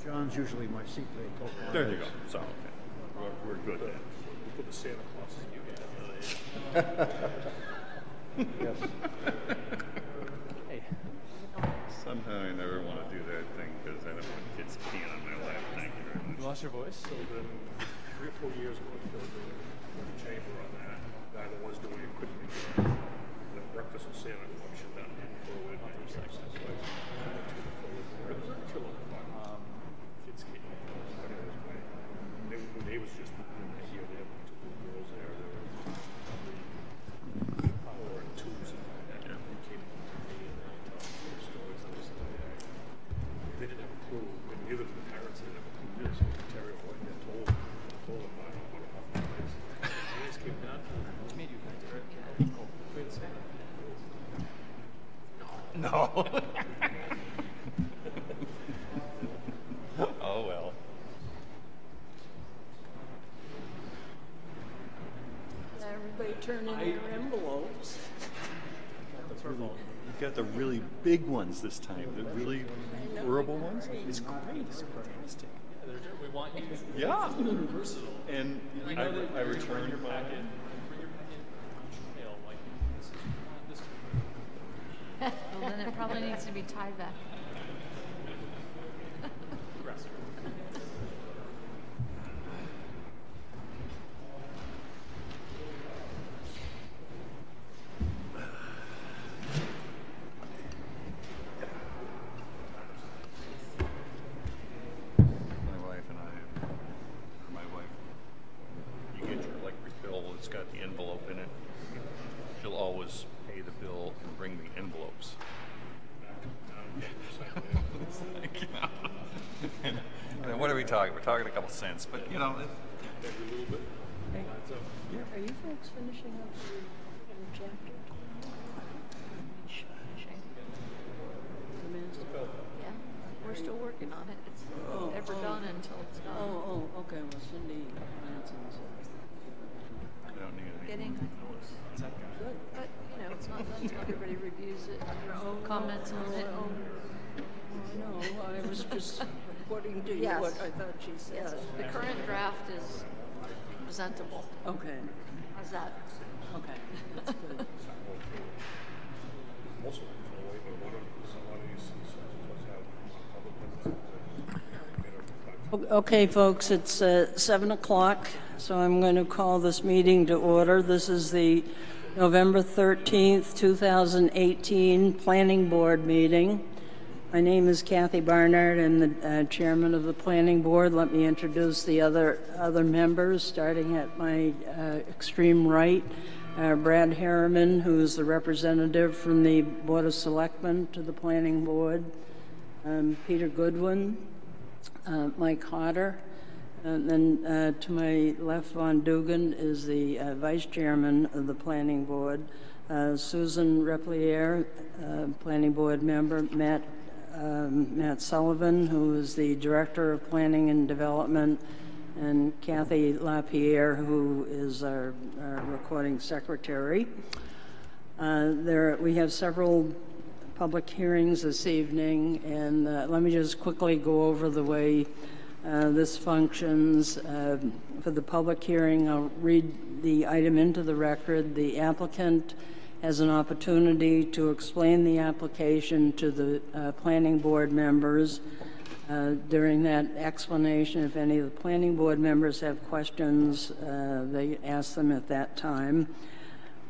John's usually my seat mate. There you go. So, okay. We're good then. You put the Santa Claus in you. Yes. Hey. Somehow I never want to do that thing because I don't want kids peeing on my lap. Thank you very much. You lost your voice? So then, 3 or 4 years ago, I filled in the chamber on that. The guy that was doing it couldn't be there. The breakfast with Santa function down here before we went to Texas. So I went to the forward for it. It was actually a lot of fun. Kids came in. When they was just here, they had 2 little girls there. They were 4 and 2s and all that. Yeah. They came up to me and they told me their stories. I was like, they didn't have a clue. And neither did the parents. They didn't have a clue. This Terry White had told them I don't want to have my place. They just came down to them. It's made you kind of hurt. Oh, wait a second. No. Oh well. Everybody turn in their envelopes. That's her fault. You've got the really big ones this time. The really horrible ones. It's great. It's fantastic. Yeah, we want you. Yeah. It's versatile. And We know that I you're gonna bring returned your mine. packet. Bring your packet mail like this is this. Well, then it probably needs to be tied back. Aggressive. My wife and I, or my wife, you get your electric bill, it's got the envelope in it. She'll always pay the bill and bring the envelopes. And what are we talking? We're talking a couple cents, but you know. Are you folks finishing up your chapter? Finishing. The master? Yeah, we're still working on it. It's never done until it's done. Oh, okay. Well, Cindy Manson's. I don't need any. Getting close. Good. But, you know, it's not done until everybody reviews it, comments on it. No, I was just reporting to you Yes. what I thought she said. Yes, the current draft is presentable. Okay. How's that? Okay. That's good. Also, one of these have public. Okay, folks, it's 7 o'clock, so I'm going to call this meeting to order. This is the November 13th, 2018 Planning Board meeting. My name is Kathy Barnard. I'm the chairman of the Planning Board. Let me introduce the other members, starting at my extreme right. Brad Harriman, who is the representative from the Board of Selectmen to the Planning Board. Peter Goodwin, Mike Hodder, and then to my left, Von Dugan is the vice chairman of the Planning Board. Susan Replier, Planning Board member, Matt Sullivan, who is the Director of Planning and Development, and Kathy LaPierre, who is our recording secretary. We have several public hearings this evening, and let me just quickly go over the way this functions. For the public hearing, I'll read the item into the record. The applicant has an opportunity to explain the application to the planning board members. During that explanation, if any of the planning board members have questions, they ask them at that time.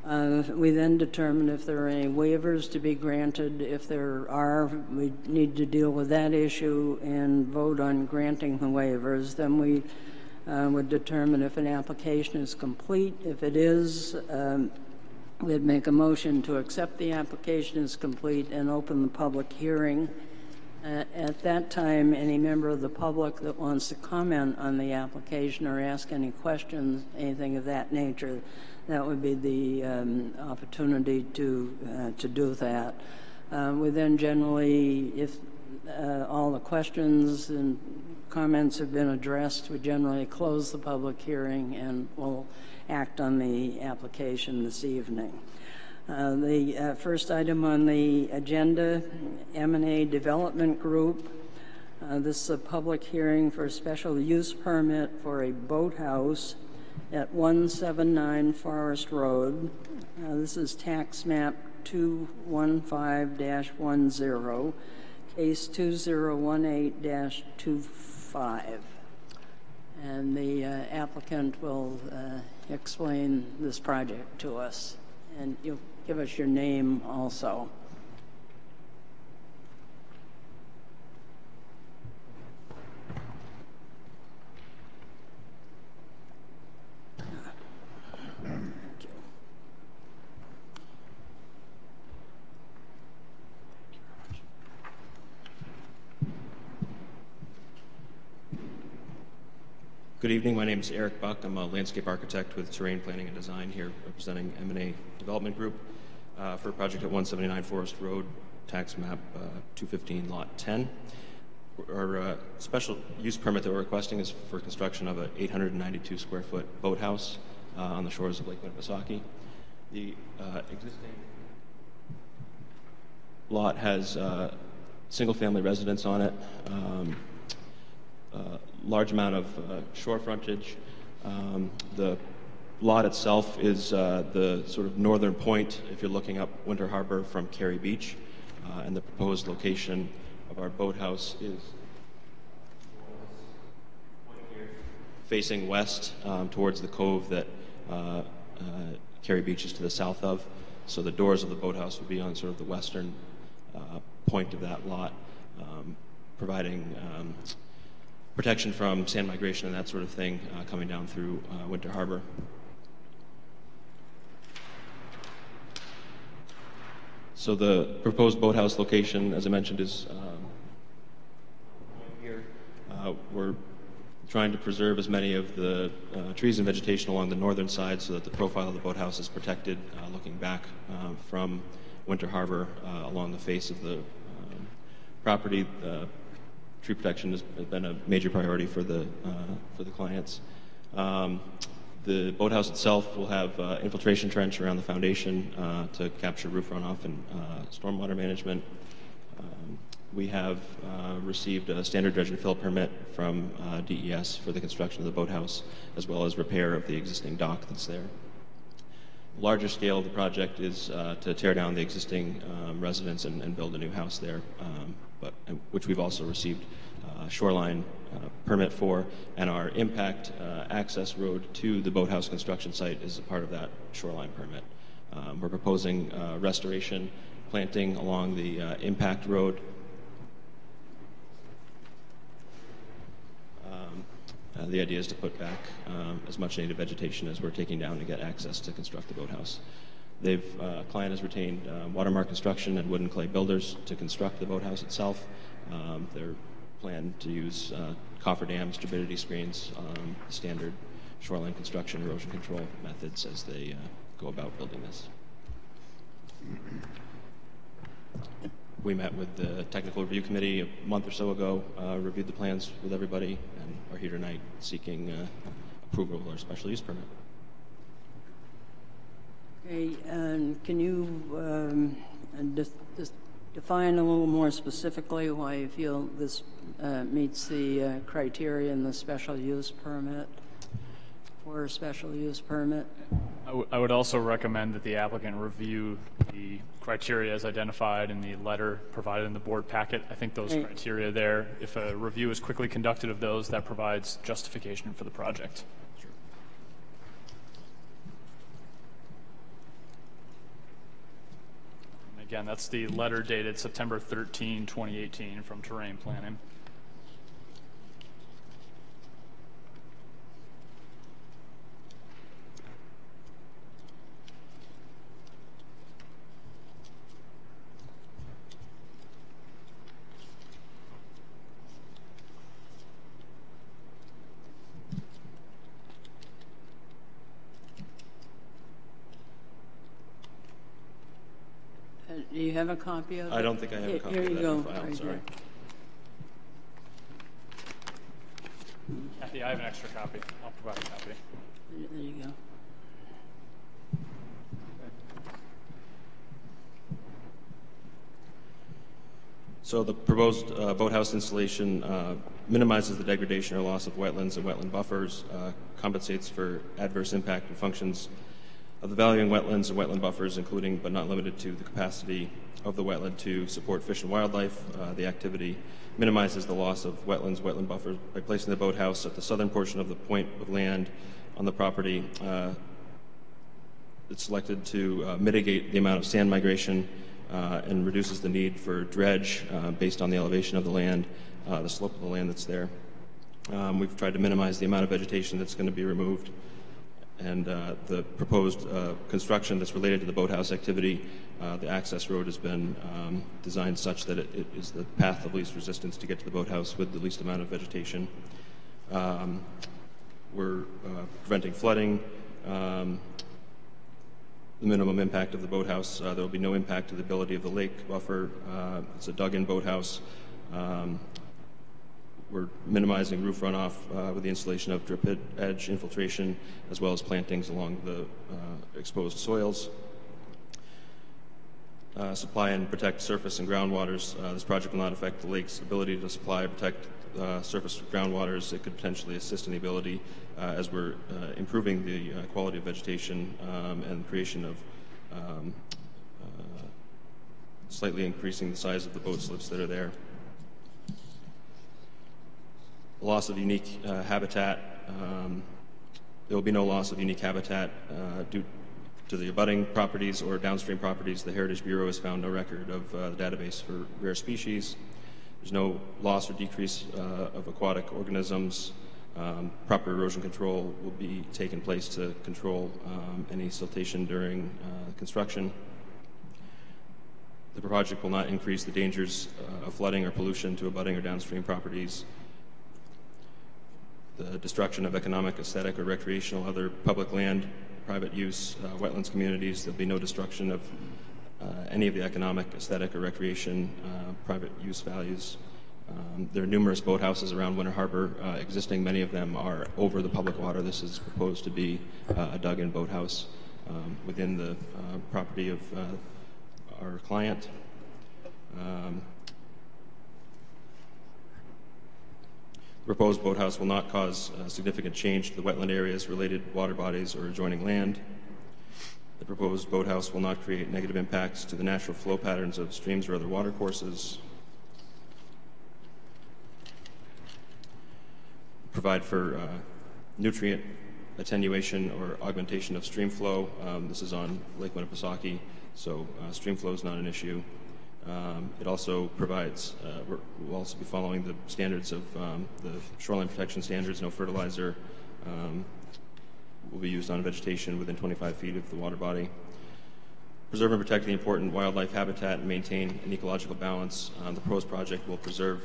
We then determine if there are any waivers to be granted. If there are, we need to deal with that issue and vote on granting the waivers. Then we would determine if an application is complete. If it is, we'd make a motion to accept the application as complete and open the public hearing. At that time, any member of the public that wants to comment on the application or ask any questions, anything of that nature, that would be the opportunity to do that. We then generally, if all the questions and comments have been addressed, we generally close the public hearing and we'll act on the application this evening. The first item on the agenda, M&A Development Group. This is a public hearing for a special use permit for a boathouse at 179 Forest Road. This is tax map 215-10, case 2018-25. And the applicant will explain this project to us. And you'll give us your name also. Good evening. My name is Eric Buck. I'm a landscape architect with Terrain Planning and Design here, representing M&A Development Group for a project at 179 Forest Road, tax map 215, lot 10. Our special use permit that we're requesting is for construction of an 892 square foot boathouse on the shores of Lake Winnipesaukee. The existing lot has single-family residence on it. Large amount of shore frontage. The lot itself is the sort of northern point if you're looking up Winter Harbor from Cary Beach, and the proposed location of our boathouse is facing west towards the cove that Cary Beach is to the south of. So the doors of the boathouse would be on sort of the western point of that lot, providing protection from sand migration and that sort of thing coming down through Winter Harbor. So the proposed boathouse location, as I mentioned, is here. We're trying to preserve as many of the trees and vegetation along the northern side so that the profile of the boathouse is protected looking back from Winter Harbor along the face of the property. Tree protection has been a major priority for the clients. The boathouse itself will have infiltration trench around the foundation to capture roof runoff and stormwater management. We have received a standard dredge and fill permit from DES for the construction of the boathouse, as well as repair of the existing dock that's there. The larger scale of the project is to tear down the existing residence and build a new house there, which we've also received shoreline permit for, and our impact access road to the boathouse construction site is a part of that shoreline permit. We're proposing restoration, planting along the impact road. The idea is to put back as much native vegetation as we're taking down to get access to construct the boathouse. Client has retained Watermark Construction and Wood and Clay Builders to construct the boathouse itself. They're planned to use cofferdams, turbidity screens, standard shoreline construction, erosion control methods as they go about building this. We met with the technical review committee a month or so ago, reviewed the plans with everybody, and are here tonight seeking approval of our special use permit. Okay, and can you just define a little more specifically why you feel this meets the criteria in the special use permit, for a special use permit? I would also recommend that the applicant review the criteria as identified in the letter provided in the board packet. I think those criteria there, if a review is quickly conducted of those, that provides justification for the project. Sure. And again, that's the letter dated September 13, 2018 from Terrain Planning. Do you have a copy of it? I don't think I have a copy Here of you that go, in file, right sorry. there. Kathy, I have an extra copy. I'll provide a copy. There you go. So So the proposed boathouse installation minimizes the degradation or loss of wetlands and wetland buffers, compensates for adverse impact and functions of the valuing wetlands and wetland buffers, including but not limited to the capacity of the wetland to support fish and wildlife. The activity minimizes the loss of wetlands, wetland buffers by placing the boathouse at the southern portion of the point of land on the property. It's selected to mitigate the amount of sand migration and reduces the need for dredge based on the elevation of the land, the slope of the land that's there. We've tried to minimize the amount of vegetation that's going to be removed, and the proposed construction that's related to the boathouse activity, the access road has been designed such that it is the path of least resistance to get to the boathouse with the least amount of vegetation. We're preventing flooding. The minimum impact of the boathouse, there will be no impact to the ability of the lake buffer. It's a dug-in boathouse. We're minimizing roof runoff with the installation of drip edge infiltration, as well as plantings along the exposed soils. Supply and protect surface and groundwaters. This project will not affect the lake's ability to supply and protect surface groundwaters. It could potentially assist in the ability as we're improving the quality of vegetation and creation of slightly increasing the size of the boat slips that are there. Loss of unique habitat. There will be no loss of unique habitat due to the abutting properties or downstream properties. The Heritage Bureau has found no record of the database for rare species. There's no loss or decrease of aquatic organisms. Proper erosion control will be taken place to control any siltation during construction. The project will not increase the dangers of flooding or pollution to abutting or downstream properties. The destruction of economic, aesthetic, or recreational, other public land, private use, wetlands communities. There'll be no destruction of any of the economic, aesthetic, or recreation private use values. There are numerous boathouses around Winter Harbor existing. Many of them are over the public water. This is proposed to be a dug-in boathouse within the property of our client. The proposed boathouse will not cause significant change to the wetland areas, related water bodies, or adjoining land. The proposed boathouse will not create negative impacts to the natural flow patterns of streams or other water courses. Provide for nutrient attenuation or augmentation of stream flow. This is on Lake Winnipesaukee, so stream flow is not an issue. It also provides, we'll also be following the standards of the shoreline protection standards. No fertilizer will be used on vegetation within 25 feet of the water body. Preserve and protect the important wildlife habitat and maintain an ecological balance. The proposed project will preserve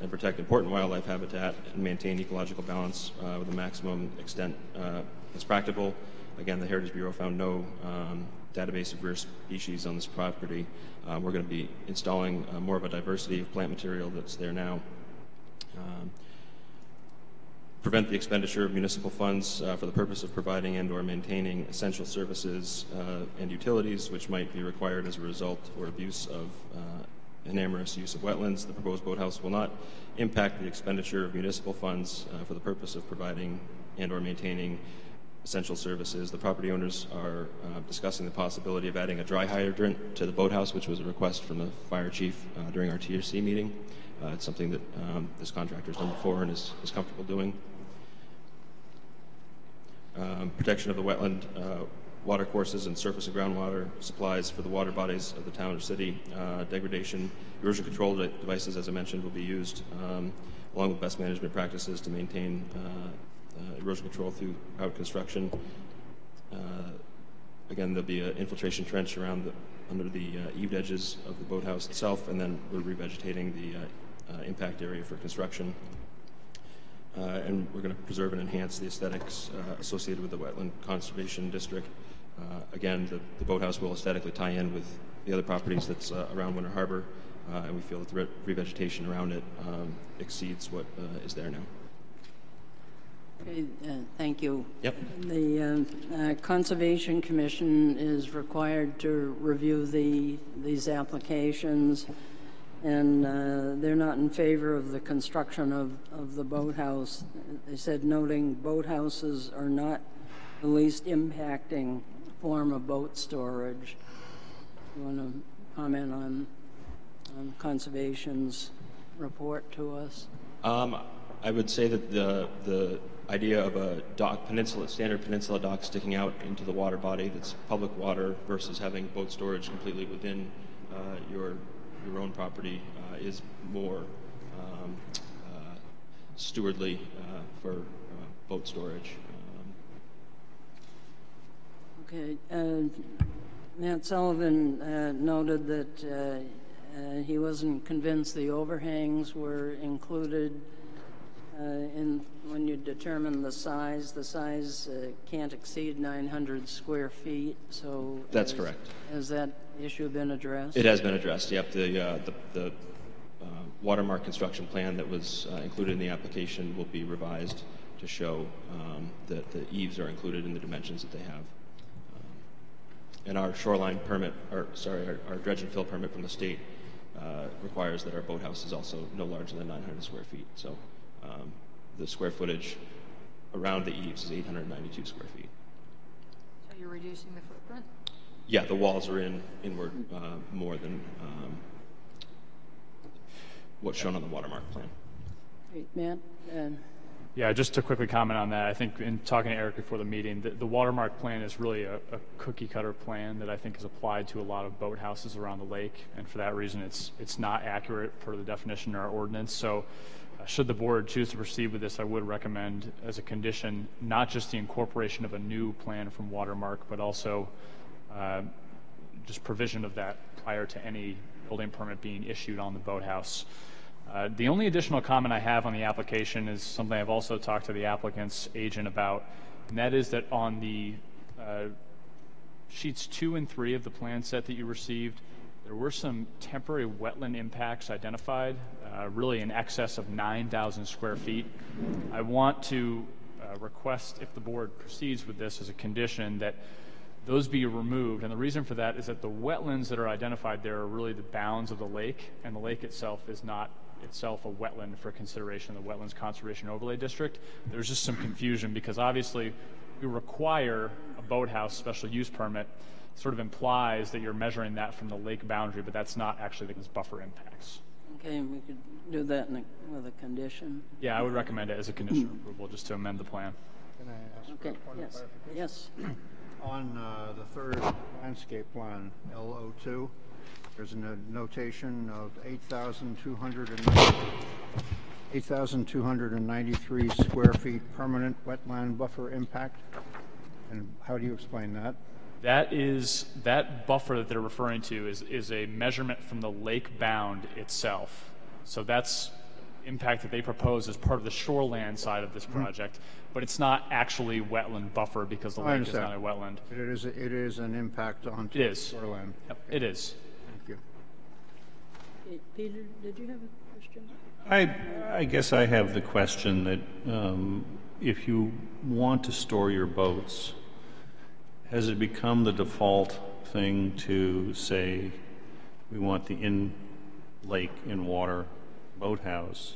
and protect important wildlife habitat and maintain ecological balance with the maximum extent as practical. Again, the Heritage Bureau found no database of rare species on this property. We're going to be installing more of a diversity of plant material that's there now. Prevent the expenditure of municipal funds for the purpose of providing and or maintaining essential services and utilities which might be required as a result or abuse of inamorous use of wetlands. The proposed boathouse will not impact the expenditure of municipal funds for the purpose of providing and or maintaining essential services. The property owners are discussing the possibility of adding a dry hydrant to the boathouse, which was a request from the fire chief during our TRC meeting. It's something that this contractor has done before and is comfortable doing. Protection of the wetland water courses and surface and groundwater supplies for the water bodies of the town or city. Degradation, erosion control devices, as I mentioned, will be used along with best management practices to maintain erosion control throughout construction. Again, there'll be an infiltration trench around under the eaved edges of the boathouse itself, and then we're revegetating the impact area for construction. And we're going to preserve and enhance the aesthetics associated with the wetland conservation district. Again, the boathouse will aesthetically tie in with the other properties that's around Winter Harbor, and we feel that the revegetation around it exceeds what is there now. Okay, thank you. Yep. The Conservation Commission is required to review these applications, and they're not in favor of the construction of the boathouse. They said, noting boathouses are not the least impacting form of boat storage. You want to comment on Conservation's report to us? I would say that the idea of a standard peninsula dock sticking out into the water body that's public water versus having boat storage completely within your own property is more stewardly for boat storage. Okay. Matt Sullivan noted that he wasn't convinced the overhangs were included when you determine the size. The size can't exceed 900 square feet. So that's correct. Has that issue been addressed? It has been addressed. Yep. The watermark construction plan that was included in the application will be revised to show that the eaves are included in the dimensions that they have. And our shoreline permit, our dredge and fill permit from the state requires that our boathouse is also no larger than 900 square feet. So the square footage around the eaves is 892 square feet. So you're reducing the footprint? Yeah, the walls are inward more than what's shown on the watermark plan. Great. Matt? Yeah, just to quickly comment on that, I think in talking to Eric before the meeting, the watermark plan is really a cookie cutter plan that I think is applied to a lot of boathouses around the lake, and for that reason it's not accurate per the definition in our ordinance. So should the board choose to proceed with this, I would recommend as a condition not just the incorporation of a new plan from watermark, but also just provision of that prior to any building permit being issued on the boathouse. The only additional comment I have on the application is something I've also talked to the applicant's agent about, and that is that on the sheets 2 and 3 of the plan set that you received, there were some temporary wetland impacts identified, really in excess of 9,000 square feet. I want to request, if the board proceeds with this as a condition, that those be removed, and the reason for that is that the wetlands that are identified there are really the bounds of the lake, and the lake itself is not itself a wetland for consideration of the Wetlands Conservation Overlay District. There's just some confusion because obviously we require a boathouse special use permit. Sort of implies that you're measuring that from the lake boundary, but that's not actually the buffer impacts. Okay, we could do that with a condition. Yeah, I would recommend it as a condition of approval just to amend the plan. Can I ask for a point of clarification? Yes. On the third landscape plan, L02, there's a notation of 8,293 square feet permanent wetland buffer impact. And how do you explain that? That buffer that they're referring to is a measurement from the lake bound itself. So that's impact that they propose as part of the shoreland side of this project, but it's not actually wetland buffer because the lake is not a wetland. It is an impact on shoreland. Yep, it is. Thank you. Peter, did you have a question? I guess I have the question that if you want to store your boats, has it become the default thing to say we want the in-lake, in-water boathouse,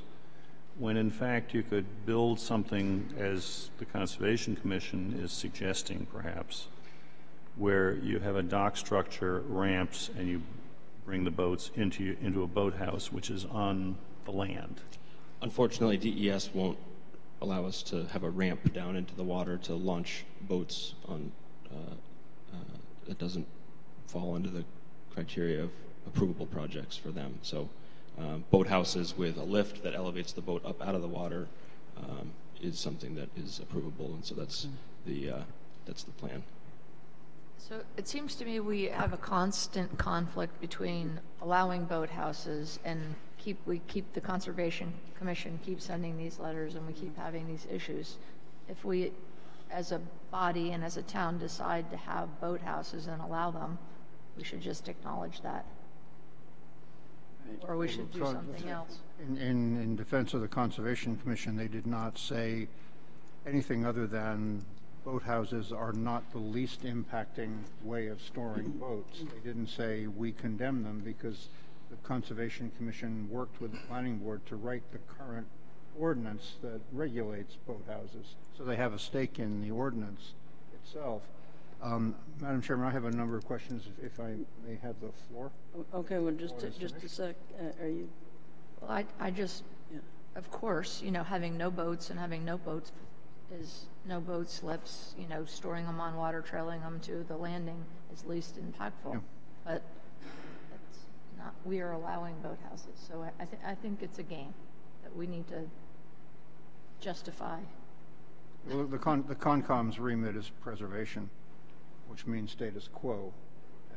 when in fact you could build something, as the Conservation Commission is suggesting perhaps, where you have a dock structure, ramps, and you bring the boats into a boathouse which is on the land? Unfortunately, DES won't allow us to have a ramp down into the water to launch boats on. It doesn't fall under the criteria of approvable projects for them. So boathouses with a lift that elevates the boat up out of the water is something that is approvable, and so that's the plan. So it seems to me we have a constant conflict between allowing boathouses and the Conservation Commission keeps sending these letters and we keep having these issues. If we, as a body and as a town, decide to have boathouses and allow them, we should just acknowledge that. Or we should do something else. In defense of the Conservation Commission, they did not say anything other than boathouses are not the least impacting way of storing boats. They didn't say we condemn them because the Conservation Commission worked with the Planning Board to write the current ordinance that regulates boathouses. So they have a stake in the ordinance itself. Madam Chairman, I have a number of questions, if I may have the floor. Okay, well, just a sec. Are you? Well, I just, of course, having no boats and having no boats is no boat slips, storing them on water, trailing them to the landing is least impactful. Yeah. But it's not, we are allowing boathouses. So I think it's a game that we need to justify. Well, the Concom's remit is preservation, which means status quo.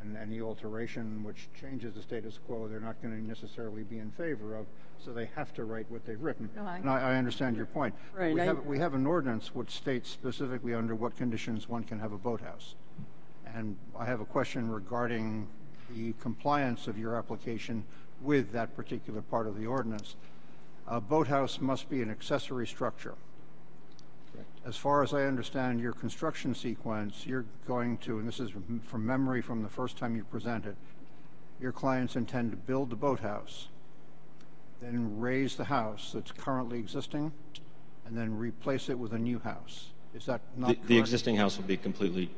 And any alteration which changes the status quo, they're not going to necessarily be in favor of, so they have to write what they've written. No, and I understand your point. Right, We have an ordinance which states specifically under what conditions one can have a boathouse. And I have a question regarding the compliance of your application with that particular part of the ordinance. A boathouse must be an accessory structure. As far as I understand your construction sequence, you're going to, and this is from memory from the first time you presented, your clients intend to build the boathouse, then raise the house that's currently existing, and then replace it with a new house. Is that not correct? The existing house will be completely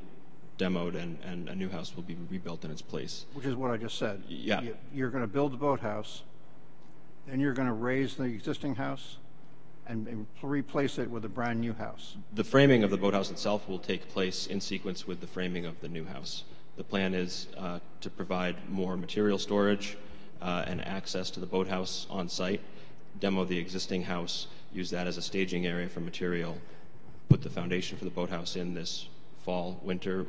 demoed, and a new house will be rebuilt in its place. Which is what I just said. Yeah. You're going to build the boathouse, then you're going to raise the existing house, and replace it with a brand new house. The framing of the boathouse itself will take place in sequence with the framing of the new house. The plan is to provide more material storage and access to the boathouse on site, demo the existing house, use that as a staging area for material, put the foundation for the boathouse in this fall, winter,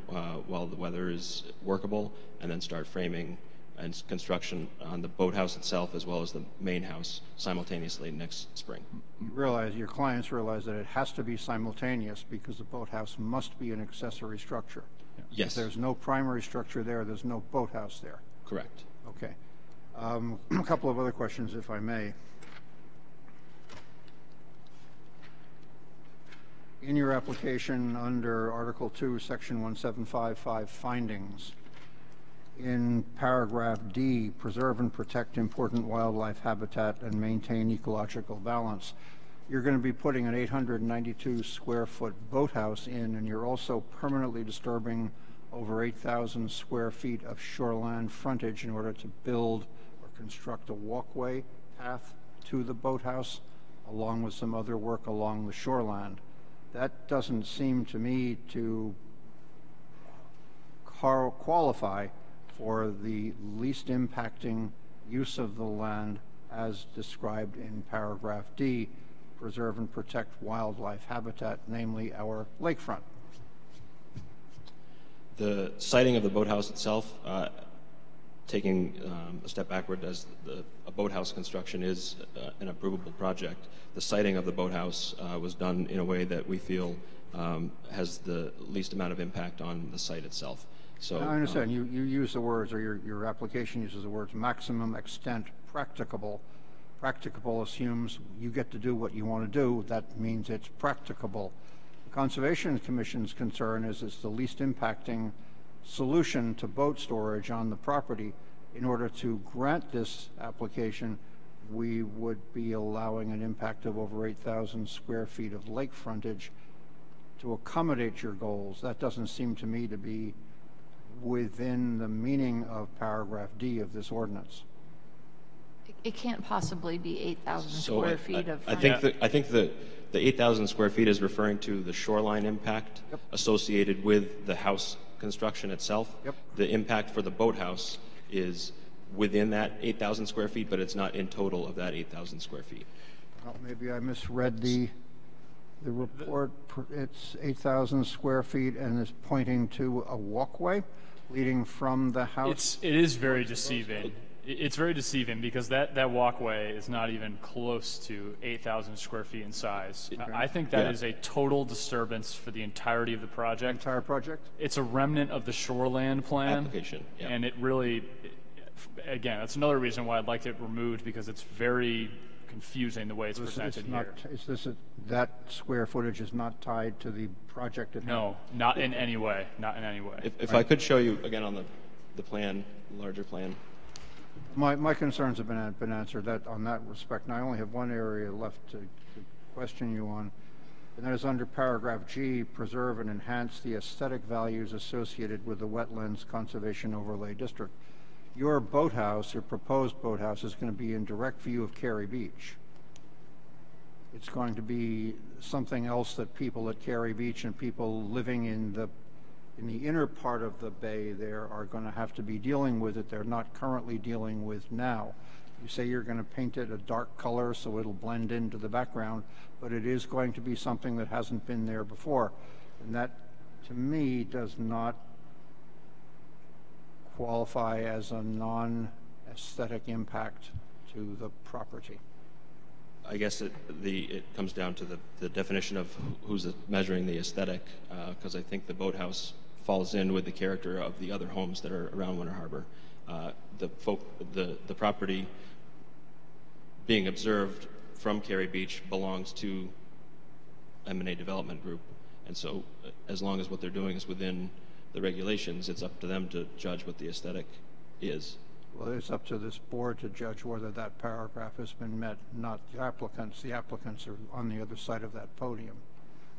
while the weather is workable, and then start framing and construction on the boathouse itself as well as the main house simultaneously next spring. Your clients realize that it has to be simultaneous because the boathouse must be an accessory structure. Yes. If there's no primary structure there, there's no boathouse there. Correct. Okay. A couple of other questions, if I may. In your application under Article 2, Section 1755 findings, in paragraph D, preserve and protect important wildlife habitat and maintain ecological balance, you're going to be putting an 892 square foot boathouse in, and you're also permanently disturbing over 8,000 square feet of shoreline frontage in order to build or construct a walkway path to the boathouse, along with some other work along the shoreline. That doesn't seem to me to qualify for the least impacting use of the land as described in paragraph D, preserve and protect wildlife habitat, namely our lakefront. The siting of the boathouse itself, taking a step backward, as a boathouse construction is an approvable project, the siting of the boathouse was done in a way that we feel has the least amount of impact on the site itself. So I understand. You use the words, or your application uses the words maximum extent practicable. Practicable assumes you get to do what you want to do. That means it's practicable. The Conservation Commission's concern is it's the least impacting solution to boat storage on the property. In order to grant this application, we would be allowing an impact of over 8,000 square feet of lake frontage to accommodate your goals. That doesn't seem to me to be within the meaning of paragraph D of this ordinance. It can't possibly be 8,000 square feet of I think the 8,000 square feet is referring to the shoreline impact associated with the house construction itself. Yep. The impact for the boathouse is within that 8,000 square feet, but it's not in total of that 8,000 square feet. Well, maybe I misread the report. It's 8,000 square feet and is pointing to a walkway leading from the house. It is very deceiving. It's very deceiving because that walkway is not even close to 8,000 square feet in size. I think that is a total disturbance for the entirety of the project. Entire project? It's a remnant of the shoreland plan. Application, yeah. And it really, again, that's another reason why I'd like it removed, because it's very confusing the way it's presented here. That square footage is not tied to the project at hand? No, not in any way. Not in any way. If I could show you again on the plan, larger plan. My concerns have been answered that on that respect. And I only have one area left to question you on, and that is under paragraph G, preserve and enhance the aesthetic values associated with the Wetlands Conservation Overlay District. Your boathouse, your proposed boathouse, is going to be in direct view of Cary Beach. It's going to be something else that people at Cary Beach and people living in the inner part of the bay there are going to have to be dealing with that they're not currently dealing with now. You say you're going to paint it a dark color so it'll blend into the background, but it is going to be something that hasn't been there before. And that, to me, does not qualify as a non-aesthetic impact to the property. I guess it comes down to the definition of who's measuring the aesthetic, because I think the boathouse falls in with the character of the other homes that are around Winter Harbor. The property being observed from Cary Beach belongs to M&A Development Group, and so as long as what they're doing is within the regulations, it's up to them to judge what the aesthetic is. Well, it's up to this board to judge whether that paragraph has been met, not the applicants. The applicants are on the other side of that podium.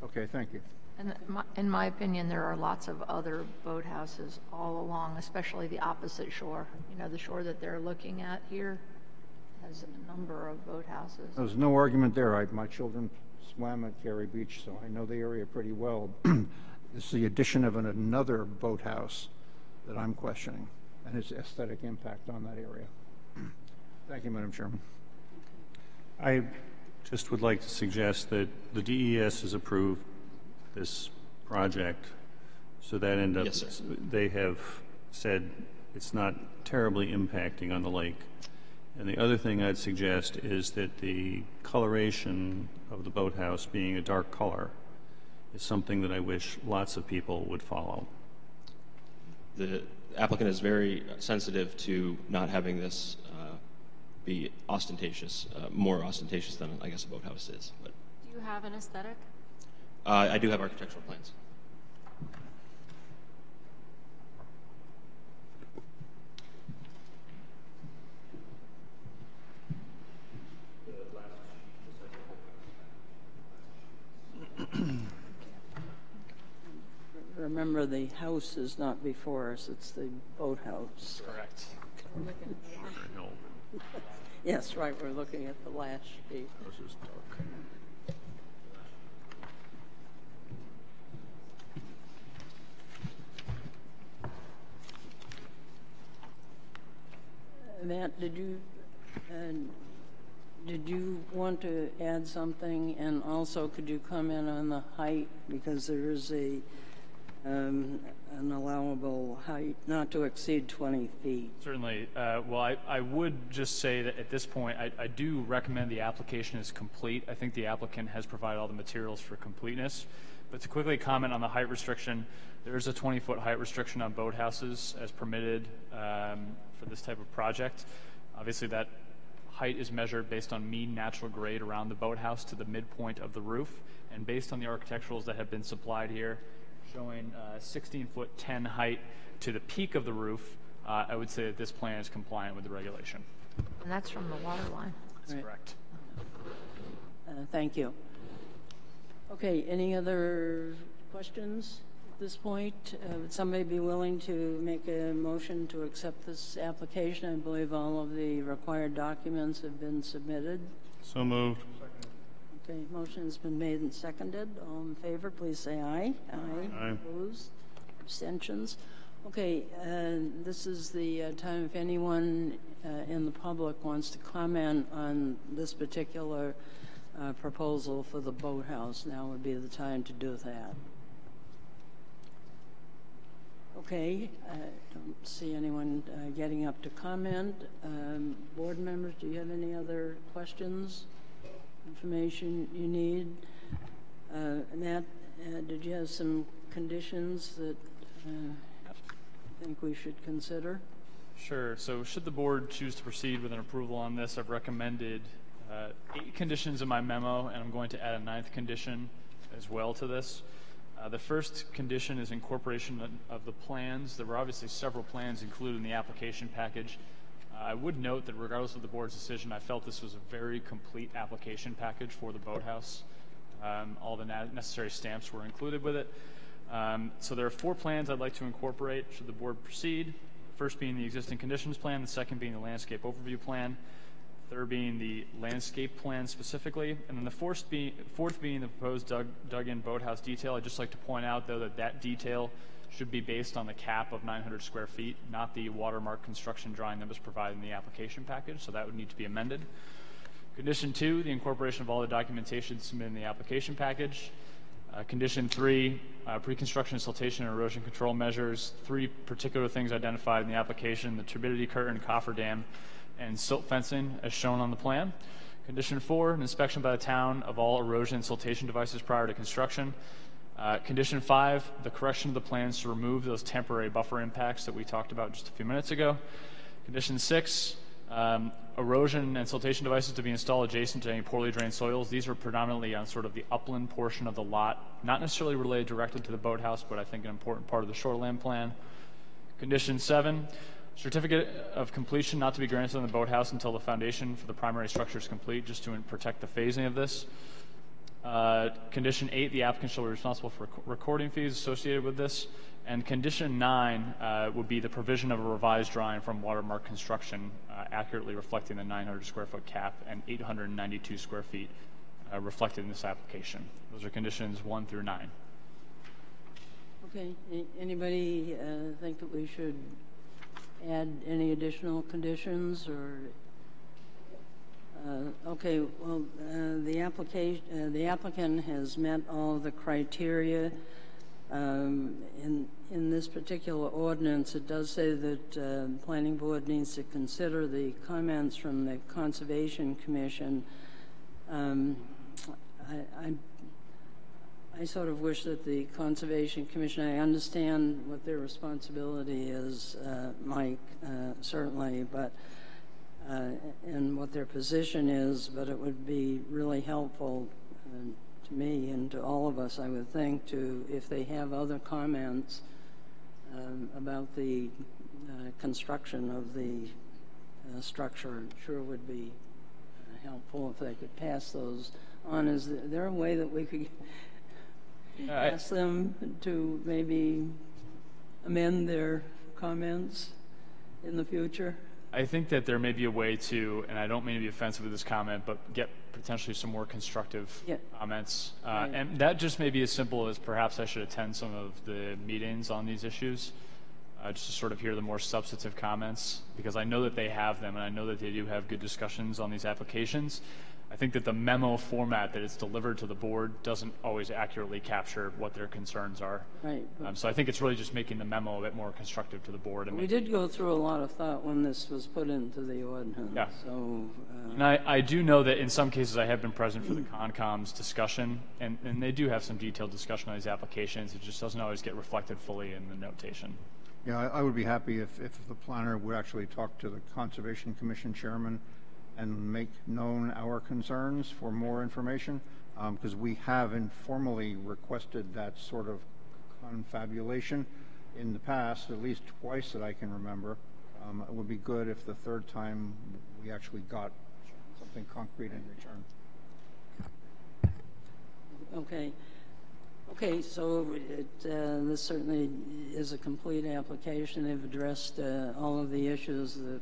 Okay, thank you. And in my opinion, there are lots of other boathouses all along, especially the opposite shore. You know, the shore that they're looking at here has a number of boathouses. There's no argument there. My children swam at Cary Beach, so I know the area pretty well. It's the addition of another boathouse that I'm questioning, and its aesthetic impact on that area. Thank you, Madam Chairman. I just would like to suggest that the DES has approved this project, so that Yes, sir. they have said it's not terribly impacting on the lake. And the other thing I'd suggest is that the coloration of the boathouse being a dark color is something that I wish lots of people would follow. The applicant is very sensitive to not having this be ostentatious, more ostentatious than I guess a boathouse is. But Do you have an aesthetic? I do have architectural plans. Remember, the house is not before us, it's the boathouse. Correct. Yes, right, we're looking at the last sheet. This is dark. Matt, did you want to add something? And also, could you comment on the height? Because there is an allowable height not to exceed 20 feet. Certainly. Well, I would just say that at this point, I do recommend the application is complete. I think the applicant has provided all the materials for completeness. But to quickly comment on the height restriction, there is a 20-foot height restriction on boathouses as permitted for this type of project. Obviously, that height is measured based on mean natural grade around the boathouse to the midpoint of the roof. And based on the architecturals that have been supplied here, showing 16-foot 10 height to the peak of the roof, I would say that this plan is compliant with the regulation. And that's from the water line. That's Right. correct. Thank you. Okay, any other questions at this point? Would somebody be willing to make a motion to accept this application? I believe all of the required documents have been submitted. So moved. Okay, motion has been made and seconded. All in favor, please say aye. Aye. Aye. Opposed? Abstentions? Okay, this is the time if anyone in the public wants to comment on this particular proposal for the boathouse. Now would be the time to do that. Okay, I don't see anyone getting up to comment. Board members, do you have any other questions, information you need? Matt, did you have some conditions that you think we should consider? Sure. So should the board choose to proceed with an approval on this, I've recommended 8 conditions in my memo, and I'm going to add a 9th condition as well to this. The first condition is incorporation of the plans. There were obviously several plans included in the application package. I would note that regardless of the board's decision, I felt this was a very complete application package for the boathouse. All the necessary stamps were included with it. So there are 4 plans I'd like to incorporate should the board proceed. First being the existing conditions plan, the second being the landscape overview plan, third being the landscape plan specifically, and then the fourth being the proposed dug-in boathouse detail. I'd just like to point out, though, that that detail should be based on the cap of 900 square feet, not the watermark construction drawing that was provided in the application package, so that would need to be amended. Condition 2, the incorporation of all the documentation submitted in the application package. Condition 3, pre-construction siltation and erosion control measures. 3 particular things identified in the application: the turbidity curtain, cofferdam, and silt fencing as shown on the plan. Condition 4, an inspection by the town of all erosion and siltation devices prior to construction. Condition 5, the correction of the plans to remove those temporary buffer impacts that we talked about just a few minutes ago. Condition 6, erosion and siltation devices to be installed adjacent to any poorly drained soils. These are predominantly on sort of the upland portion of the lot, not necessarily related directly to the boathouse, but I think an important part of the shoreland plan. Condition 7, certificate of completion not to be granted on the boathouse until the foundation for the primary structure is complete, just to protect the phasing of this. Condition 8, the applicant shall be responsible for recording fees associated with this. And condition 9 would be the provision of a revised drawing from Watermark Construction accurately reflecting the 900 square foot cap and 892 square feet reflected in this application. Those are conditions 1 through 9. Okay, anybody think that we should add any additional conditions or? Okay, well, the applicant has met all the criteria. In this particular ordinance, it does say that the planning board needs to consider the comments from the Conservation Commission. I sort of wish that the Conservation Commission, I understand what their responsibility is, Mike, certainly, but and what their position is, but it would be really helpful to me and to all of us, I would think, to if they have other comments about the construction of the structure, it sure would be helpful if they could pass those on. Is there a way that we could ask them to maybe amend their comments in the future? I think that there may be a way to, and I don't mean to be offensive with this comment, but get potentially some more constructive comments. Right. And that just may be as simple as perhaps I should attend some of the meetings on these issues, just to sort of hear the more substantive comments, because I know that they have them, and I know that they do have good discussions on these applications. I think that the memo format that is delivered to the board doesn't always accurately capture what their concerns are. Right. So I think it's really just making the memo a bit more constructive to the board. And we did go through a lot of thought when this was put into the ordinance. Yeah. So, and I do know that in some cases I have been present for the Concom's discussion, and they do have some detailed discussion on these applications. It just doesn't always get reflected fully in the notation. Yeah, I would be happy if the planner would actually talk to the Conservation Commission chairman and make known our concerns for more information, because we have informally requested that sort of confabulation in the past, at least twice that I can remember. It would be good if the third time we actually got something concrete in return. okay. Okay, so this certainly is a complete application. They've addressed all of the issues that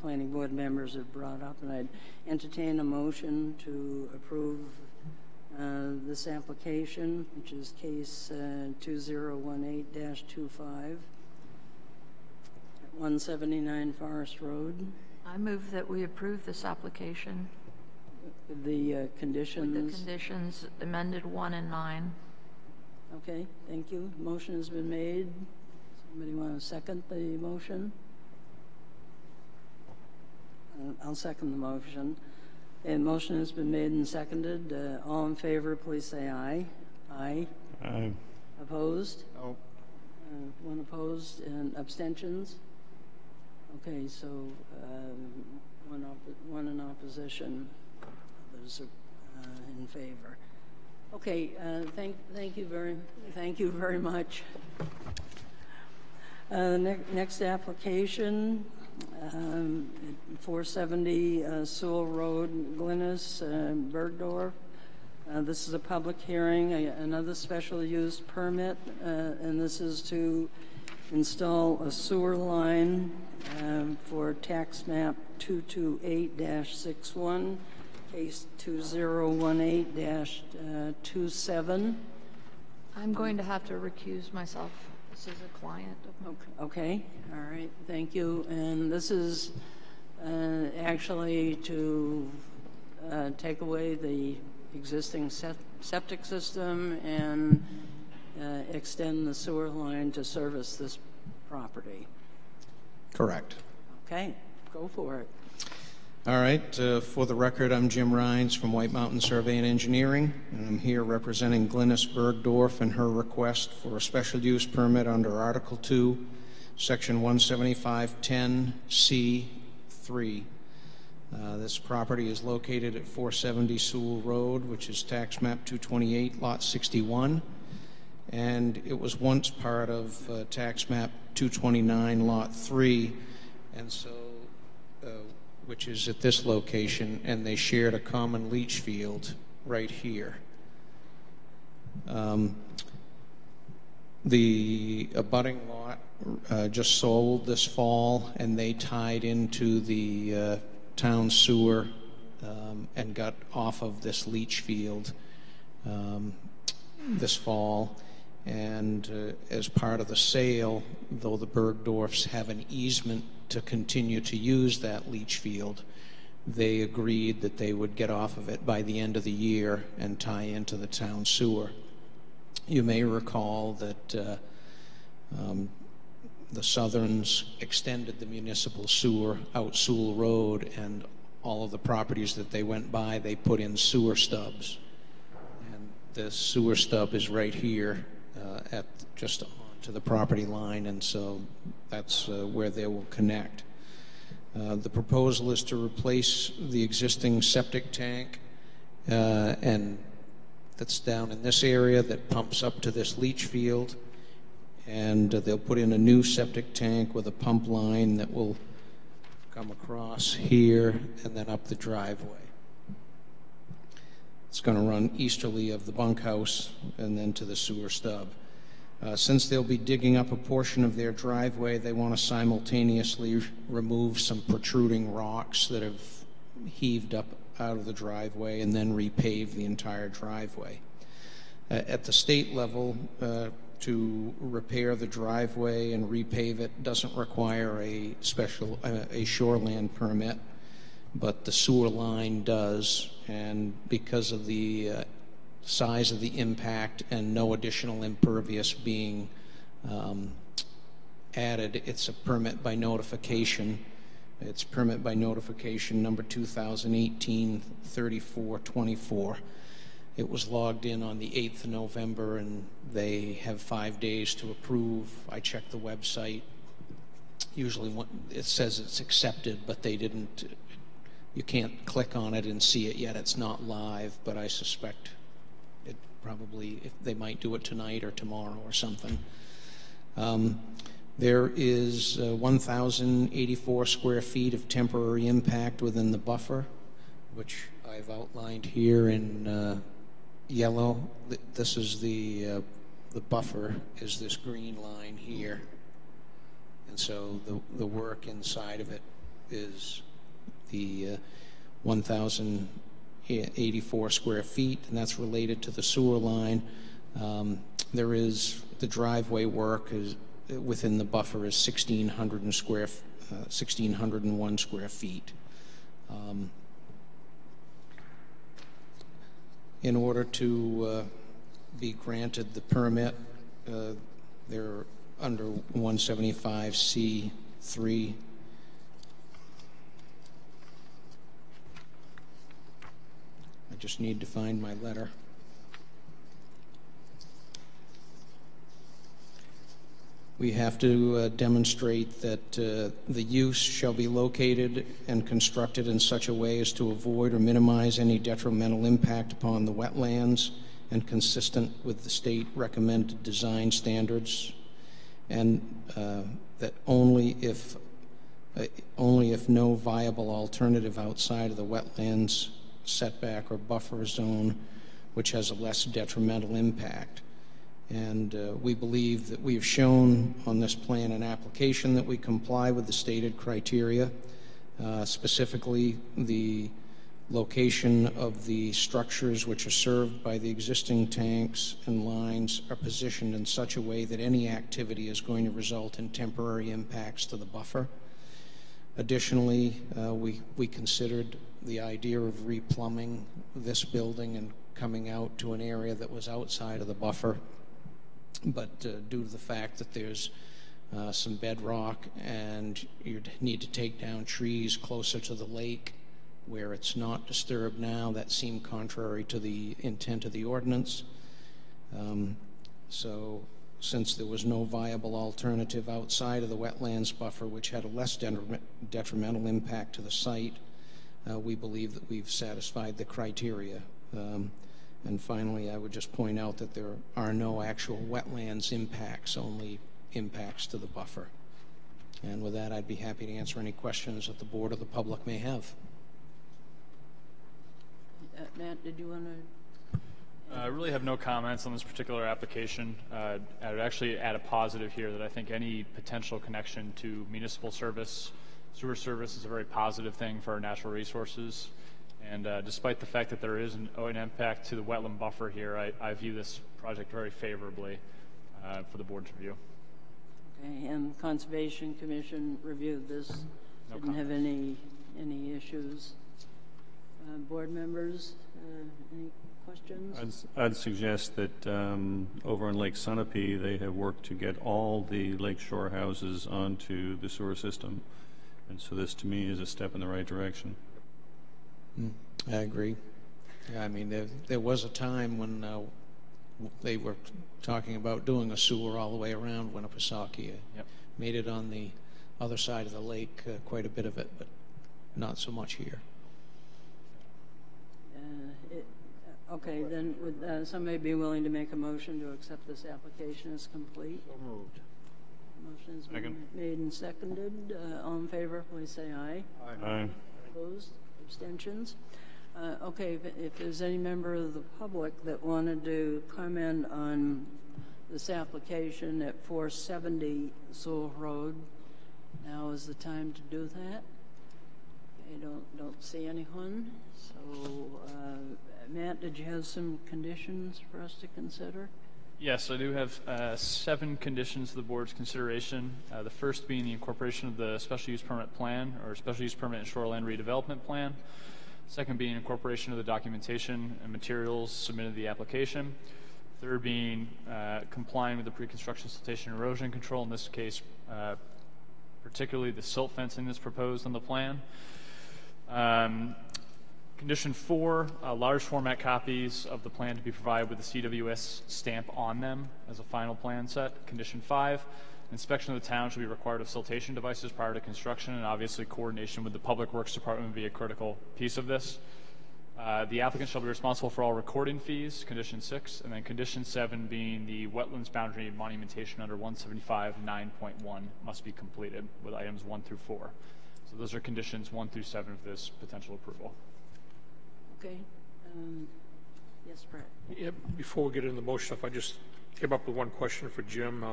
planning board members have brought up, and I'd entertain a motion to approve this application, which is case 2018-25 at 179 Forest Road. I move that we approve this application With the conditions. with the conditions amended 1 and 9. Okay, thank you. Motion has been made. Somebody want to second the motion? I'll second the motion. And motion has been made and seconded. All in favor, please say aye. Aye. Aye. Opposed? No. One opposed and abstentions? Okay, so one in opposition, others in favor. Okay, thank you very much. Next application, 470 Sewell Road, Glynis, Bergdorf. This is a public hearing, another special use permit, and this is to install a sewer line for tax map 228-61, case 2018-27. I'm going to have to recuse myself. This is a client of mine. Okay, all right, thank you. And this is actually to take away the existing septic system and extend the sewer line to service this property. Correct. Okay, go for it. All right, for the record, I'm Jim Rines from White Mountain Survey and Engineering, and I'm here representing Glynis Bergdorf and her request for a special use permit under Article 2, Section 17510C3. This property is located at 470 Sewell Road, which is tax map 228, lot 61, and it was once part of tax map 229, lot 3, and so which is at this location, and they shared a common leach field right here. The abutting lot just sold this fall, and they tied into the town sewer and got off of this leach field this fall. And as part of the sale, though the Bergdorfs have an easement to continue to use that leach field, they agreed that they would get off of it by the end of the year and tie into the town sewer. You may recall that the Southerns extended the municipal sewer out Sewell Road, and all of the properties that they went by, they put in sewer stubs. And the sewer stub is right here at just onto the property line, and so that's where they will connect. The proposal is to replace the existing septic tank, and that's down in this area that pumps up to this leach field, and they'll put in a new septic tank with a pump line that will come across here and then up the driveway. It's going to run easterly of the bunkhouse and then to the sewer stub. Since they'll be digging up a portion of their driveway, they want to simultaneously remove some protruding rocks that have heaved up out of the driveway and then repave the entire driveway. At the state level, to repair the driveway and repave it doesn't require a special shoreland permit, but the sewer line does, and because of the size of the impact and no additional impervious being added, it's a permit by notification. It's permit by notification number 2018-3424. It was logged in on the 8th of November, and they have 5 days to approve. I checked the website. Usually it says it's accepted, but they didn't. You can't click on it and see it yet. It's not live, but I suspect it probably, if they might do it tonight or tomorrow or something. There is 1,084 square feet of temporary impact within the buffer, which I've outlined here in yellow. This is the buffer is this green line here, and so the work inside of it is the 1,084 square feet, and that's related to the sewer line. There is the driveway work is within the buffer is 1,601 square feet. In order to be granted the permit, they're under 175C3. I just need to find my letter. We have to demonstrate that the use shall be located and constructed in such a way as to avoid or minimize any detrimental impact upon the wetlands and consistent with the state recommended design standards, and that only if no viable alternative outside of the wetlands setback or buffer zone, which has a less detrimental impact. And we believe that we have shown on this plan and application that we comply with the stated criteria, specifically the location of the structures which are served by the existing tanks and lines are positioned in such a way that any activity is going to result in temporary impacts to the buffer. Additionally, we considered the idea of replumbing this building and coming out to an area that was outside of the buffer. But due to the fact that there's some bedrock and you'd need to take down trees closer to the lake where it's not disturbed now, that seemed contrary to the intent of the ordinance. So since there was no viable alternative outside of the wetlands buffer, which had a less detrimental impact to the site, we believe that we've satisfied the criteria. And finally, I would just point out that there are no actual wetlands impacts, only impacts to the buffer. And with that, I'd be happy to answer any questions that the board or the public may have. Matt, did you want to? I really have no comments on this particular application. I would actually add a positive here that I think any potential connection to municipal service, sewer service, is a very positive thing for our natural resources. And despite the fact that there is an impact to the wetland buffer here, I view this project very favorably for the board's review. Okay, and Conservation Commission reviewed this. No Didn't have any issues. Board members, any questions? I'd suggest that over on Lake Sunapee, they have worked to get all the lakeshore houses onto the sewer system. And so this, to me, is a step in the right direction. I agree. Yeah, I mean, there was a time when they were talking about doing a sewer all the way around Winnipesaukee. Yep. Made it on the other side of the lake, quite a bit of it, but not so much here. Okay, then would somebody be willing to make a motion to accept this application as complete? So moved. Motion has been made and seconded. All in favor, please say aye. Aye. Opposed? Abstentions? Okay, if there's any member of the public that wanted to comment on this application at 470 Sewell Road, now is the time to do that. I don't see anyone. So, Matt, did you have some conditions for us to consider? Yes, I do have 7 conditions to the board's consideration. The first being the incorporation of the special use permit plan or special use permit and shoreline redevelopment plan. Second being incorporation of the documentation and materials submitted to the application. Third being complying with the pre-construction siltation and erosion control, in this case particularly the silt fencing that's proposed on the plan. Condition 4, large format copies of the plan to be provided with the CWS stamp on them as a final plan set. Condition 5, inspection of the town should be required of siltation devices prior to construction, and obviously coordination with the Public Works Department would be a critical piece of this. The applicant shall be responsible for all recording fees, condition 6, and then condition 7 being the wetlands boundary monumentation under 175 9.1 must be completed with items 1 through 4. So those are conditions 1 through 7 of this potential approval. Okay. Yes, Brett. Yeah, before we get into the motion stuff, I just came up with one question for Jim.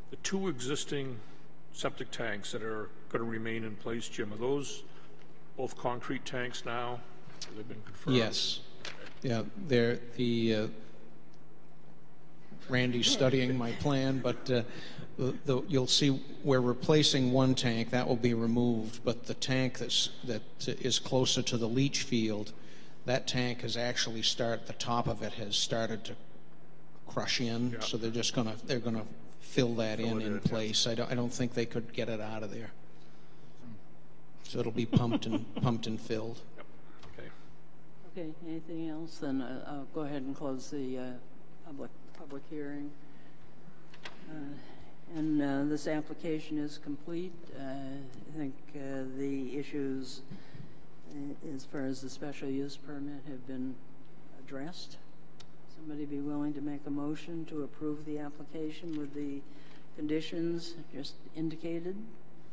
The 2 existing septic tanks that are going to remain in place, Jim, are those both concrete tanks now? Have they been confirmed? Yes. Yeah, they're Randy's studying my plan, but you'll see we're replacing one tank that will be removed, but the tank that is closer to the leach field, that tank has actually the top of it has started to crush in, yeah. So they're gonna fill that in place. I don't think they could get it out of there. So it'll be pumped and filled. Yep. Okay. Okay. Anything else? Then I'll go ahead and close the public hearing. And this application is complete. I think the issues as far as the special use permit have been addressed. Somebody be willing to make a motion to approve the application with the conditions just indicated?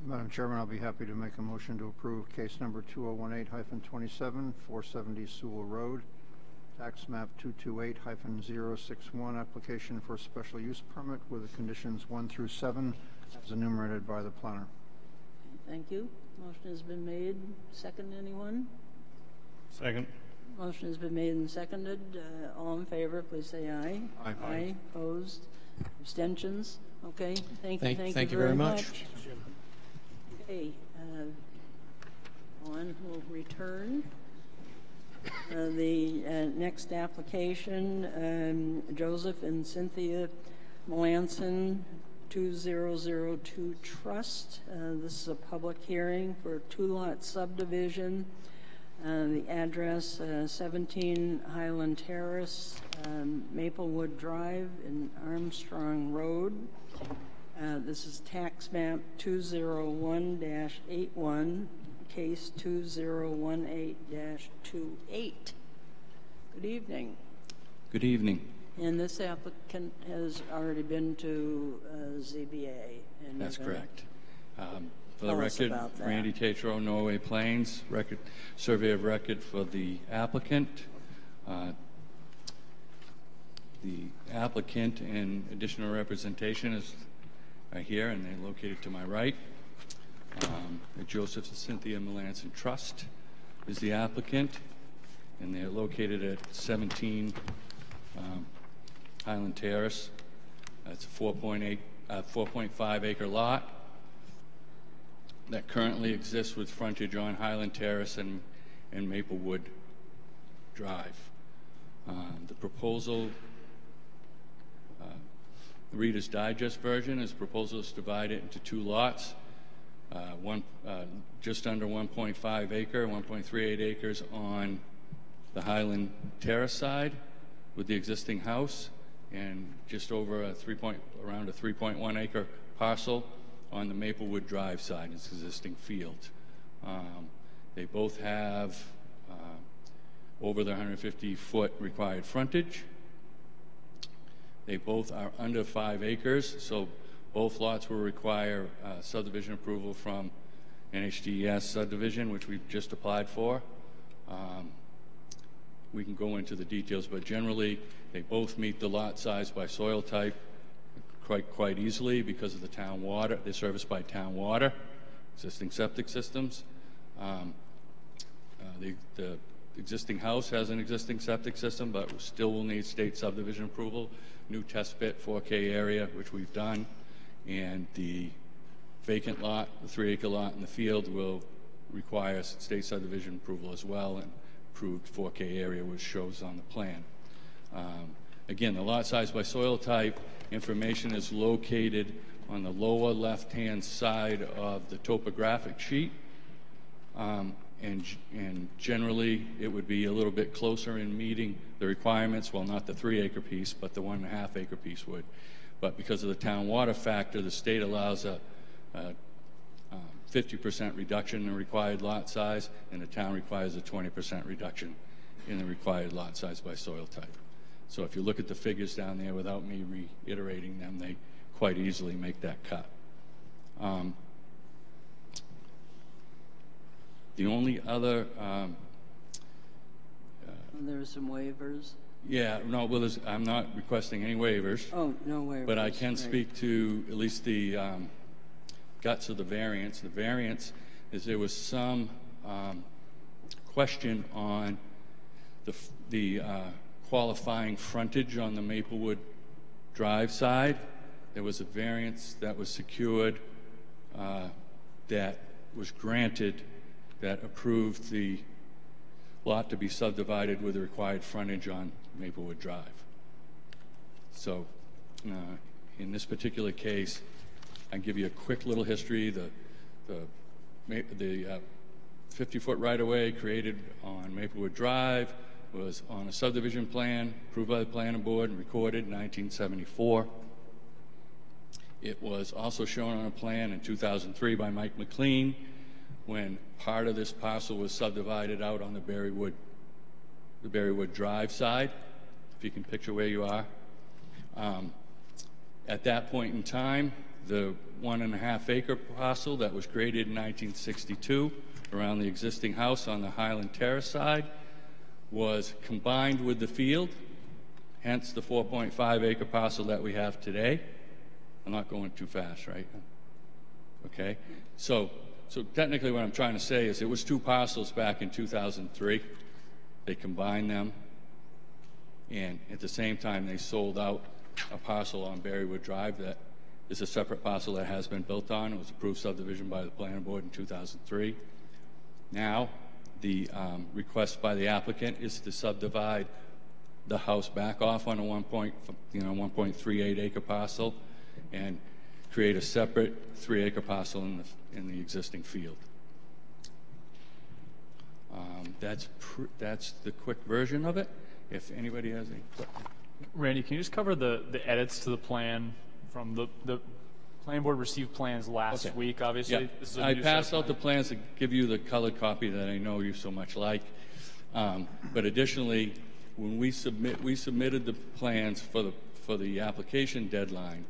Madam Chairman, I'll be happy to make a motion to approve case number 2018-27, 470 Sewell Road, tax map 228-061, application for a special use permit with the conditions 1 through 7 as enumerated by the planner. Thank you. Motion has been made. Second, anyone? Second. Motion has been made and seconded. All in favor, please say aye. Aye. Aye. Opposed? Abstentions? Okay. Thank you very much. Okay. On will return. The next application, Joseph and Cynthia Melanson, 2002 Trust. This is a public hearing for a two-lot subdivision. The address, 17 Highland Terrace, Maplewood Drive in Armstrong Road. This is tax map 201-81, case 2018-28. Good evening. Good evening. And this applicant has already been to ZBA. That's correct. For the Tell us record, about that. Randy Tatro, Norway Plains, survey of record for the applicant. The applicant and additional representation are here, and they're located to my right. The Joseph and Cynthia Melanson Trust is the applicant, and they're located at 17 Highland Terrace. It's a 4.5 acre lot that currently exists with frontage on Highland Terrace and Maplewood Drive. The proposal, the Reader's Digest version, is proposal is divided into two lots, just under 1.5 acre, 1.38 acres on the Highland Terrace side with the existing house, and just over around a 3.1 acre parcel on the Maplewood Drive side, its existing field. They both have over the 150-foot required frontage. They both are under 5 acres, so both lots will require subdivision approval from NHDES subdivision, which we've just applied for. We can go into the details, but generally they both meet the lot size by soil type quite easily because of the town water. They're serviced by town water, existing septic systems. The existing house has an existing septic system, but still will need state subdivision approval. New test pit, 4K area, which we've done, and the vacant lot, the 3 acre lot in the field, will require state subdivision approval as well, and approved 4K area, which shows on the plan. Again, the lot size by soil type information is located on the lower left-hand side of the topographic sheet. And generally, it would be a little bit closer in meeting the requirements. Well, not the 3 acre piece, but the 1.5 acre piece would. But because of the town water factor, the state allows a 50% reduction in the required lot size, and the town requires a 20% reduction in the required lot size by soil type. So if you look at the figures down there without me reiterating them, they quite easily make that cut. The only other... There are some waivers. Yeah, no, well, I'm not requesting any waivers. Oh, no waivers. But I can right. speak to at least the guts of the variance. The variance is there was some question on the qualifying frontage on the Maplewood Drive side. There was a variance that was secured that was granted that approved the lot to be subdivided with the required frontage on Maplewood Drive. So in this particular case, I give you a quick little history. The 50-foot right-of-way created on Maplewood Drive was on a subdivision plan approved by the planning board and recorded in 1974. It was also shown on a plan in 2003 by Mike McLean when part of this parcel was subdivided out on the Berrywood Drive side, if you can picture where you are. At that point in time, the 1.5 acre parcel that was created in 1962 around the existing house on the Highland Terrace side was combined with the field, hence the 4.5 acre parcel that we have today. I'm not going too fast, right? Okay, so technically what I'm trying to say is it was 2 parcels back in 2003. They combined them, and at the same time they sold out a parcel on Berrywood Drive that is a separate parcel that has been built on. It was approved subdivision by the planning board in 2003. Now, the request by the applicant is to subdivide the house back off on a 1.38 acre parcel and create a separate 3 acre parcel in the existing field. That's the quick version of it. If anybody has any questions. Randy, can you just cover the edits to the plan from the planning board received plans last week, obviously? Yeah. This is a I new passed set of out the plans to give you the colored copy that I know you so much like. But additionally, when we submitted the plans for the application deadline,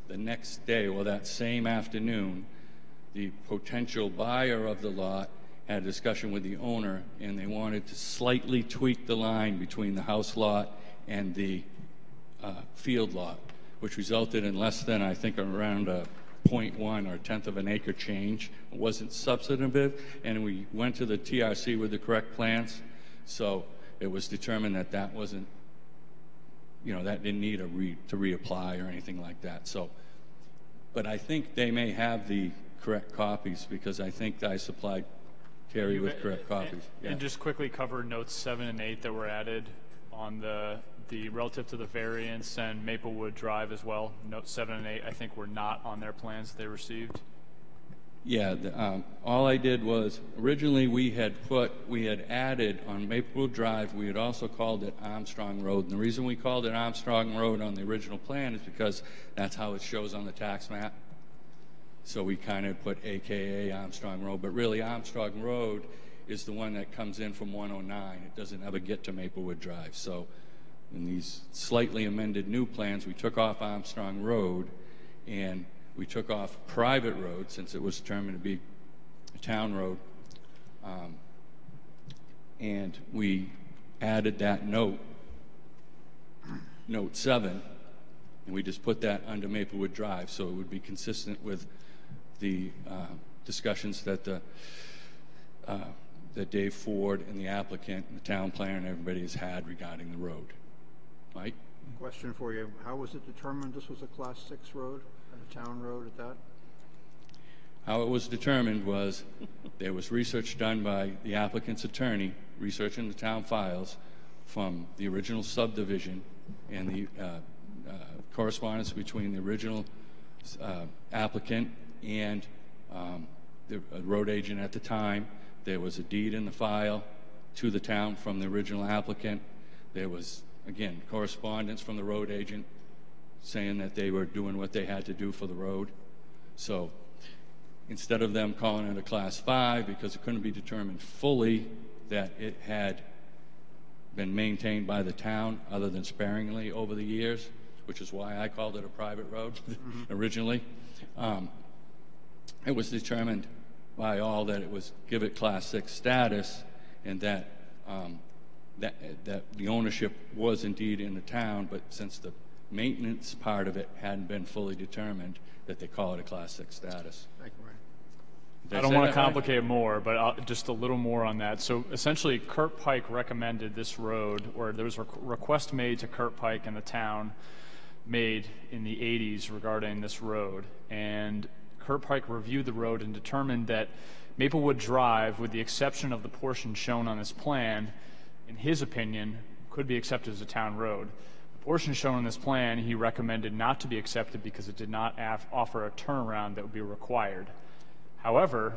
the next day, or that same afternoon, the potential buyer of the lot had a discussion with the owner, and they wanted to slightly tweak the line between the house lot and the field lot, which resulted in less than, I think, around a 0.1 or a tenth of an acre change. It wasn't substantive, and we went to the TRC with the correct plans, so it was determined that that wasn't, that didn't need to reapply or anything like that. So, but I think they may have the correct copies because I think I supplied Terry with correct copies. And just quickly cover notes 7 and 8 that were added on the relative to the variance and Maplewood Drive as well. Notes 7 and 8, I think, were not on their plans they received. Yeah, all I did was originally we had added on Maplewood Drive, we had also called it Armstrong Road. And the reason we called it Armstrong Road on the original plan is because that's how it shows on the tax map. So we kind of put AKA Armstrong Road, but really Armstrong Road is the one that comes in from 109. It doesn't ever get to Maplewood Drive. So in these slightly amended new plans, we took off Armstrong Road and we took off private road since it was determined to be a town road. And we added that note 7, and we just put that under Maplewood Drive so it would be consistent with the discussions that that Dave Ford and the applicant and the town planner and everybody has had regarding the road. Mike? Question for you. How was it determined this was a Class 6 road, a town road at that? How it was determined was there was research done by the applicant's attorney, researching the town files from the original subdivision and the correspondence between the original applicant and the road agent at the time. There was a deed in the file to the town from the original applicant. There was, again, correspondence from the road agent saying that they were doing what they had to do for the road. So instead of them calling it a Class 5 because it couldn't be determined fully that it had been maintained by the town other than sparingly over the years, which is why I called it a private road originally, it was determined by all that it was give it Class 6 status and that that the ownership was indeed in the town, but since the maintenance part of it hadn't been fully determined, that they call it a Class 6 status. Thank you, Ryan. I don't want to complicate it more, but just a little more on that. So essentially, Kurt Pike recommended this road, or there was a request made to Kurt Pike and the town made in the 80s regarding this road. And Kurt Pike reviewed the road and determined that Maplewood Drive, with the exception of the portion shown on this plan, in his opinion, could be accepted as a town road. The portion shown in this plan, he recommended not to be accepted because it did not offer a turnaround that would be required. However,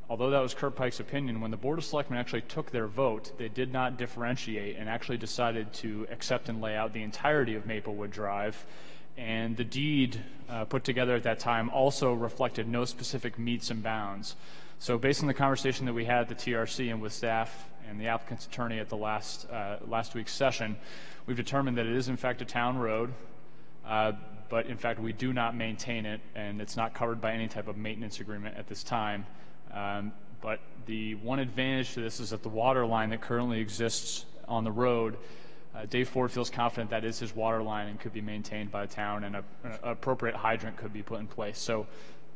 although that was Kurt Pike's opinion, when the Board of Selectmen actually took their vote, they did not differentiate and actually decided to accept and lay out the entirety of Maplewood Drive. And the deed put together at that time also reflected no specific meets and bounds. So based on the conversation that we had at the TRC and with staff and the applicant's attorney at the last week's session, we've determined that it is in fact a town road. but in fact we do not maintain it, and it's not covered by any type of maintenance agreement at this time. But the one advantage to this is that the water line that currently exists on the road, Dave Ford feels confident that is his water line and could be maintained by the town, and an appropriate hydrant could be put in place. So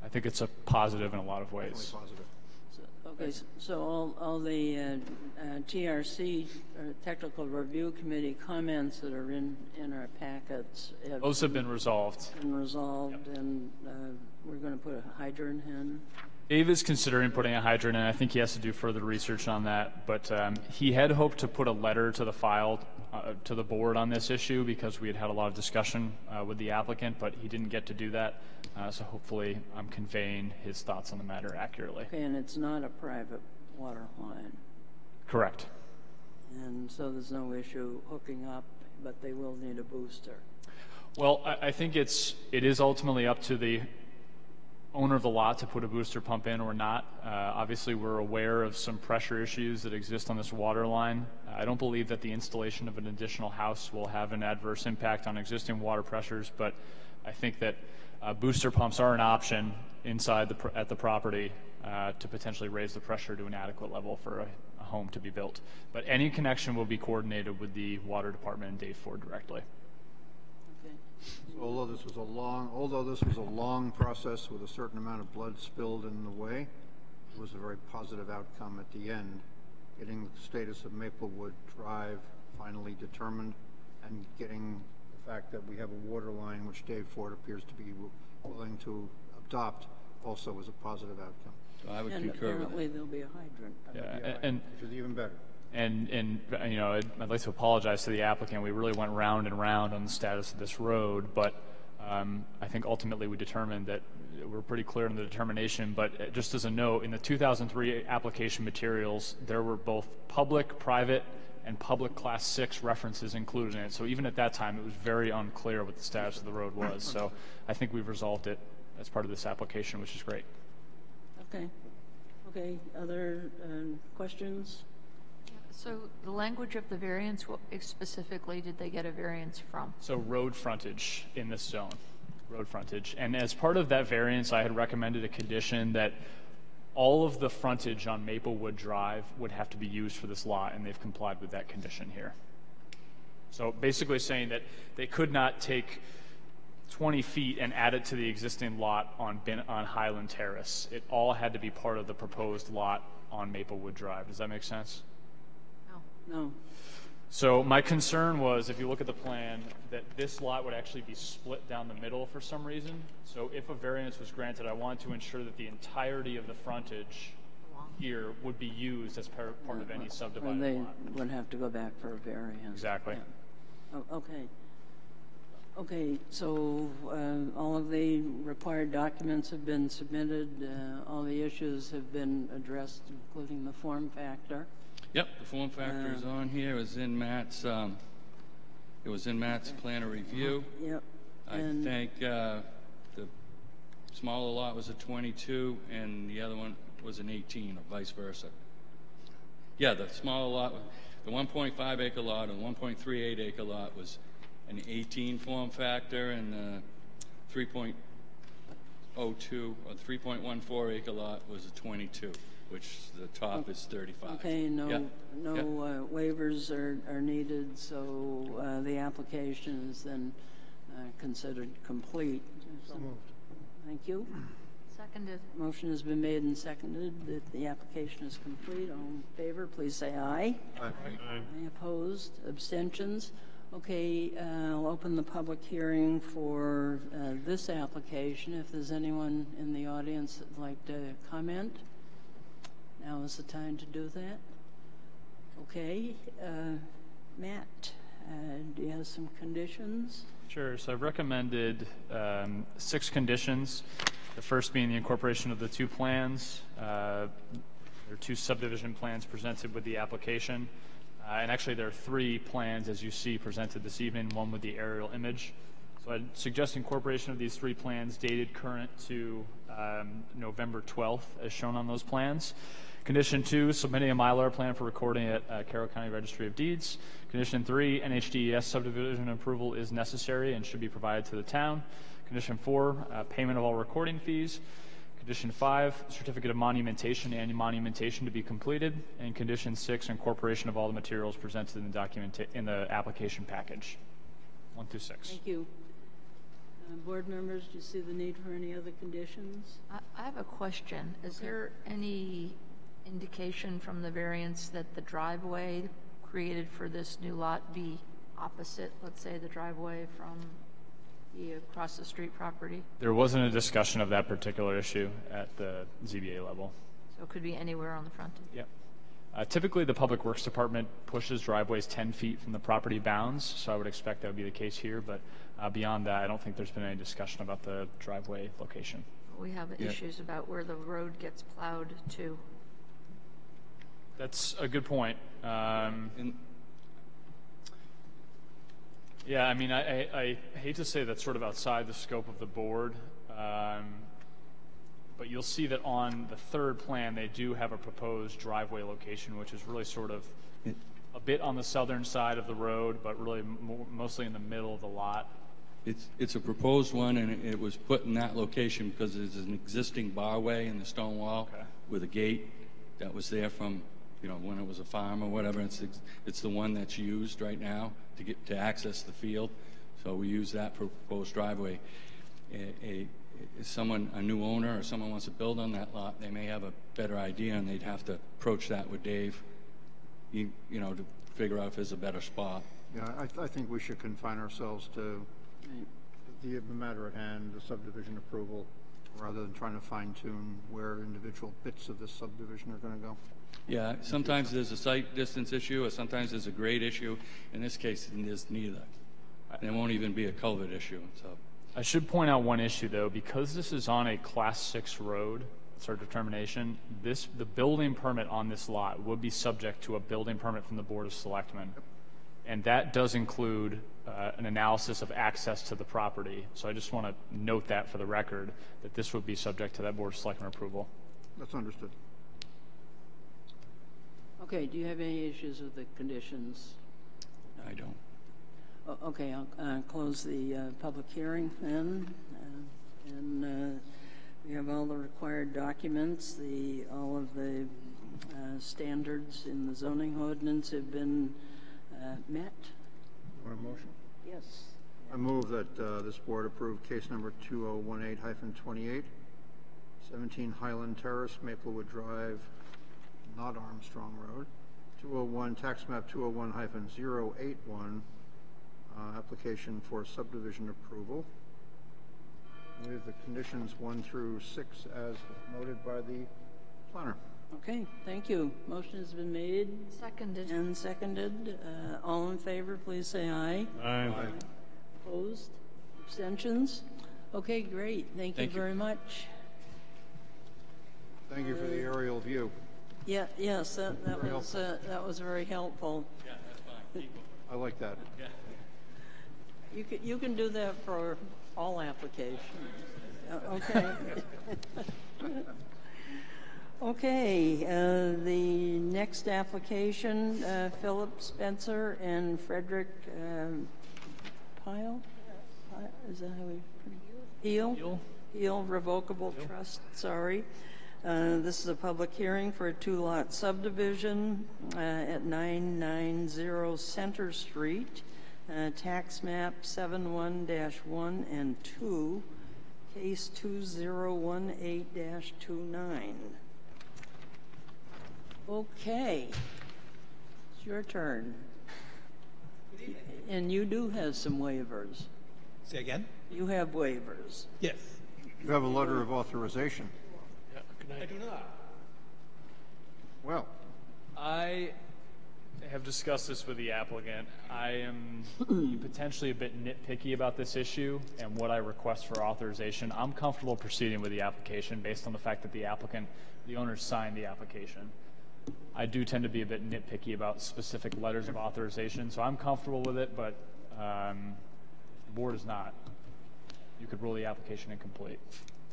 I think it's a positive in a lot of ways. Positive. Okay, so all the TRC, Technical Review Committee comments that are in our packets Those have been resolved. and we're going to put a hydrant in. Dave is considering putting a hydrant in. I think he has to do further research on that, but he had hoped to put a letter to the file to the board on this issue because we had had a lot of discussion with the applicant, but he didn't get to do that. So hopefully I'm conveying his thoughts on the matter accurately. Okay, and it's not a private water line, Correct. and so there's no issue hooking up, but they will need a booster. Well, I think it is ultimately up to the owner of the lot to put a booster pump in or not. Obviously, we're aware of some pressure issues that exist on this water line. I don't believe that the installation of an additional house will have an adverse impact on existing water pressures, but I think that booster pumps are an option inside at the property to potentially raise the pressure to an adequate level for a home to be built. But any connection will be coordinated with the water department and Dave Ford directly. Okay. So although this was a long process with a certain amount of blood spilled in the way, it was a very positive outcome at the end, getting the status of Maplewood Drive finally determined and getting the fact that we have a water line which Dave Ford appears to be willing to adopt also was a positive outcome. So I would And concur with apparently there'll be a hydrant. Yeah, and Which is even better. And you know, I'd like to apologize to the applicant. We really went round and round on the status of this road, but I think ultimately we determined that we're pretty clear in the determination. But just as a note, in the 2003 application materials, there were both public, private, and public Class 6 references included in it. So even at that time, it was very unclear what the status of the road was. So I think we've resolved it as part of this application, which is great. Okay. Okay, other questions? So the language of the variance, what specifically did they get a variance from? So road frontage in this zone, road frontage. And as part of that variance, I had recommended a condition that all of the frontage on Maplewood Drive would have to be used for this lot, and they've complied with that condition here. So basically saying that they could not take 20 feet and add it to the existing lot on Highland Terrace. It all had to be part of the proposed lot on Maplewood Drive. Does that make sense? No. So my concern was, if you look at the plan, that this lot would actually be split down the middle for some reason. So if a variance was granted, I wanted to ensure that the entirety of the frontage here would be used as part of any subdivided They lot. would have to go back for a variance. Exactly. Yeah. Oh, okay. Okay, so all of the required documents have been submitted. All the issues have been addressed, including the form factor. Yep, the form factor is on here. It was in Matt's, plan of review. Yep. I And think the smaller lot was a 22 and the other one was an 18 or vice versa. Yeah, the smaller lot, the 1.5 acre lot and 1.38 acre lot was an 18 form factor, and the 3.02 or 3.14 acre lot was a 22, which the top is 35. okay, no Yeah. waivers are needed, so the application is then considered complete. So moved. Thank you. Seconded. Motion has been made and seconded that the application is complete. All in favor, please say aye. Aye. Any opposed? Abstentions? Okay, I'll open the public hearing for this application. If there's anyone in the audience that'd like to comment, now is the time to do that. Okay, Matt, do you have some conditions? Sure. So I've recommended 6 conditions. The first being the incorporation of the 2 plans. There are 2 subdivision plans presented with the application. And actually there are 3 plans, as you see, presented this evening, one with the aerial image. So I'd suggest incorporation of these 3 plans dated current to November 12th, as shown on those plans. Condition 2, submitting a Mylar plan for recording at Carroll County Registry of Deeds. Condition 3, NHDES subdivision approval is necessary and should be provided to the town. Condition 4, payment of all recording fees. Condition 5, certificate of monumentation and monumentation to be completed. And condition 6, incorporation of all the materials presented in the in the application package. 1 through 6. Thank you. Board members, do you see the need for any other conditions? I have a question. Is there any indication from the variance that the driveway created for this new lot be opposite, let's say, the driveway from the across the street property? There wasn't a discussion of that particular issue at the ZBA level. So it could be anywhere on the frontage? Yep. Typically, the Public Works Department pushes driveways 10 feet from the property bounds, so I would expect that would be the case here. But beyond that, I don't think there's been any discussion about the driveway location. We have issues about where the road gets plowed to. That's a good point. Yeah, I mean, I hate to say that's sort of outside the scope of the board, but you'll see that on the third plan, they do have a proposed driveway location, which is really sort of a bit on the southern side of the road, but really mostly in the middle of the lot. It's a proposed one, and it was put in that location because there's an existing barway in the stone wall with a gate that was there from, you know, when it was a farm or whatever. It's the one that's used right now to access the field. So we use that for proposed driveway. If someone, a new owner or someone wants to build on that lot, they may have a better idea, and they'd have to approach that with Dave, you know, to figure out if there's a better spot. Yeah, I think we should confine ourselves to the matter at hand, the subdivision approval, rather than trying to fine-tune where individual bits of this subdivision are going to go. Yeah, sometimes there's a site distance issue, or sometimes there's a grade issue. In this case, there's neither. There won't even be a culvert issue. So I should point out one issue, though. Because this is on a Class 6 road, it's our determination, the building permit on this lot would be subject to a building permit from the Board of Selectmen. And that does include an analysis of access to the property. So I just want to note that for the record, that this would be subject to that Board of Selectmen approval. That's understood. Okay, do you have any issues with the conditions? I don't. Okay, I'll close the public hearing then. And we have all the required documents. All of the standards in the zoning ordinance have been met. Want a motion? Yes. I move that this board approve case number 2018-28, 17 Highland Terrace, Maplewood Drive, not Armstrong Road, 201, tax map 201-081, application for subdivision approval with the conditions 1 through 6 as noted by the planner. Okay, thank you. Motion has been made. Seconded. And seconded. All in favor, please say aye. Aye. Opposed? Abstentions? Okay, great. Thank you very much. Thank you for the aerial view. Yeah, yes, that was very helpful. Yeah, that's fine. I like that. Yeah. You can do that for all applications. Okay. Okay, the next application, Philip Spencer and Frederick Pyle? Is that how we pronounce it? Peel Revocable Trust, sorry. This is a public hearing for a 2-lot subdivision at 990 Center Street, tax map 71-1 and 2, case 2018-29. Okay, it's your turn. And you do have some waivers. Say again? You have waivers. Yes. You have a letter of authorization. I do not. Well, I have discussed this with the applicant. I am potentially a bit nitpicky about this issue and what I request for authorization. I'm comfortable proceeding with the application based on the fact that the owners signed the application. I do tend to be a bit nitpicky about specific letters of authorization, so I'm comfortable with it, but the board is not. You could rule the application incomplete.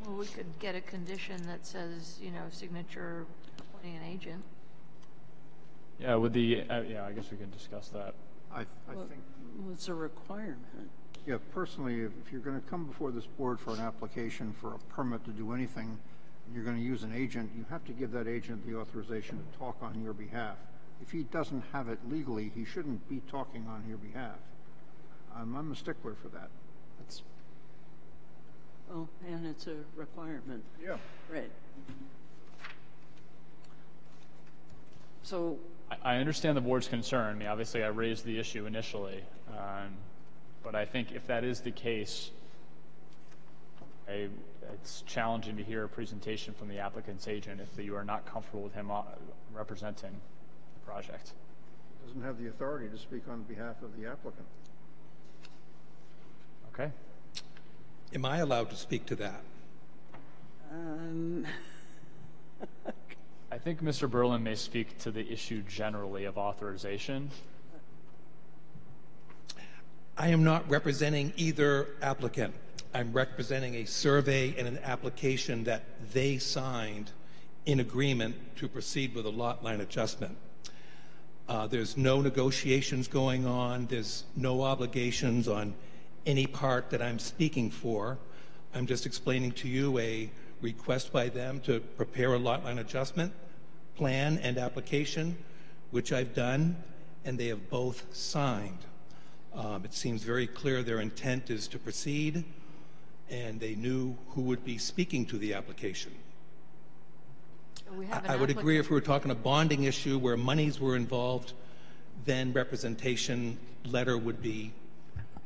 Well, we could get a condition that says, you know, signature Being an agent. Yeah, with the, yeah, I guess we can discuss that. I think, Well, it's a requirement. yeah, personally, if you're going to come before this board for an application for a permit to do anything, and you're going to use an agent, you have to give that agent the authorization to talk on your behalf. If he doesn't have it legally, he shouldn't be talking on your behalf. I'm a stickler for that. That's, Oh, and it's a requirement. yeah. Right. So, I understand the board's concern. I mean, obviously, I raised the issue initially, but I think if that is the case, it's challenging to hear a presentation from the applicant's agent if you are not comfortable with him representing the project. Doesn't have the authority to speak on behalf of the applicant. Okay. Am I allowed to speak to that? I think Mr. Berlin may speak to the issue generally of authorization. I am not representing either applicant. I'm representing a survey and an application that they signed in agreement to proceed with a lot line adjustment. There's no negotiations going on. There's no obligations on any part that I'm speaking for. I'm just explaining to you a request by them to prepare a lot line adjustment plan and application, which I've done, and they have both signed. It seems very clear their intent is to proceed, and they knew who would be speaking to the application. I would agree if we were talking a bonding issue where monies were involved, then representation letter would be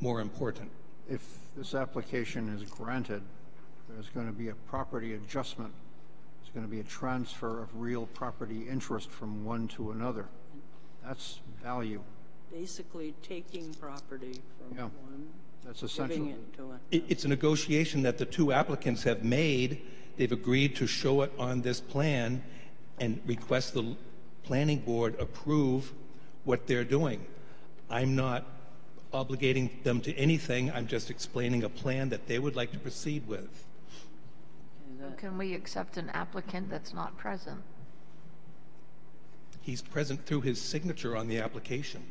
more important. If this application is granted, there's going to be a property adjustment. There's going to be a transfer of real property interest from one to another. That's value. basically taking property from Yeah. one, That's giving essential. it to another. It's a negotiation that the two applicants have made. They've agreed to show it on this plan and request the planning board approve what they're doing. I'm not obligating them to anything. I'm just explaining a plan that they would like to proceed with. Can we accept an applicant that's not present? He's present through his signature on the application.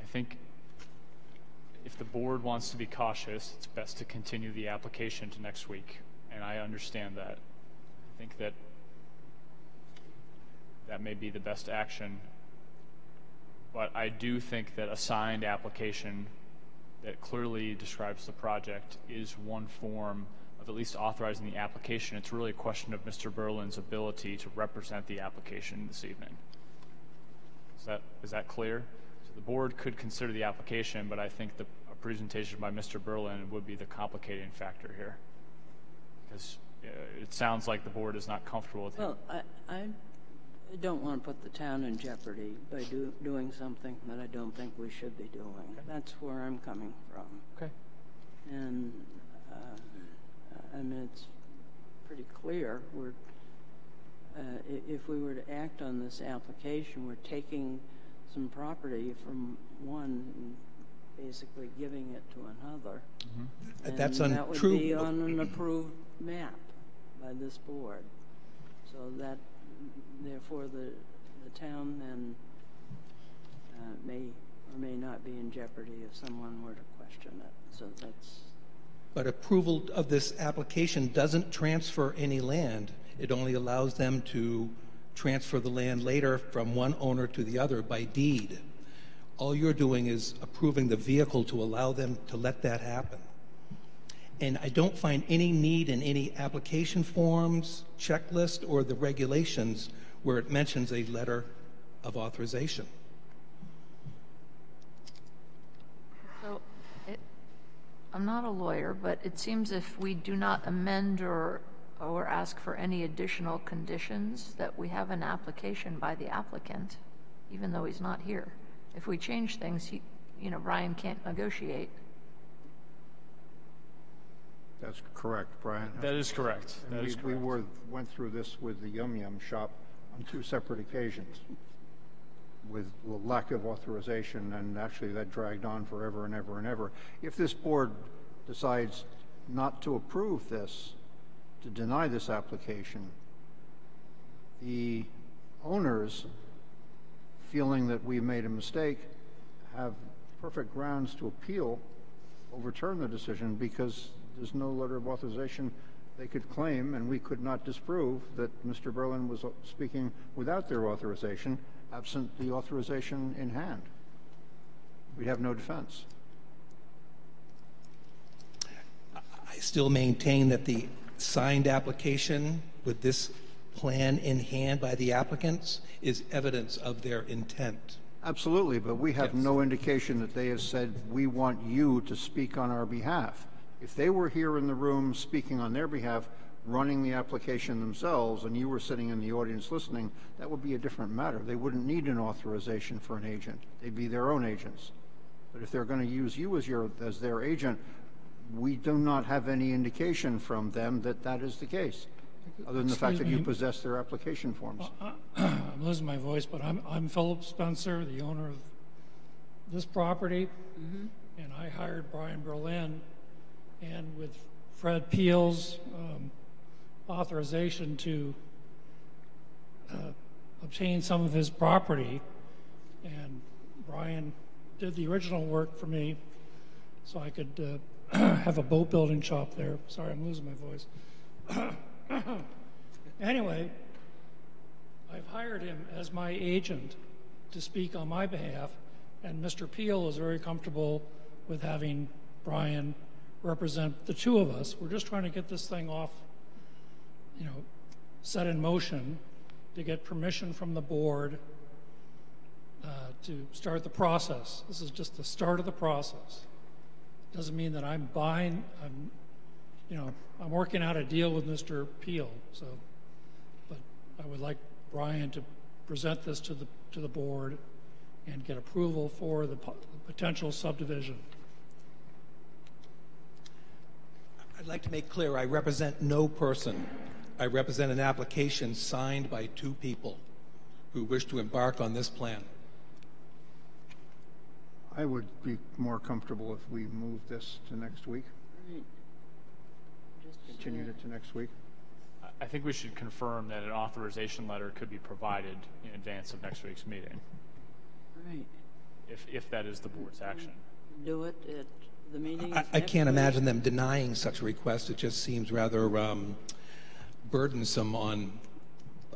I think if the board wants to be cautious, it's best to continue the application to next week, and I understand that. I think that that may be the best action, but I do think that a signed application that clearly describes the project is one form of at least authorizing the application. It's really a question of Mr. Berlin's ability to represent the application this evening. Is that clear? So the board could consider the application, but I think a presentation by Mr. Berlin would be the complicating factor here, because it sounds like the board is not comfortable with him. Well, I don't want to put the town in jeopardy by doing something that I don't think we should be doing. Okay. That's where I'm coming from. Okay. And I mean, it's pretty clear. If we were to act on this application, we're taking some property from one and basically giving it to another. Mm-hmm. And That's that untrue. would be on an approved map by this board. So that, therefore, the town then may or may not be in jeopardy if someone were to question it. So that's... But approval of this application doesn't transfer any land. It only allows them to transfer the land later from one owner to the other by deed. All you're doing is approving the vehicle to allow them to let that happen. And I don't find any need in any application forms, checklist, or the regulations where it mentions a letter of authorization. So I'm not a lawyer, but it seems if we do not amend or ask for any additional conditions, that we have an application by the applicant, even though he's not here. If we change things, Ryan can't negotiate. That's correct, Brian. That is correct. That is correct. We went through this with the Yum Yum shop on 2 separate occasions. with lack of authorization, and actually that dragged on forever and ever and ever. If this board decides not to approve this, to deny this application, the owners, feeling that we made a mistake, have perfect grounds to appeal, overturn the decision, because there's no letter of authorization they could claim, and we could not disprove that Mr. Berlin was speaking without their authorization, absent the authorization in hand. We'd have no defense. I still maintain that the signed application with this plan in hand by the applicants is evidence of their intent. Absolutely, but we have no indication that they have said, we want you to speak on our behalf. If they were here in the room speaking on their behalf, running the application themselves, and you were sitting in the audience listening, that would be a different matter. They wouldn't need an authorization for an agent. They'd be their own agents. But if they're going to use you as their agent, we do not have any indication from them that that is the case, other than the fact that you possess their application forms. I'm losing my voice, but I'm Philip Spencer, the owner of this property, and I hired Brian Berlin, and with Fred Peel's authorization to obtain some of his property, and Brian did the original work for me so I could have a boat building shop there. Sorry, I'm losing my voice. Anyway, I've hired him as my agent to speak on my behalf, and Mr. Peel is very comfortable with having Brian represent the two of us. We're just trying to get this thing off, set in motion to get permission from the board to start the process. This is just the start of the process. Doesn't mean that I'm buying, I'm working out a deal with Mr. Peel, but I would like Brian to present this to the board and get approval for the potential subdivision. I'd like to make clear, I represent no person. I represent an application signed by two people who wish to embark on this plan. I would be more comfortable if we moved this to next week. Right. Continued it to next week. I think we should confirm that an authorization letter could be provided in advance of next week's meeting, Right. if that is the board's action. Do it at the meeting. I can't imagine them denying such a request. It just seems rather burdensome on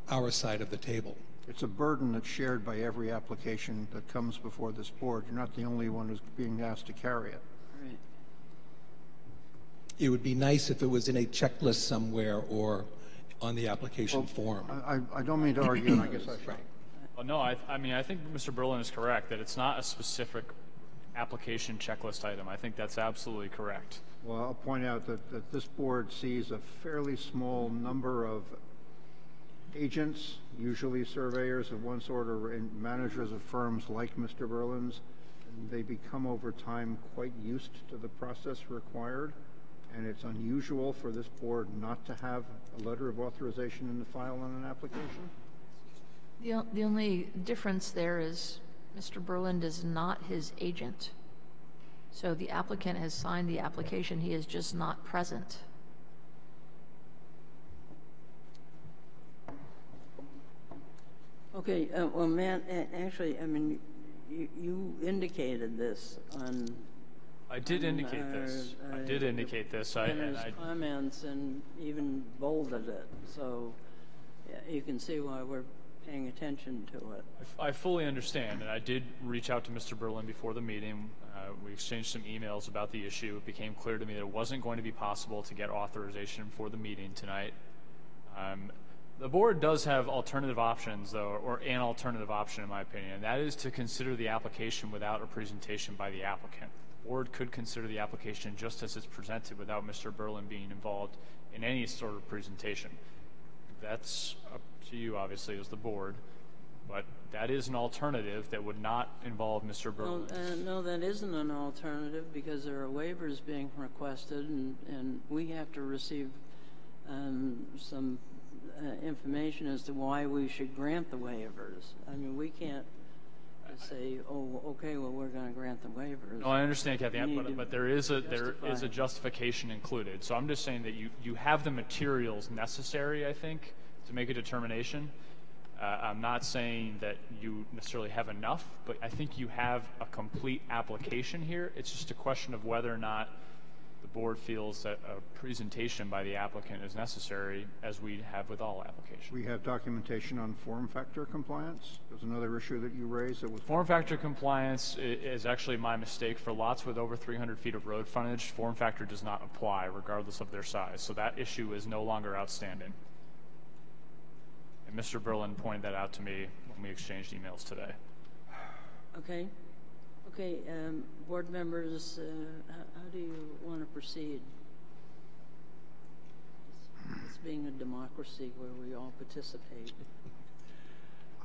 our side of the table. It's a burden that's shared by every application that comes before this board. You're not the only one who's being asked to carry it. Right. It would be nice if it was in a checklist somewhere or on the application form. I don't mean to argue, and I guess I should. Well, no, I mean, I think Mr. Berlin is correct that it's not a specific application checklist item. I think that's absolutely correct. Well, I'll point out that this board sees a fairly small number of agents, usually surveyors of one sort or managers of firms like Mr. Berlin's. They become over time quite used to the process required, and it's unusual for this board not to have a letter of authorization in the file on an application. The only difference there is Mr. Berlin is not his agent. So the applicant has signed the application, he is just not present. Okay, well, Matt, actually, I mean, you indicated this on. I did indicate this. I did indicate this. In his comments and even bolded it. So yeah, you can see why we're paying attention to it. I fully understand, and I did reach out to Mr. Berlin before the meeting. We exchanged some emails about the issue. It became clear to me that it wasn't going to be possible to get authorization for the meeting tonight. The board does have alternative options, though, or an alternative option, in my opinion, and that is to consider the application without a presentation by the applicant. The board could consider the application just as it's presented without Mr. Berlin being involved in any sort of presentation. That's up to you, obviously, as the board, but that is an alternative that would not involve Mr. Berlin. No, that isn't an alternative because there are waivers being requested, and we have to receive some information as to why we should grant the waivers. I mean, we can't to say, oh, okay, well, we're going to grant the waivers. No, I understand, Kathy, You need to but there is a justify. justification included. So I'm just saying that you have the materials necessary, I think, to make a determination. I'm not saying that you necessarily have enough, but I think you have a complete application here. It's just a question of whether or not the board feels that a presentation by the applicant is necessary, as we have with all applications. We have documentation on form factor compliance. There's another issue that you raised that was Form factor compliance is actually my mistake. For lots with over 300 feet of road frontage, form factor does not apply regardless of their size. So that issue is no longer outstanding. And Mr. Berlin pointed that out to me when we exchanged emails today. Okay. Okay, board members, how do you want to proceed? It's being a democracy where we all participate.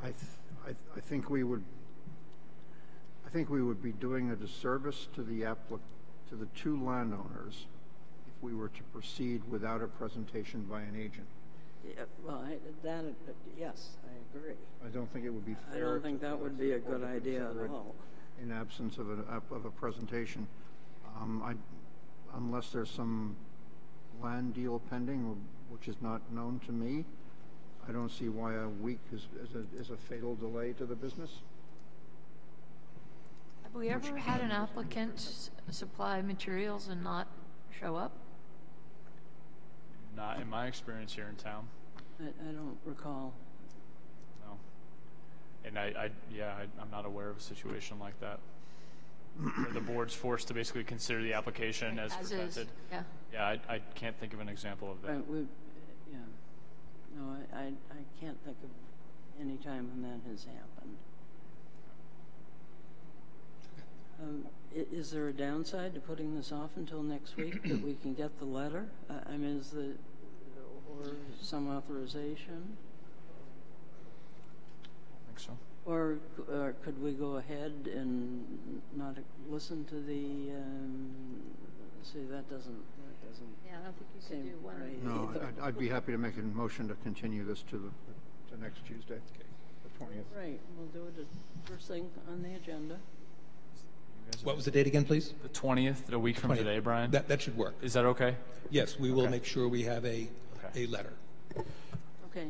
I think we would be doing a disservice to the two landowners if we were to proceed without a presentation by an agent. Yeah, well, yes, I agree. I don't think it would be I fair. don't think that would be a good idea at all. In absence of a presentation, unless there's some land deal pending, which is not known to me, I don't see why a week is a fatal delay to the business. Have we ever had an applicant supply materials and not show up? Not in my experience here in town. I don't recall. No. And I'm not aware of a situation like that. Where the board's forced to basically consider the application as presented. Is, yeah. Yeah, I can't think of an example of that. Right, yeah. No, I can't think of any time when that has happened. Is there a downside to putting this off until next week that we can get the letter? I mean, or some authorization? I think so. Or could we go ahead and not listen to the, see, that doesn't Yeah, I don't think you can seem do one. right No, either. I'd be happy to make a motion to continue this to next Tuesday, the 20th. Right, we'll do it the first thing on the agenda. What was the date again, please? The 20th, a week from 20th. today, Brian? That should work. Is that okay? Yes, we will Okay. make sure we have a letter. Okay.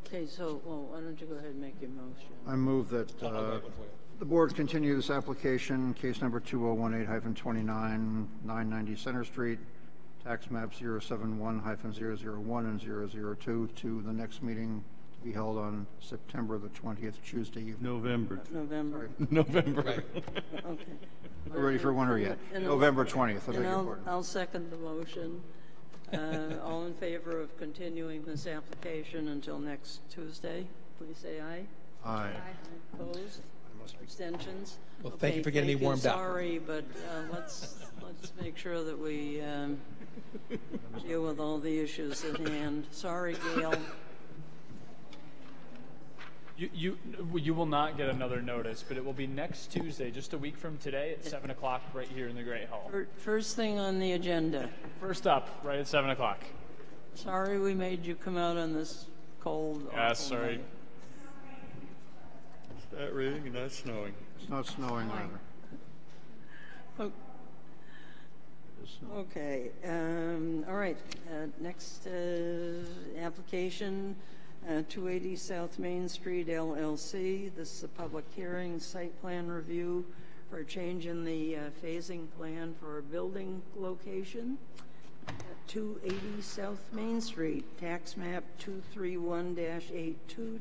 Okay, so, well, why don't you go ahead and make your motion? I move that the board continue this application, case number 2018-29, 990 Center Street, tax map 071-001 and 002, to the next meeting to be held on September the 20th, Tuesday evening. November. November. November. Okay. Not ready for winter yet. November 20th, I beg And your pardon. I'll second the motion. All in favor of continuing this application until next Tuesday, please say aye. Aye. Opposed? Abstentions? Well, thank you for getting me warmed up. Sorry, but let's make sure that we deal with all the issues at hand. Sorry, Gail. You will not get another notice, but it will be next Tuesday, just a week from today at 7 o'clock right here in the Great Hall. First thing on the agenda. First up, right at 7 o'clock. Sorry we made you come out on this cold. Yeah, awful sorry. night. It's not raining and not snowing. It's not snowing either. Oh. Okay, all right, next application, 280 South Main Street LLC. This is a public hearing, site plan review for a change in the phasing plan for a building location. 280 South Main Street, tax map 231-82,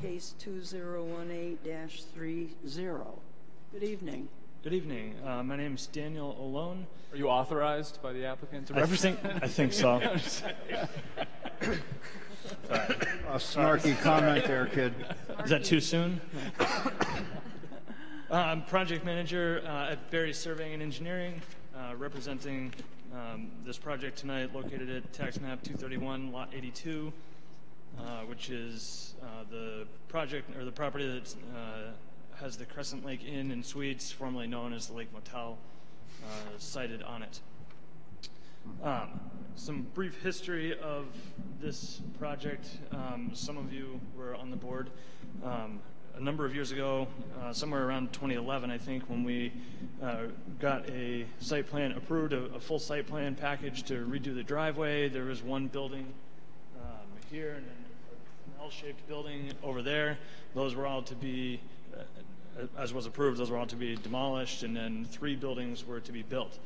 case 2018-30. Good evening. Good evening. My name is Daniel Olone. Are you authorized by the applicant to I represent? think so. A snarky comment there, kid. Is that too soon? I'm project manager at Berry Surveying and Engineering, representing this project tonight, located at tax map 231, lot 82, which is the project or the property that has the Crescent Lake Inn and Suites, formerly known as the Lake Motel, sited on it. Some brief history of this project. Some of you were on the board. a number of years ago, somewhere around 2011, I think, when we got a site plan approved, a full site plan package to redo the driveway. There was one building here and then an L-shaped building over there. Those were all to be, as was approved, those were all to be demolished, and then 3 buildings were to be built.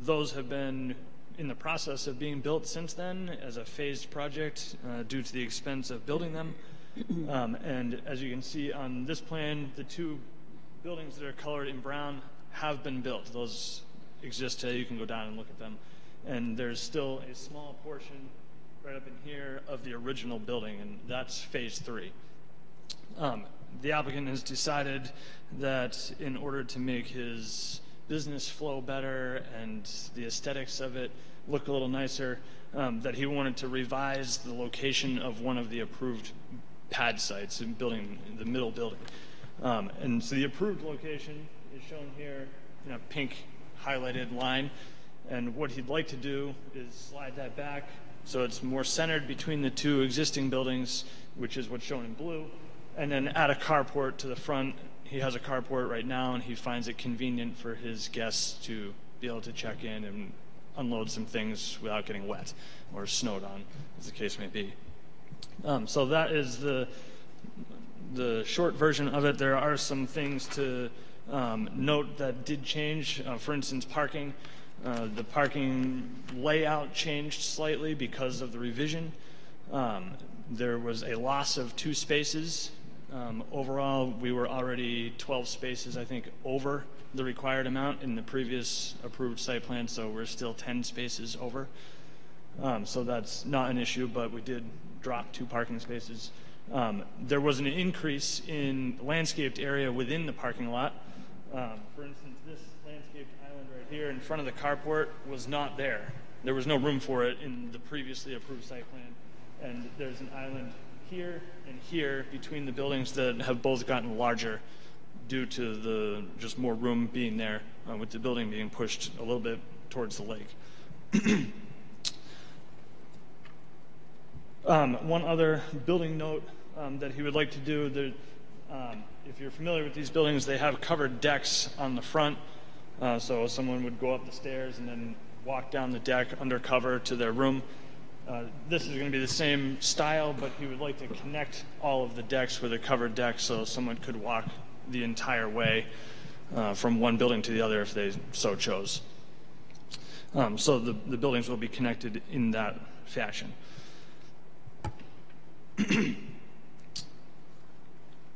Those have been in the process of being built since then as a phased project due to the expense of building them. And as you can see on this plan, the 2 buildings that are colored in brown have been built. Those exist today. You can go down and look at them. And there's still a small portion right up in here of the original building, and that's phase 3. The applicant has decided that in order to make his business flow better and the aesthetics of it look a little nicer, that he wanted to revise the location of one of the approved pad sites in the middle building. And so the approved location is shown here in a pink highlighted line. And what he'd like to do is slide that back so it's more centered between the 2 existing buildings, which is what's shown in blue, and then add a carport to the front. He has a carport right now, and he finds it convenient for his guests to be able to check in and unload some things without getting wet or snowed on, as the case may be. So that is the short version of it. There are some things to note that did change. For instance, parking. The parking layout changed slightly because of the revision. There was a loss of 2 spaces. Overall, we were already 12 spaces, I think, over the required amount in the previous approved site plan, so we're still 10 spaces over. So that's not an issue, but we did drop 2 parking spaces. There was an increase in landscaped area within the parking lot. For instance, this landscaped island right here in front of the carport was not there. There was no room for it in the previously approved site plan. And there's an island here and here between the buildings that have both gotten larger due to the just more room being there, with the building being pushed a little bit towards the lake. One other building note that he would like to do, if you're familiar with these buildings, they have covered decks on the front, so someone would go up the stairs and then walk down the deck undercover to their room. This is going to be the same style, but he would like to connect all of the decks with a covered deck so someone could walk the entire way from one building to the other if they so chose. So the buildings will be connected in that fashion.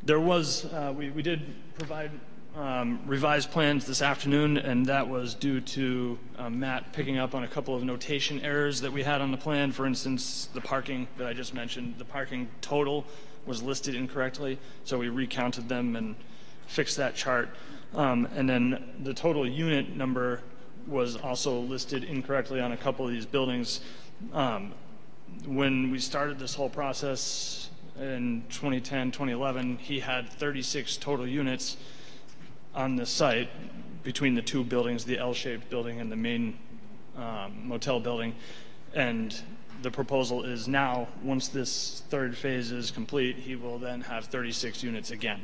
There was, we did provide revised plans this afternoon, and that was due to Matt picking up on a couple of notation errors that we had on the plan. For instance, the parking that I just mentioned, the parking total was listed incorrectly, so we recounted them and fixed that chart. And then the total unit number was also listed incorrectly on a couple of these buildings. When we started this whole process in 2010, 2011, he had 36 total units on the site between the 2 buildings, the L-shaped building and the main motel building. And the proposal is now, once this 3rd phase is complete, he will then have 36 units again.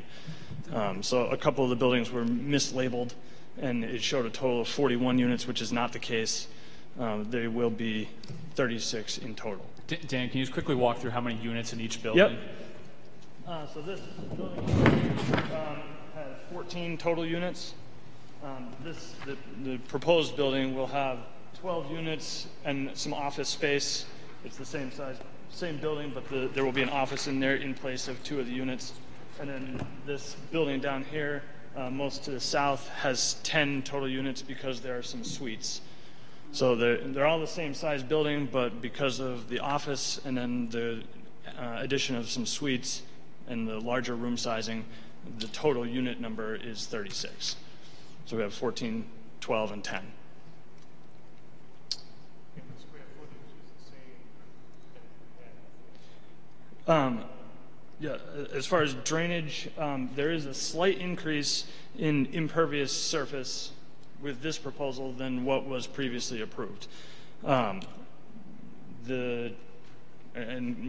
So a couple of the buildings were mislabeled, and it showed a total of 41 units, which is not the case. There will be 36 in total. Dan, can you just quickly walk through how many units in each building? Yep. So this building has 14 total units. The proposed building will have 12 units and some office space. It's the same size, same building, but there will be an office in there in place of 2 of the units. And then this building down here, most to the south, has 10 total units because there are some suites. So they're all the same size building, but because of the office and then the addition of some suites and the larger room sizing, the total unit number is 36. So we have 14, 12, and 10. Yeah, as far as drainage, there is a slight increase in impervious surface with this proposal than what was previously approved. And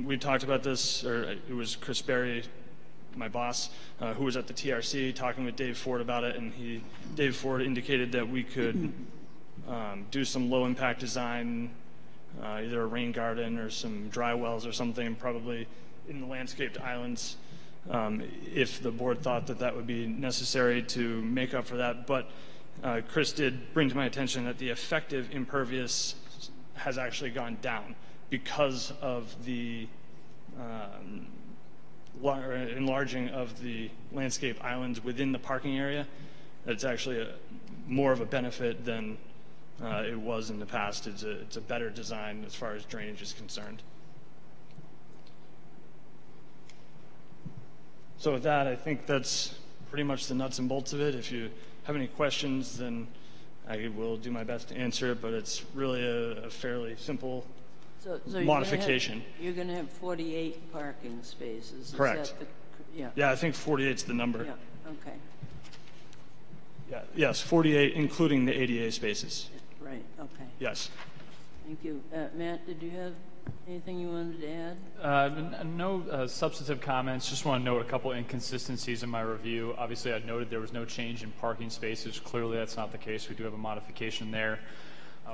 we talked about this, or it was Chris Berry my boss, who was at the TRC, talking with Dave Ford about it, and Dave Ford indicated that we could do some low-impact design, either a rain garden or some dry wells or something, probably in the landscaped islands, if the board thought that that would be necessary to make up for that. But Chris did bring to my attention that the effective impervious has actually gone down because of the enlarging of the landscape islands within the parking area. It's actually more of a benefit than it was in the past. It's a better design as far as drainage is concerned. So with that, I think that's pretty much the nuts and bolts of it. If you have any questions, then I will do my best to answer it, but it's really a fairly simple modification. You're going to have 48 parking spaces. Correct. Is that yeah. Yeah, I think 48 is the number. Yeah, okay. Yeah, yes, 48, including the ADA spaces. Right, okay. Yes. Thank you. Matt, did you have anything you wanted to add? No substantive comments. Just want to note a couple inconsistencies in my review. Obviously, I noted there was no change in parking spaces. Clearly, that's not the case. We do have a modification there.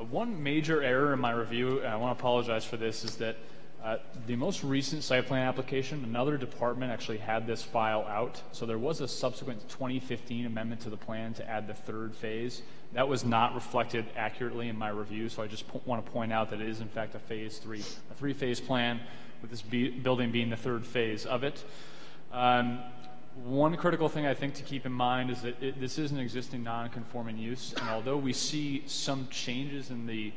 One major error in my review, and I want to apologize for this, is that the most recent site plan application, another department actually had this file out. So there was a subsequent 2015 amendment to the plan to add the third phase. That was not reflected accurately in my review, so I just want to point out that it is in fact a three-phase plan, with this building being the third phase of it. One critical thing I think to keep in mind is that this is an existing non-conforming use, and although we see some changes in the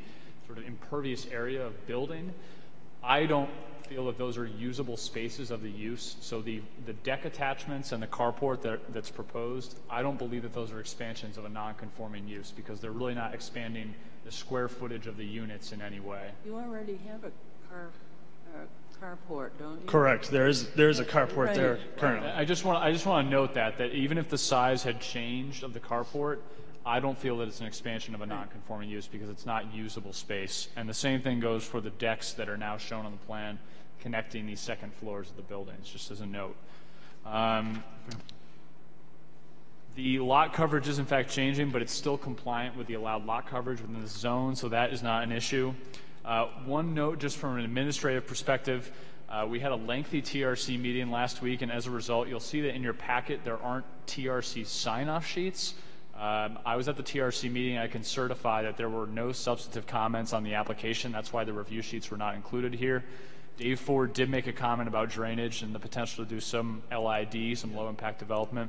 sort of impervious area of building, I don't feel that those are usable spaces of the use. So the deck attachments and the carport that's proposed, I don't believe that those are expansions of a non-conforming use, because they're really not expanding the square footage of the units in any way. You already have a carport, don't you? Correct. There is a carport Right. there currently. I just want to note that even if the size had changed of the carport, I don't feel that it's an expansion of a non-conforming use, because it's not usable space. And the same thing goes for the decks that are now shown on the plan connecting these second floors of the buildings, just as a note. The lot coverage is in fact changing, but it's still compliant with the allowed lot coverage within the zone, so that is not an issue. One note just from an administrative perspective, we had a lengthy TRC meeting last week, and as a result, you'll see that in your packet there aren't TRC sign-off sheets. I was at the TRC meeting. I can certify that there were no substantive comments on the application. That's why the review sheets were not included here. Dave Ford did make a comment about drainage and the potential to do some LID, some low-impact development.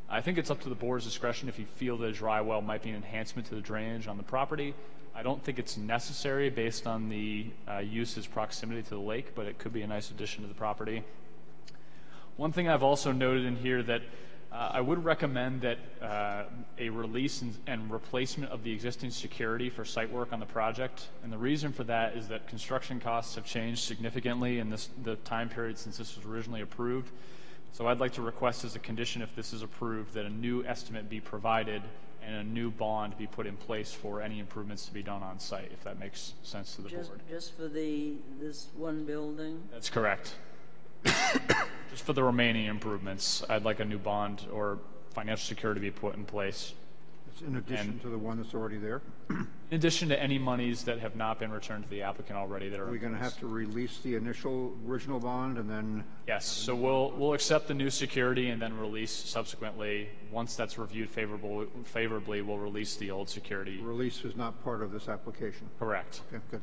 I think it's up to the board's discretion if you feel that a dry well might be an enhancement to the drainage on the property. I don't think it's necessary based on the use's proximity to the lake, but it could be a nice addition to the property. One thing I've also noted in here that I would recommend that a release and replacement of the existing security for site work on the project. And the reason for that is that construction costs have changed significantly in the time period since this was originally approved. So I'd like to request as a condition, if this is approved, that a new estimate be provided and a new bond be put in place for any improvements to be done on site, if that makes sense to the board. Just for this one building? That's correct. Just for the remaining improvements, I'd like a new bond or financial security to be put in place. It's in addition to the one that's already there? In addition to any monies that have not been returned to the applicant already that are. Are we going to have to release the original bond and then? Yes, so we'll accept the new security and then release subsequently. Once that's reviewed favorably, we'll release the old security. Release is not part of this application? Correct. Okay, good.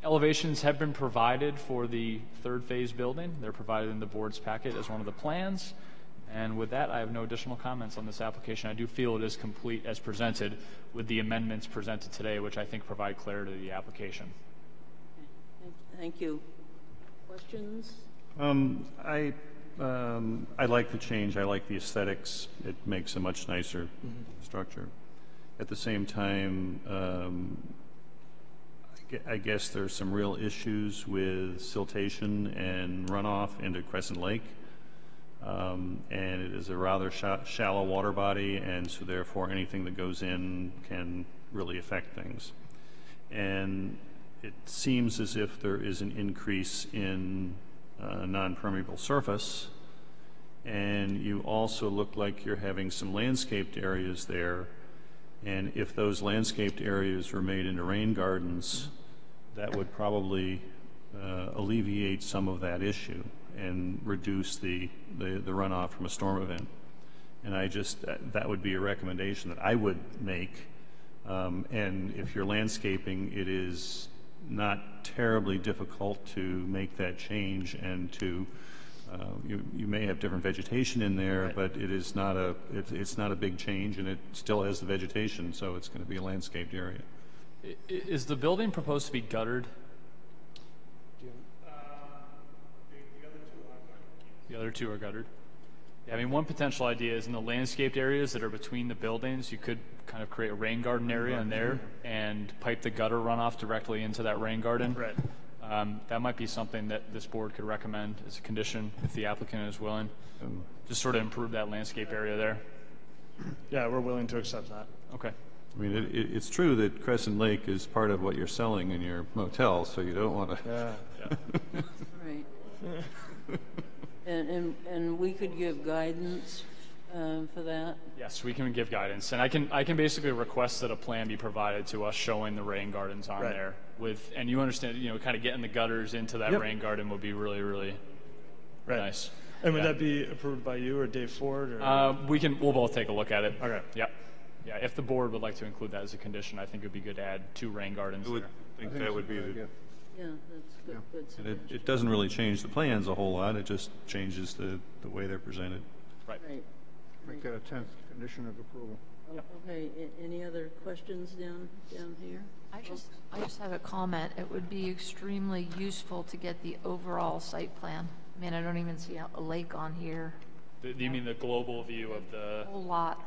Elevations have been provided for the third phase building. They're provided in the board's packet as one of the plans. And with that, I have no additional comments on this application. I do feel it is complete as presented with the amendments presented today, which I think provide clarity to the application. Thank you. Questions? I like the change. I like the aesthetics. It makes a much nicer structure. At the same time, I guess there's some real issues with siltation and runoff into Crescent Lake. And it is a rather shallow water body, and so therefore anything that goes in can really affect things. And it seems as if there is an increase in non-permeable surface. And you also look like you're having some landscaped areas there. And if those landscaped areas were made into rain gardens, that would probably alleviate some of that issue and reduce the runoff from a storm event. And that would be a recommendation that I would make. And if you're landscaping, it is not terribly difficult to make that change and to you may have different vegetation in there, right, but it is not it's not a big change, and it still has the vegetation, so it's going to be a landscaped area. Is the building proposed to be guttered? The other two are guttered. Yeah, I mean, one potential idea is in the landscaped areas that are between the buildings, you could kind of create a rain garden area in there and pipe the gutter runoff directly into that rain garden. Right. That might be something that this board could recommend as a condition if the applicant is willing. Just sort of improve that landscape area there. Yeah, we're willing to accept that. Okay. I mean, it's true that Crescent Lake is part of what you're selling in your motel, so you don't want to. Yeah. Right. And we could give guidance for that? Yes, we can give guidance. And I can basically request that a plan be provided to us showing the rain gardens on there. And you understand, kind of getting the gutters into that rain garden would be really, really nice. And would that be approved by you or Dave Ford? Or? We'll both take a look at it. Okay. Yep. Yeah, if the board would like to include that as a condition, I think it would be good to add 2 rain gardens there. I think that would be the... Yeah, that's good. And it doesn't really change the plans a whole lot. It just changes the way they're presented. Right. Make that a 10th condition of approval. Okay, any other questions down here? I just have a comment. It would be extremely useful to get the overall site plan. I mean, I don't even see a lake on here. You mean the global view of the... whole lot,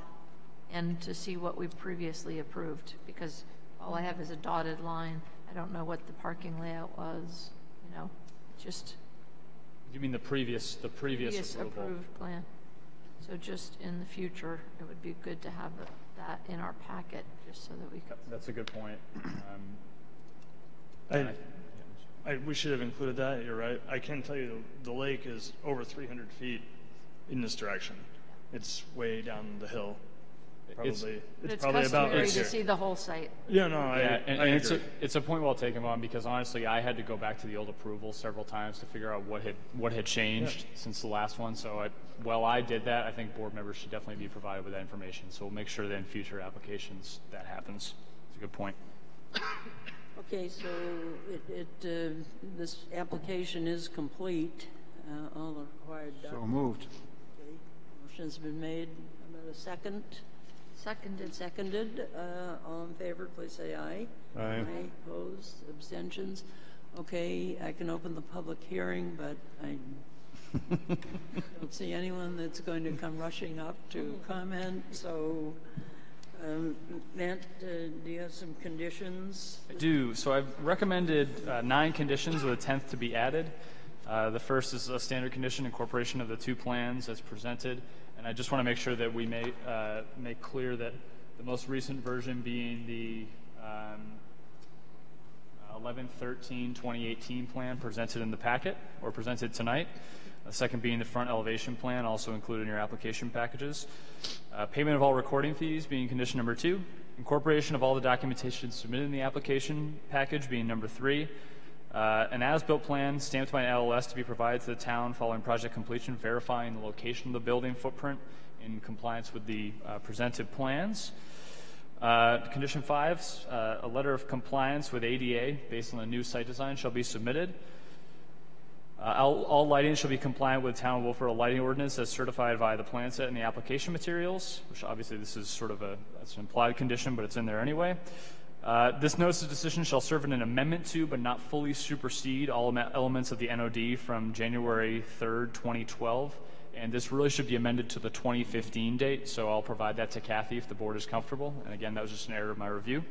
and to see what we've previously approved, because all I have is a dotted line. I don't know what the parking layout was, just... You mean the previous approval? Approved plan. So just in the future, it would be good to have that in our packet, just so that we could... That's a good point. We should have included that, you're right. I can tell you the lake is over 300 feet in this direction. It's way down the hill. Probably, it's probably about customary to see the whole site. Yeah, no, it's a point well taken, Vaughn, because honestly, I had to go back to the old approval several times to figure out what had changed since the last one. So while I did that, I think board members should definitely be provided with that information. So we'll make sure that in future applications that happens. It's a good point. Okay, so this application is complete. All the required documents. So moved. Okay, motion's been made. About a second. Seconded. All in favor, please say aye. Aye. Opposed? Abstentions? Okay, I can open the public hearing, but I don't see anyone that's going to come rushing up to comment. So, Matt, do you have some conditions? I do. So I've recommended 9 conditions with a 10th to be added. The first is a standard condition incorporation of the 2 plans as presented. And I just want to make sure that we make clear that the most recent version being the 11/13/2018 plan presented in the packet or presented tonight. The second being the front elevation plan, also included in your application packages. Payment of all recording fees being condition number 2. Incorporation of all the documentation submitted in the application package being number 3. An as-built plan stamped by an LLS to be provided to the town following project completion, verifying the location of the building footprint in compliance with the presented plans. Condition 5, a letter of compliance with ADA based on the new site design shall be submitted. All lighting shall be compliant with Town of Wolfeboro lighting ordinance as certified by the plan set and the application materials, which obviously this is sort of that's an implied condition, but it's in there anyway. This notice of decision shall serve as an amendment to, but not fully supersede, all elements of the NOD from January 3rd, 2012. And this really should be amended to the 2015 date, so I'll provide that to Kathy if the board is comfortable. And again, that was just an error of my review.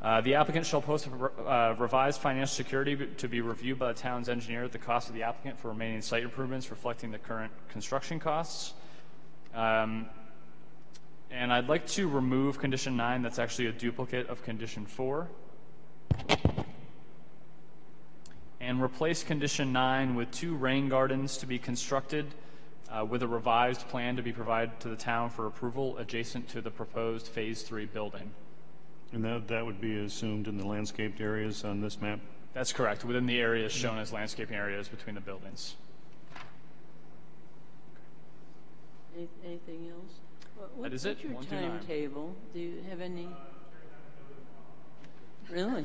The applicant shall post a revised financial security to be reviewed by the town's engineer at the cost of the applicant for remaining site improvements reflecting the current construction costs. And I'd like to remove condition 9. That's actually a duplicate of condition 4. and replace condition 9 with 2 rain gardens to be constructed with a revised plan to be provided to the town for approval adjacent to the proposed Phase 3 building. And that would be assumed in the landscaped areas on this map? That's correct, within the areas shown as landscaping areas between the buildings. Anything else? That is it. What's your 129. timetable? Do you have any? Really?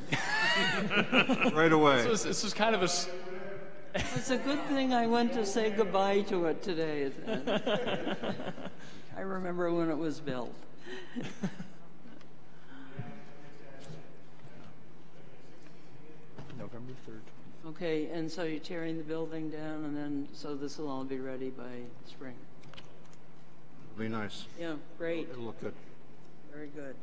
Right away. This was kind of a... It's a good thing I went to say goodbye to it today. I remember when it was built. November 3rd. Okay, and so you're tearing the building down, and then, so this will all be ready by spring? Be nice. Yeah, great. It'll look good. Very good.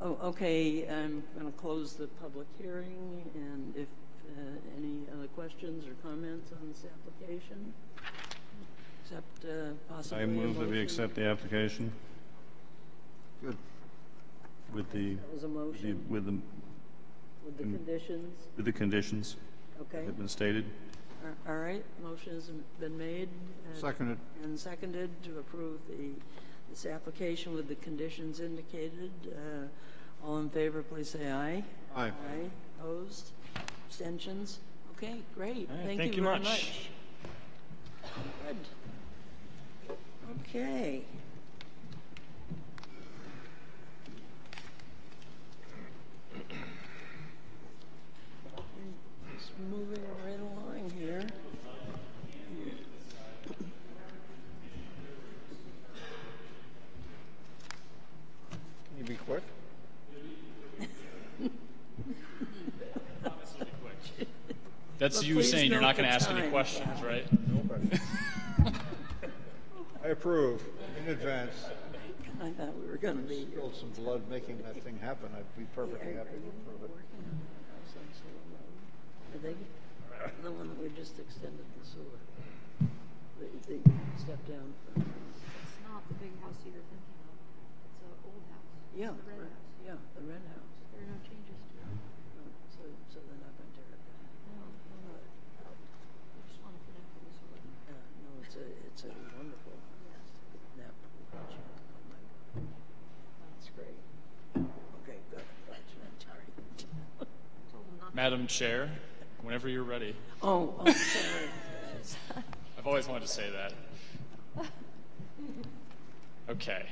Okay, I'm going to close the public hearing, and if any other questions or comments on this application? Except possibly I move that we motion. accept the application Good. with the, That was a motion with the conditions. with the conditions Okay. that have been stated. All right, motion has been made. Seconded. And seconded to approve this application with the conditions indicated. All in favor, please say aye. Aye. Aye. Opposed? Abstentions? Okay, great. All right, Thank thank you you very much. much. Good. Okay. Just moving right along here. Can you be quick? That's But you please saying you're note not going to the ask any time. questions, right? I approve in advance. I thought we were going to be. Spilled some blood making that thing happen. I'd be perfectly happy to approve it. Are they the one that we just extended the sewer? They stepped down from. It's not the big house you're thinking of. It's an old house. It's Yeah, the red house. yeah, the red house. There are no changes to it. So they're not going to tear it down. No, no. We just want to connect with the sewer. No, it's a wonderful net. That's great. Okay, good. Glad you're not tearing it down. Told them not to. Madam Chair, whenever you're ready. Oh, sorry. I've always wanted to say that. Okay.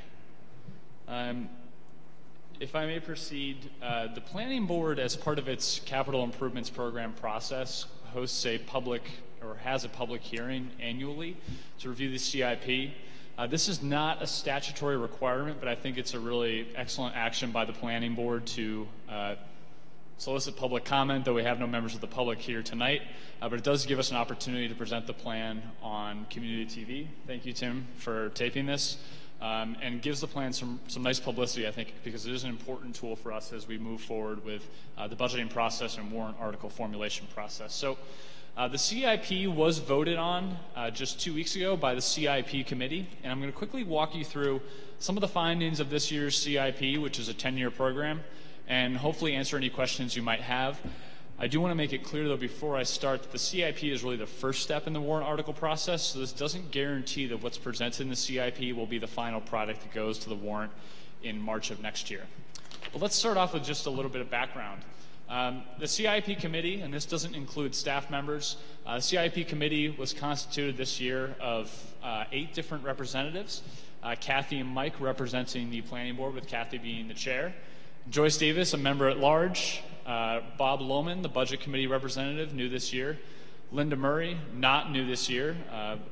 If I may proceed, the Planning Board, as part of its capital improvements program process, hosts a public, or has a public hearing annually to review the CIP. This is not a statutory requirement, but I think it's a really excellent action by the Planning Board to solicit public comment, though we have no members of the public here tonight, but it does give us an opportunity to present the plan on community TV. Thank you, Tim, for taping this, and gives the plan some nice publicity, I think, because it is an important tool for us as we move forward with the budgeting process and warrant article formulation process. So the CIP was voted on just 2 weeks ago by the CIP committee, and I'm going to quickly walk you through some of the findings of this year's CIP, which is a 10-year program, and hopefully answer any questions you might have. I do want to make it clear, though, before I start, that the CIP is really the first step in the warrant article process, so this doesn't guarantee that what's presented in the CIP will be the final product that goes to the warrant in March of next year. But let's start off with just a little bit of background. The CIP committee, and this doesn't include staff members, the CIP committee was constituted this year of 8 different representatives, Kathy and Mike representing the planning board, with Kathy being the chair, Joyce Davis, a member at large, Bob Lohman, the budget committee representative, new this year, Linda Murray, not new this year,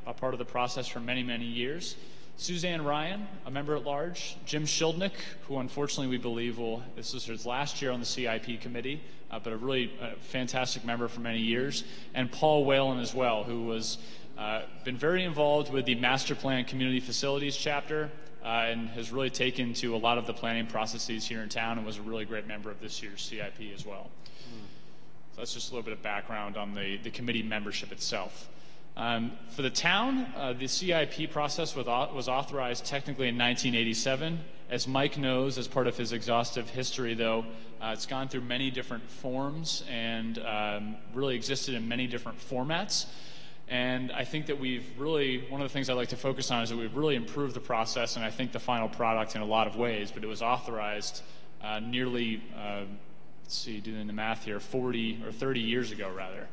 a part of the process for many, many years, Suzanne Ryan, a member at large, Jim Schildnick, who unfortunately we believe this is his last year on the CIP committee, but a really fantastic member for many years, and Paul Whalen as well, who was been very involved with the Master Plan Community Facilities chapter, and has really taken to a lot of the planning processes here in town and was a really great member of this year's CIP as well. So that's just a little bit of background on the committee membership itself. For the town, the CIP process was authorized technically in 1987. As Mike knows, as part of his exhaustive history, though, it's gone through many different forms and really existed in many different formats. And I think that we've really, one of the things I'd like to focus on is that we've really improved the process and I think the final product in a lot of ways, but it was authorized nearly, let's see, doing the math here, 40 or 30 years ago, rather.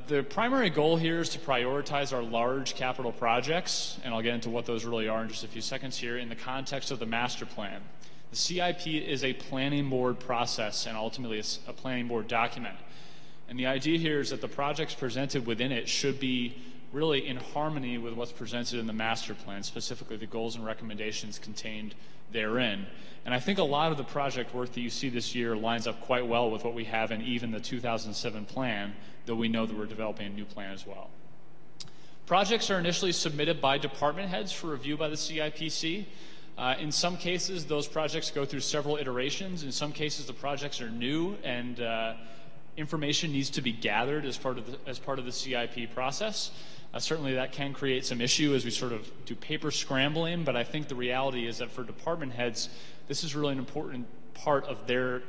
The primary goal here is to prioritize our large capital projects, and I'll get into what those really are in just a few seconds here, in the context of the master plan. The CIP is a planning board process and ultimately a planning board document. And the idea here is that the projects presented within it should be really in harmony with what's presented in the master plan, specifically the goals and recommendations contained therein. And I think a lot of the project work that you see this year lines up quite well with what we have in even the 2007 plan, though we know that we're developing a new plan as well. Projects are initially submitted by department heads for review by the CIPC. In some cases, those projects go through several iterations. In some cases, the projects are new and information needs to be gathered as part of the CIP process. Certainly that can create some issue as we sort of do paper scrambling, but I think the reality is that for department heads, this is really an important part of their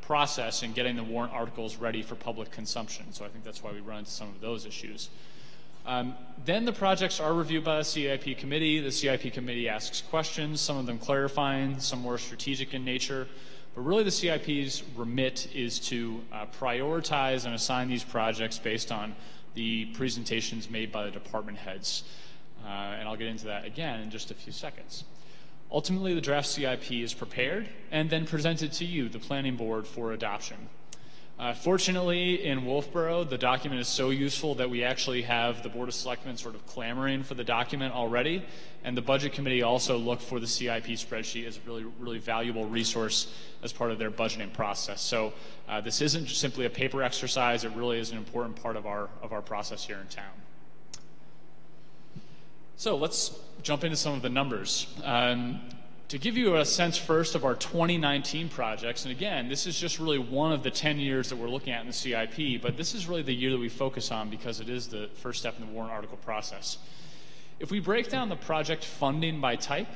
process in getting the warrant articles ready for public consumption. So I think that's why we run into some of those issues. Then the projects are reviewed by the CIP committee. The CIP committee asks questions, some of them clarifying, some more strategic in nature. But really the CIP's remit is to prioritize and assign these projects based on the presentations made by the department heads. And I'll get into that again in just a few seconds. Ultimately, the draft CIP is prepared and then presented to you, the planning board, for adoption. Fortunately, in Wolfeboro, the document is so useful that we actually have the Board of Selectmen sort of clamoring for the document already, and the Budget Committee also looked for the CIP spreadsheet as a really, really valuable resource as part of their budgeting process. So this isn't just simply a paper exercise, it really is an important part of our process here in town. So let's jump into some of the numbers. To give you a sense first of our 2019 projects, and again, this is just really one of the 10 years that we're looking at in the CIP, but this is really the year that we focus on because it is the first step in the warrant article process. If we break down the project funding by type,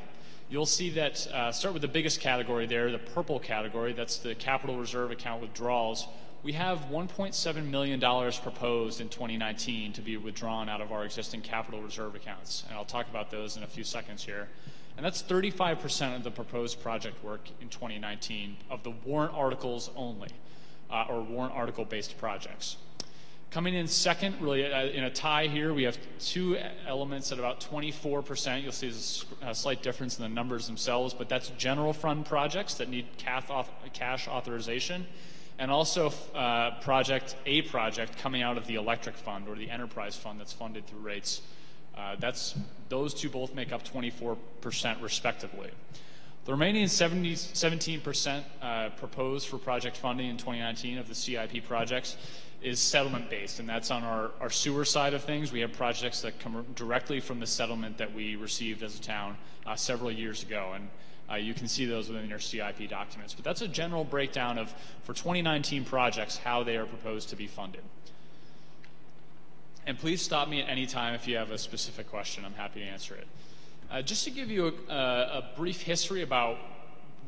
you'll see that, start with the biggest category there, the purple category, that's the capital reserve account withdrawals. We have $1.7 million proposed in 2019 to be withdrawn out of our existing capital reserve accounts, and I'll talk about those in a few seconds here. And that's 35% of the proposed project work in 2019 of the warrant articles only, or warrant article-based projects. Coming in second, really in a tie here, we have two elements at about 24%. You'll see there's a slight difference in the numbers themselves, but that's general fund projects that need cash authorization, and also a project coming out of the electric fund or the enterprise fund that's funded through rates. Those two both make up 24% respectively. The remaining 17% proposed for project funding in 2019 of the CIP projects is settlement-based, and that's on our sewer side of things. We have projects that come directly from the settlement that we received as a town several years ago, and you can see those within your CIP documents. But that's a general breakdown of, for 2019 projects, how they are proposed to be funded. And please stop me at any time if you have a specific question. I'm happy to answer it. Just to give you a brief history about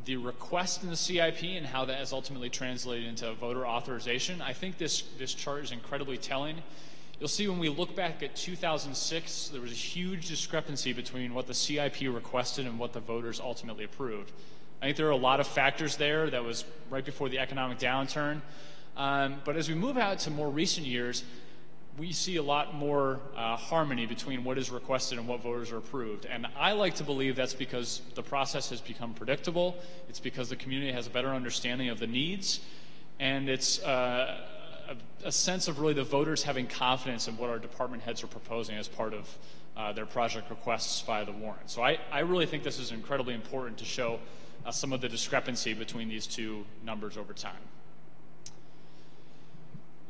the request in the CIP and how that has ultimately translated into voter authorization, I think this chart is incredibly telling. You'll see when we look back at 2006, there was a huge discrepancy between what the CIP requested and what the voters ultimately approved. I think there are a lot of factors there. That was right before the economic downturn. But as we move out to more recent years, we see a lot more harmony between what is requested and what voters are approved. And I like to believe that's because the process has become predictable, it's because the community has a better understanding of the needs, and it's a sense of really the voters having confidence in what our department heads are proposing as part of their project requests via the warrant. So I really think this is incredibly important to show some of the discrepancy between these two numbers over time.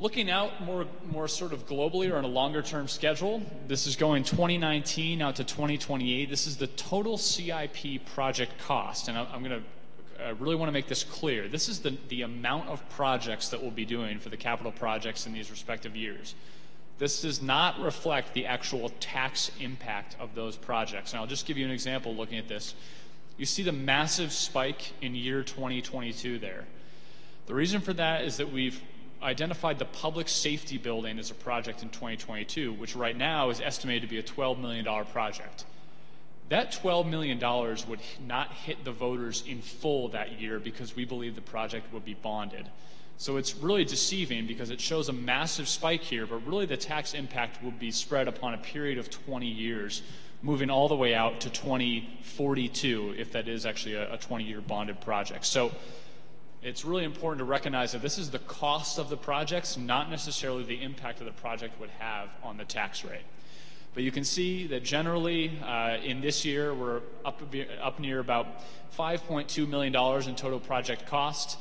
Looking out more sort of globally or on a longer term schedule, this is going 2019 out to 2028. This is the total CIP project cost, and I really want to make this clear. This is the amount of projects that we'll be doing for the capital projects in these respective years. This does not reflect the actual tax impact of those projects. And I'll just give you an example looking at this. You see the massive spike in year 2022 there. The reason for that is that we've identified the public safety building as a project in 2022, which right now is estimated to be a $12 million project. That $12 million would not hit the voters in full that year because we believe the project would be bonded. So it's really deceiving because it shows a massive spike here, but really the tax impact will be spread upon a period of 20 years, moving all the way out to 2042, if that is actually a 20-year bonded project. So it's really important to recognize that this is the cost of the projects, not necessarily the impact that the project would have on the tax rate. But you can see that generally in this year we're up near about $5.2 million in total project cost,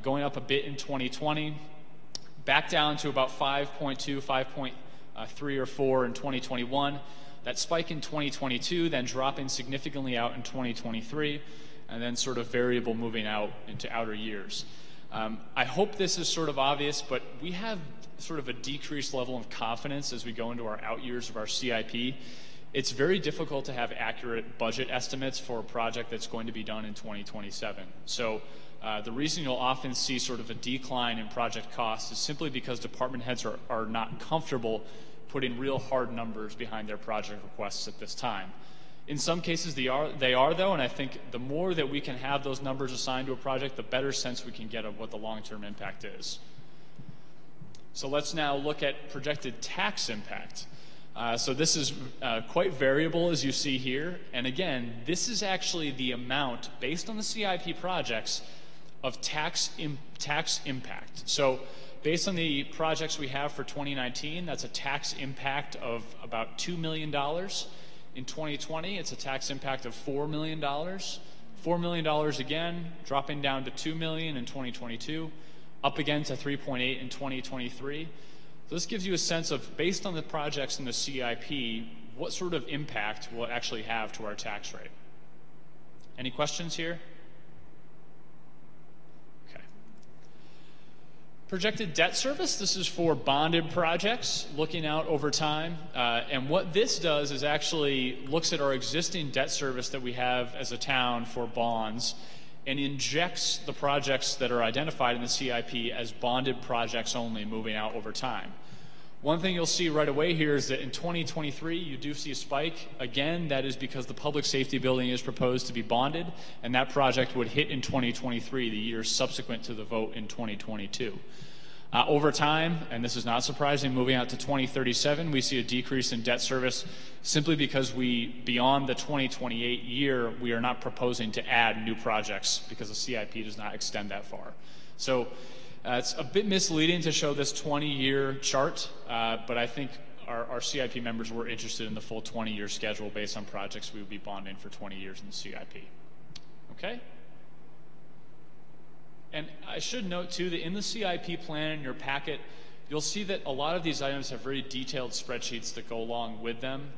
going up a bit in 2020, back down to about 5.2, 5.3 or 4 in 2021. That spike in 2022, then dropping significantly out in 2023, and then sort of variable moving out into outer years. I hope this is sort of obvious, but we have sort of a decreased level of confidence as we go into our out years of our CIP. It's very difficult to have accurate budget estimates for a project that's going to be done in 2027. So the reason you'll often see sort of a decline in project costs is simply because department heads are not comfortable putting real hard numbers behind their project requests at this time. In some cases they are though, and I think the more that we can have those numbers assigned to a project, the better sense we can get of what the long-term impact is. So let's now look at projected tax impact. So this is quite variable, as you see here, and again, this is actually the amount, based on the CIP projects, of tax impact. So based on the projects we have for 2019, that's a tax impact of about $2 million. In 2020, it's a tax impact of $4 million. $4 million again, dropping down to $2 million in 2022, up again to 3.8 in 2023. So this gives you a sense of, based on the projects in the CIP, what sort of impact will it actually have to our tax rate. Any questions here? Projected debt service, this is for bonded projects, looking out over time. And what this does is actually looks at our existing debt service that we have as a town for bonds and injects the projects that are identified in the CIP as bonded projects only moving out over time. One thing you'll see right away here is that in 2023, you do see a spike. Again, that is because the public safety building is proposed to be bonded, and that project would hit in 2023, the year subsequent to the vote in 2022. Over time, and this is not surprising, moving out to 2037, we see a decrease in debt service simply because beyond the 2028 year, we are not proposing to add new projects because the CIP does not extend that far. So it's a bit misleading to show this 20-year chart, but I think our CIP members were interested in the full 20-year schedule based on projects we would be bonding for 20 years in the CIP. Okay? And I should note too that in the CIP plan in your packet, you'll see that a lot of these items have very detailed spreadsheets that go along with them.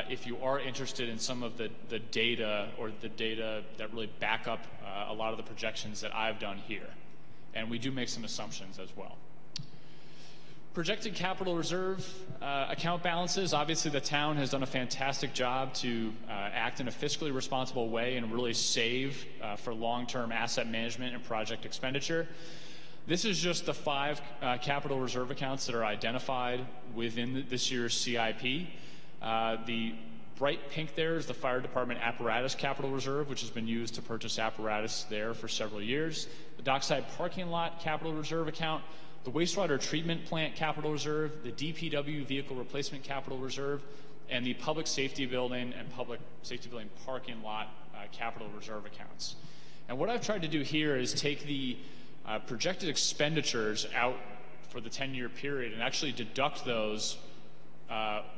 If you are interested in some of the data or the data that really back up a lot of the projections that I've done here. And we do make some assumptions as well. Projected capital reserve account balances. Obviously, the town has done a fantastic job to act in a fiscally responsible way and really save for long-term asset management and project expenditure. This is just the 5 capital reserve accounts that are identified within this year's CIP. The bright pink there is the fire department apparatus capital reserve, which has been used to purchase apparatus there for several years. The dockside parking lot capital reserve account, the wastewater treatment plant capital reserve, the DPW vehicle replacement capital reserve, and the public safety building and public safety building parking lot capital reserve accounts. And what I've tried to do here is take the projected expenditures out for the 10-year period and actually deduct those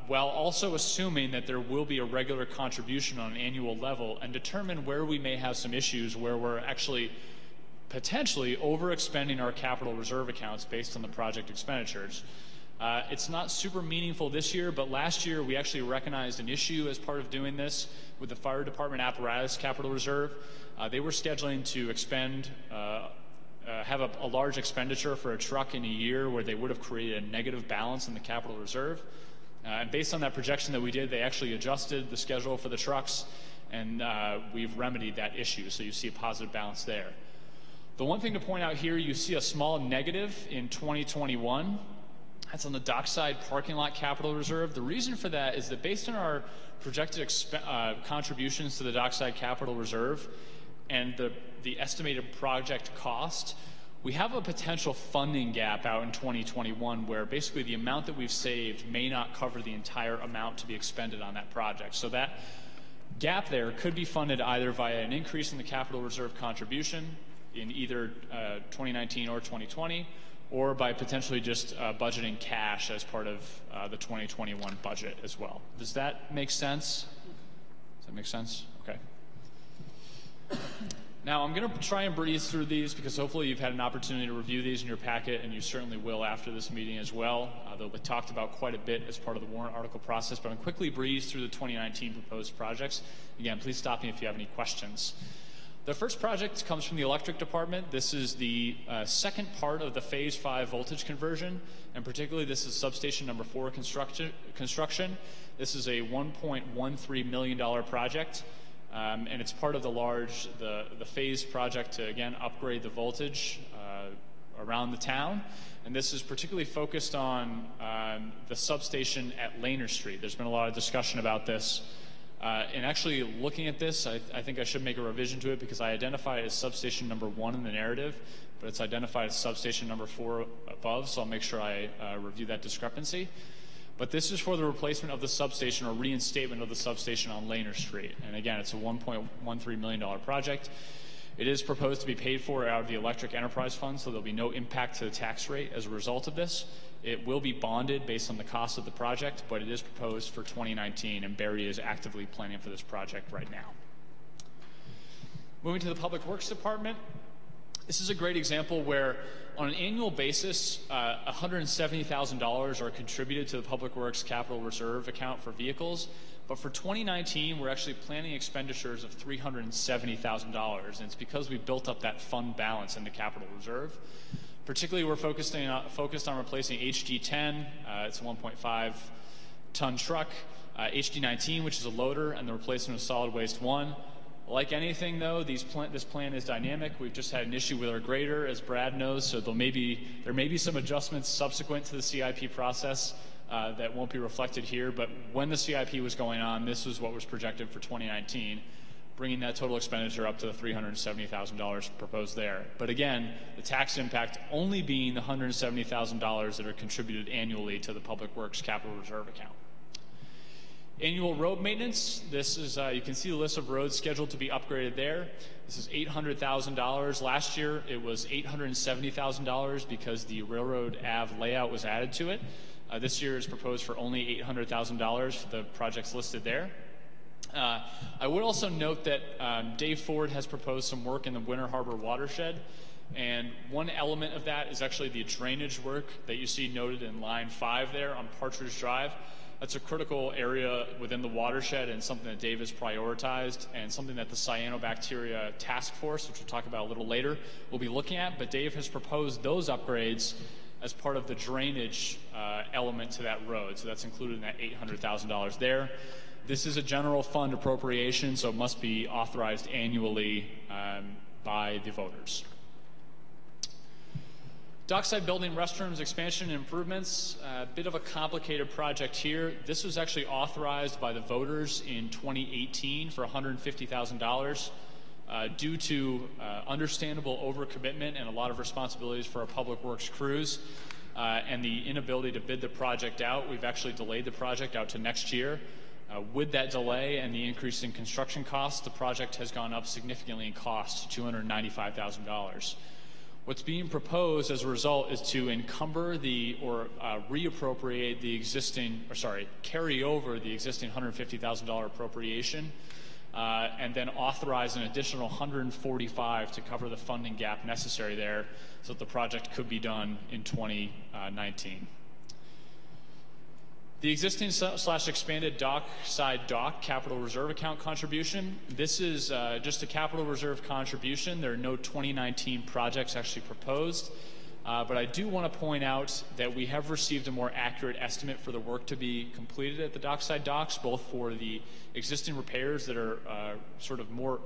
while also assuming that there will be a regular contribution on an annual level and determine where we may have some issues where we're actually potentially overexpending our capital reserve accounts based on the project expenditures. It's not super meaningful this year, but last year we actually recognized an issue as part of doing this with the fire department apparatus capital reserve. They were scheduling to expend have a large expenditure for a truck in a year where they would have created a negative balance in the capital reserve. And based on that projection that we did, they actually adjusted the schedule for the trucks, and we've remedied that issue, so you see a positive balance there. The one thing to point out here, you see a small negative in 2021. That's on the dockside parking lot capital reserve. The reason for that is that based on our projected contributions to the dockside capital reserve and the estimated project cost, we have a potential funding gap out in 2021 where basically the amount that we've saved may not cover the entire amount to be expended on that project. So that gap there could be funded either via an increase in the capital reserve contribution in either 2019 or 2020, or by potentially just budgeting cash as part of the 2021 budget as well. Does that make sense? Does that make sense? Okay. Now, I'm going to try and breeze through these because hopefully you've had an opportunity to review these in your packet, and you certainly will after this meeting as well. They'll be talked about quite a bit as part of the warrant article process, but I'm going to quickly breeze through the 2019 proposed projects. Again, please stop me if you have any questions. The first project comes from the electric department. This is the second part of the Phase 5 voltage conversion, and particularly this is substation number 4 construction. This is a $1.13 million project. And it's part of the phase project to, again, upgrade the voltage around the town. And this is particularly focused on the substation at Laner Street. There's been a lot of discussion about this. And actually looking at this, I think I should make a revision to it because I identify it as substation number 1 in the narrative, but it's identified as substation number 4 above, so I'll make sure I review that discrepancy. But this is for the replacement of the substation or reinstatement of the substation on Laner Street. And again, it's a $1.13 million project. It is proposed to be paid for out of the Electric Enterprise Fund, so there'll be no impact to the tax rate as a result of this. It will be bonded based on the cost of the project, but it is proposed for 2019, and Barry is actively planning for this project right now. Moving to the Public Works Department, this is a great example where on an annual basis, $170,000 are contributed to the Public Works Capital Reserve account for vehicles. But for 2019, we're actually planning expenditures of $370,000. And it's because we built up that fund balance in the capital reserve. Particularly, we're focused on replacing HD10. It's a 1.5-ton truck. HD19, which is a loader, and the replacement of solid waste 1. Like anything, though, this plan is dynamic. We've just had an issue with our grader, as Brad knows, so there may be some adjustments subsequent to the CIP process that won't be reflected here. But when the CIP was going on, this was what was projected for 2019, bringing that total expenditure up to the $370,000 proposed there. But again, the tax impact only being the $170,000 that are contributed annually to the Public Works Capital Reserve account. Annual road maintenance, this is, you can see the list of roads scheduled to be upgraded there. This is $800,000. Last year it was $870,000 because the Railroad Ave layout was added to it. This year is proposed for only $800,000 for the projects listed there. I would also note that Dave Ford has proposed some work in the Winter Harbor watershed. And one element of that is actually the drainage work that you see noted in line 5 there on Partridge Drive. That's a critical area within the watershed and something that Dave has prioritized and something that the Cyanobacteria Task Force, which we'll talk about a little later, will be looking at. But Dave has proposed those upgrades as part of the drainage element to that road. So that's included in that $800,000 there. This is a general fund appropriation, so it must be authorized annually by the voters. Dockside building restrooms expansion and improvements, a bit of a complicated project here. This was actually authorized by the voters in 2018 for $150,000 due to understandable overcommitment and a lot of responsibilities for our public works crews and the inability to bid the project out. We've actually delayed the project out to next year. With that delay and the increase in construction costs, the project has gone up significantly in cost to $295,000. What's being proposed as a result is to encumber reappropriate the existing, carry over the existing $150,000 appropriation, and then authorize an additional $145,000 to cover the funding gap necessary there, so that the project could be done in 2019. The existing slash expanded dockside dock capital reserve account contribution, this is just a capital reserve contribution. There are no 2019 projects actually proposed, but I do want to point out that we have received a more accurate estimate for the work to be completed at the dockside docks, both for the existing repairs that are sort of more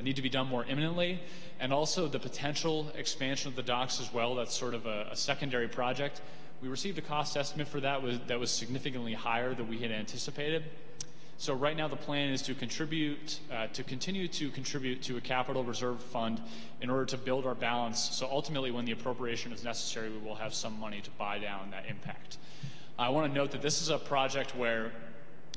need to be done more imminently, and also the potential expansion of the docks as well. That's sort of a secondary project. We received a cost estimate for that was significantly higher than we had anticipated. So right now the plan is to continue to contribute to a capital reserve fund in order to build our balance. So ultimately, when the appropriation is necessary, we will have some money to buy down that impact. I want to note that this is a project where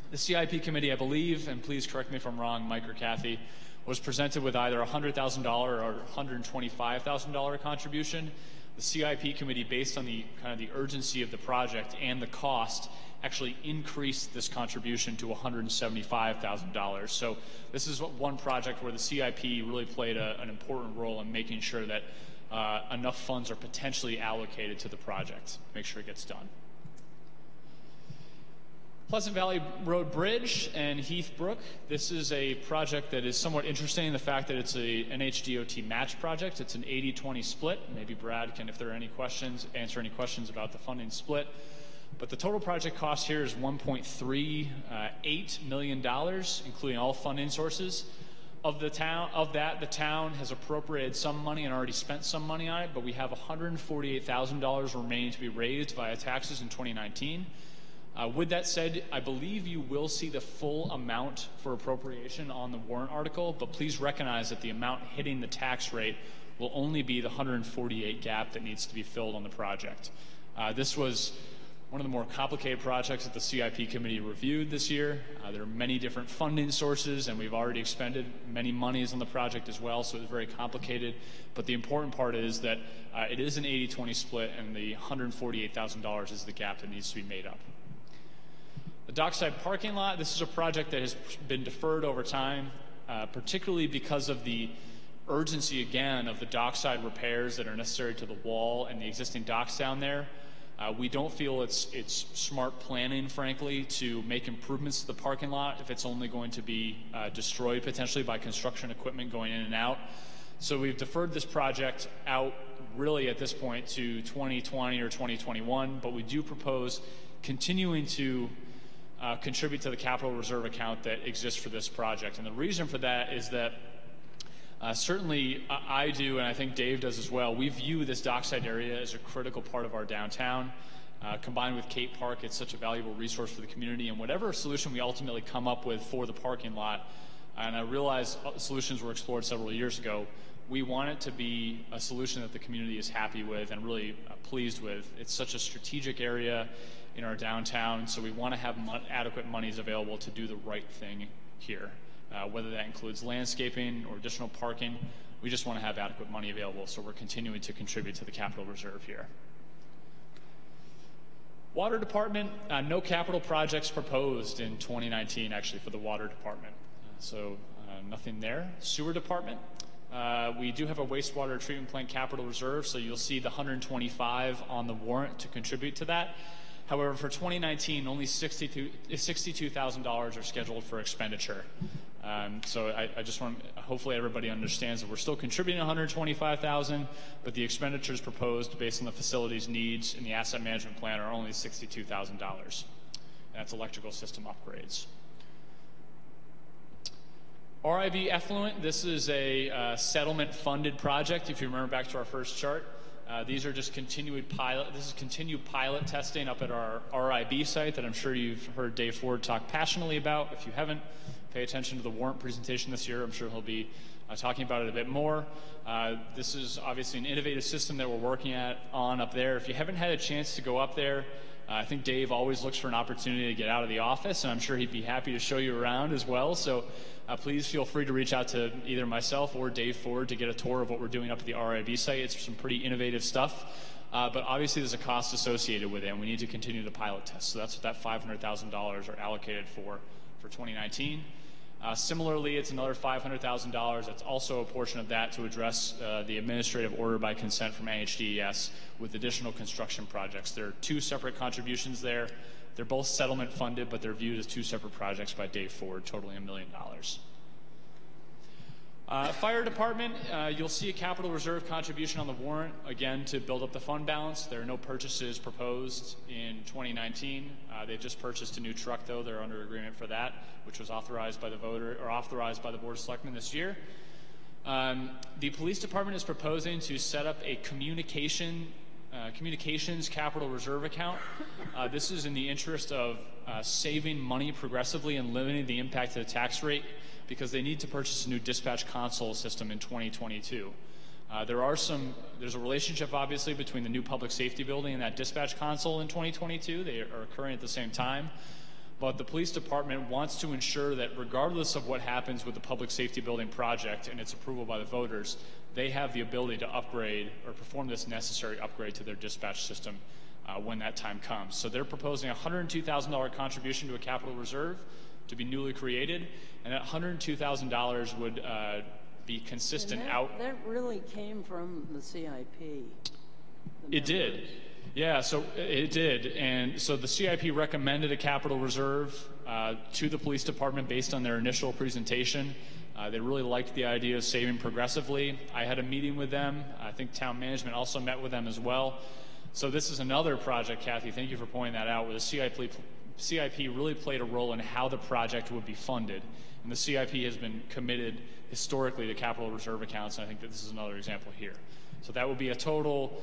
the CIP committee, I believe, and please correct me if I'm wrong, Mike or Kathy, was presented with either a $100,000 or $125,000 contribution. The CIP committee, based on the kind of the urgency of the project and the cost, actually increased this contribution to $175,000. So this is one project where the CIP really played an important role in making sure that enough funds are potentially allocated to the project, make sure it gets done. Pleasant Valley Road Bridge and Heath Brook. This is a project that is somewhat interesting in the fact that it's a NHDOT match project. It's an 80-20 split. Maybe Brad can, if there are any questions, answer any questions about the funding split. But the total project cost here is $1.38 million, including all funding sources. The town has appropriated some money and already spent some money on it, but we have $148,000 remaining to be raised via taxes in 2019. With that said, I believe you will see the full amount for appropriation on the warrant article, but please recognize that the amount hitting the tax rate will only be the 148 gap that needs to be filled on the project. This was one of the more complicated projects that the CIP committee reviewed this year. There are many different funding sources, and we've already expended many monies on the project as well, so it's very complicated. But the important part is that it is an 80-20 split, and the $148,000 is the gap that needs to be made up. The dockside parking lot, this is a project that has been deferred over time, particularly because of the urgency, again, of the dockside repairs that are necessary to the wall and the existing docks down there. We don't feel it's smart planning, frankly, to make improvements to the parking lot if it's only going to be destroyed potentially by construction equipment going in and out. So we've deferred this project out really at this point to 2020 or 2021, but we do propose continuing to contribute to the capital reserve account that exists for this project. And the reason for that is that certainly I do, and I think Dave does as well, we view this dockside area as a critical part of our downtown. Combined with Cape Park, it's such a valuable resource for the community, and whatever solution we ultimately come up with for the parking lot, and I realize solutions were explored several years ago, we want it to be a solution that the community is happy with and really pleased with. It's such a strategic area in our downtown, so we want to have adequate monies available to do the right thing here. Whether that includes landscaping or additional parking, we just want to have adequate money available, so we're continuing to contribute to the capital reserve here. Water Department, no capital projects proposed in 2019 actually for the Water Department, so nothing there. Sewer Department, we do have a wastewater treatment plant capital reserve, so you'll see the 125 on the warrant to contribute to that. However, for 2019, only $62,000 are scheduled for expenditure. So I just want, hopefully everybody understands that we're still contributing $125,000, but the expenditures proposed based on the facility's needs in the asset management plan are only $62,000. That's electrical system upgrades. RIB Effluent, this is a settlement-funded project, if you remember back to our first chart. These are just continued pilot testing up at our RIB site that I'm sure you've heard Dave Ford talk passionately about. If you haven't, pay attention to the warrant presentation this year. I'm sure he'll be talking about it a bit more. This is obviously an innovative system that we're working on up there. If you haven't had a chance to go up there, I think Dave always looks for an opportunity to get out of the office, and I'm sure he'd be happy to show you around as well. So please feel free to reach out to either myself or Dave Ford to get a tour of what we're doing up at the RIB site. It's some pretty innovative stuff, but obviously there's a cost associated with it, and we need to continue to pilot test. So that's what that $500,000 are allocated for 2019. Similarly, it's another $500,000. That's also a portion of that to address the administrative order by consent from NHDES with additional construction projects. There are two separate contributions there. They're both settlement funded, but they're viewed as two separate projects by Dave Ford, totaling $1 million. Fire department, you'll see a capital reserve contribution on the warrant, again, to build up the fund balance. There are no purchases proposed in 2019. They've just purchased a new truck, though. They're under agreement for that, which was authorized by the authorized by the Board of Selectmen this year. The police department is proposing to set up a communications capital reserve account. This is in the interest of saving money progressively and limiting the impact of the tax rate, because they need to purchase a new dispatch console system in 2022. There's a relationship, obviously, between the new public safety building and that dispatch console in 2022. They are occurring at the same time. But the police department wants to ensure that regardless of what happens with the public safety building project and its approval by the voters, they have the ability to upgrade or perform this necessary upgrade to their dispatch system when that time comes. So they're proposing a $102,000 contribution to a capital reserve to be newly created, and that $102,000 would be consistent out. That really came from the CIP. It did. Yeah, so it did. And so the CIP recommended a capital reserve to the police department based on their initial presentation. They really liked the idea of saving progressively. I had a meeting with them. I think town management also met with them as well. So this is another project, Kathy, thank you for pointing that out, where the CIP really played a role in how the project would be funded. And the CIP has been committed historically to capital reserve accounts, and I think that this is another example here. So that would be a total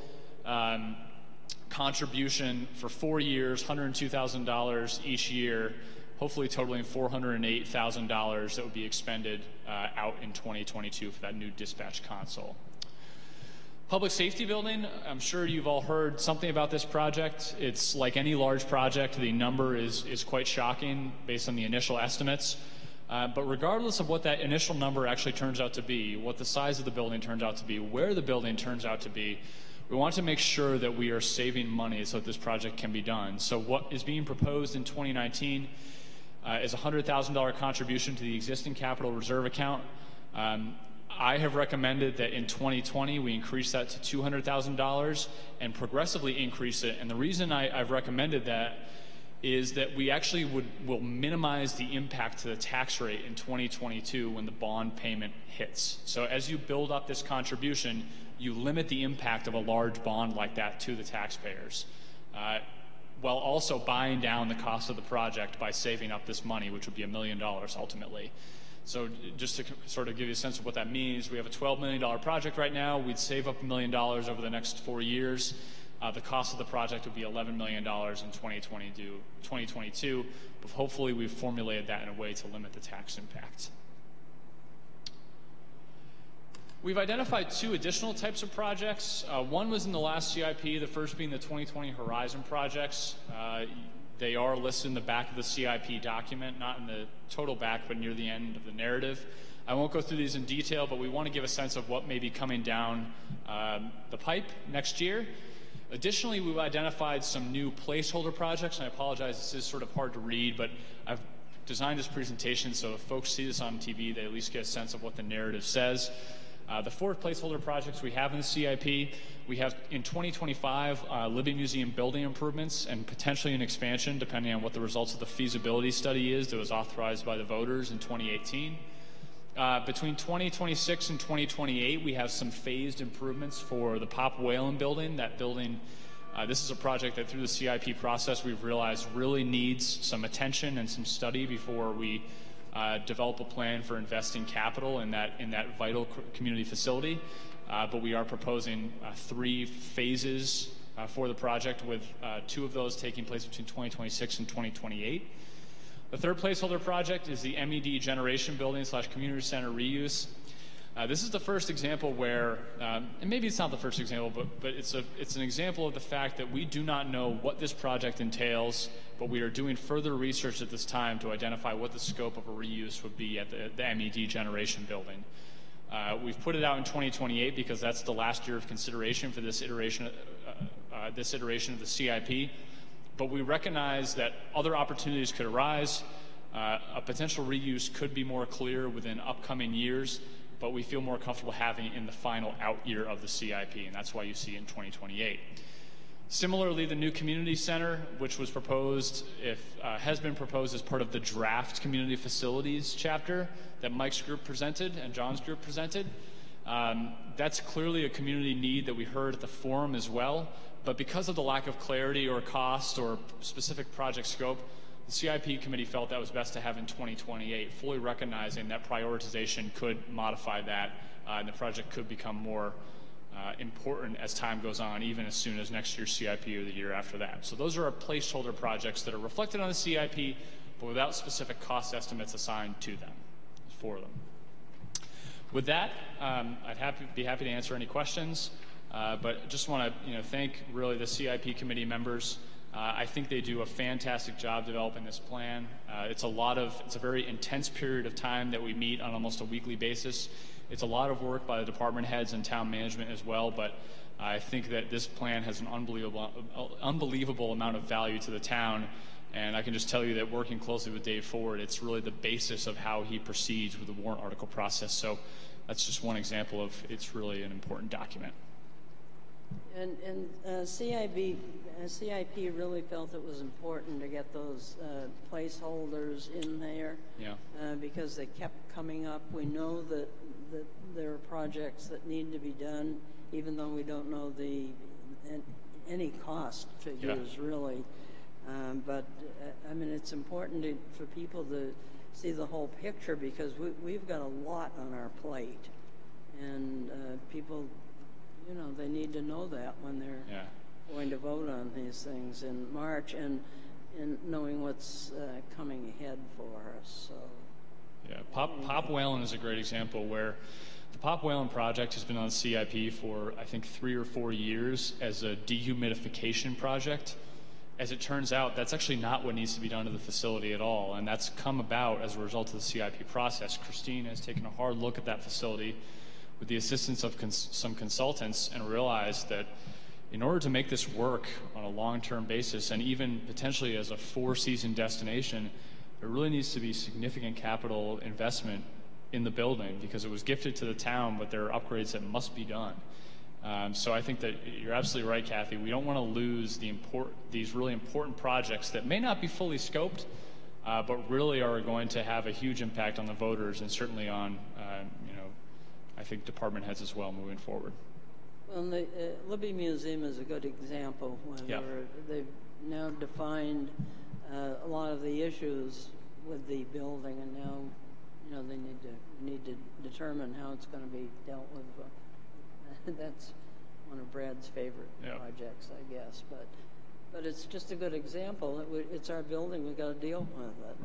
contribution for 4 years, $102,000 each year, hopefully totaling $408,000 that would be expended out in 2022 for that new dispatch console. Public safety building, I'm sure you've all heard something about this project. It's like any large project, the number is quite shocking based on the initial estimates. But regardless of what that initial number actually turns out to be, what the size of the building turns out to be, where the building turns out to be, we want to make sure that we are saving money so that this project can be done. So what is being proposed in 2019 is a $100,000 contribution to the existing capital reserve account. I have recommended that in 2020 we increase that to $200,000 and progressively increase it. And the reason I've recommended that is that we actually will minimize the impact to the tax rate in 2022 when the bond payment hits. So as you build up this contribution, you limit the impact of a large bond like that to the taxpayers, while also buying down the cost of the project by saving up this money, which would be $1 million ultimately. So just to sort of give you a sense of what that means, we have a $12 million project right now. We'd save up $1 million over the next 4 years. The cost of the project would be $11 million in 2022, but hopefully we've formulated that in a way to limit the tax impact. We've identified 2 additional types of projects. One was in the last CIP, the first being the 2020 Horizon projects. They are listed in the back of the CIP document, not in the total back, but near the end of the narrative. I won't go through these in detail, but we want to give a sense of what may be coming down the pipe next year. Additionally, we've identified some new placeholder projects, and I apologize, this is sort of hard to read, but I've designed this presentation so if folks see this on TV, they at least get a sense of what the narrative says. The 4 placeholder projects we have in the CIP, we have in 2025 Libby Museum building improvements and potentially an expansion depending on what the results of the feasibility study is that was authorized by the voters in 2018. Between 2026 and 2028, we have some phased improvements for the Pop Whalen building. That building, this is a project that through the CIP process we've realized really needs some attention and some study before we develop a plan for investing capital in that vital community facility. But we are proposing 3 phases for the project, with 2 of those taking place between 2026 and 2028. The third placeholder project is the MED generation building / community center reuse. This is the first example where, and maybe it's not the first example, but it's an example of the fact that we do not know what this project entails, but we are doing further research at this time to identify what the scope of a reuse would be at the MED generation building. We've put it out in 2028 because that's the last year of consideration for this iteration of the CIP. But we recognize that other opportunities could arise. A potential reuse could be more clear within upcoming years, but we feel more comfortable having it in the final out year of the CIP, and that's why you see it in 2028. Similarly, the new community center, which was proposed, has been proposed as part of the draft community facilities chapter that Mike's group presented and John's group presented. That's clearly a community need that we heard at the forum as well, but because of the lack of clarity or cost or specific project scope, the CIP committee felt that was best to have in 2028, fully recognizing that prioritization could modify that, and the project could become more important as time goes on, even as soon as next year's CIP or the year after that. So those are our placeholder projects that are reflected on the CIP, but without specific cost estimates assigned to them, for them. With that, I'd be happy to answer any questions, but just want to thank really the CIP committee members. I think they do a fantastic job developing this plan. It's a very intense period of time that we meet on almost a weekly basis. It's a lot of work by the department heads and town management as well, but I think that this plan has an unbelievable amount of value to the town, and I can just tell you that working closely with Dave Ford, it's really the basis of how he proceeds with the warrant article process. So that's just one example of it's really an important document. And CIP really felt it was important to get those placeholders in there, because they kept coming up. We know that there are projects that need to be done, even though we don't know any cost figures really. But I mean, it's important for people to see the whole picture, because we've got a lot on our plate, and people, they need to know that when they're going to vote on these things in March, and knowing what's coming ahead for us. So. Yeah, Pop Whalen is a great example where the Pop Whalen project has been on the CIP for, I think, 3 or 4 years as a dehumidification project. As it turns out, that's actually not what needs to be done to the facility at all, and that's come about as a result of the CIP process. Christine has taken a hard look at that facility with the assistance of some consultants and realized that in order to make this work on a long-term basis, and even potentially as a 4-season destination, there really needs to be significant capital investment in the building, because it was gifted to the town, but there are upgrades that must be done. So I think that you're absolutely right, Kathy. We don't want to lose these really important projects that may not be fully scoped, but really are going to have a huge impact on the voters, and certainly on, I think, department heads as well moving forward. Well, the Libby Museum is a good example where they've now defined a lot of the issues with the building, and now, they need to determine how it's going to be dealt with. That's one of Brad's favorite projects, I guess. But it's just a good example. It's our building. We've got to deal with it.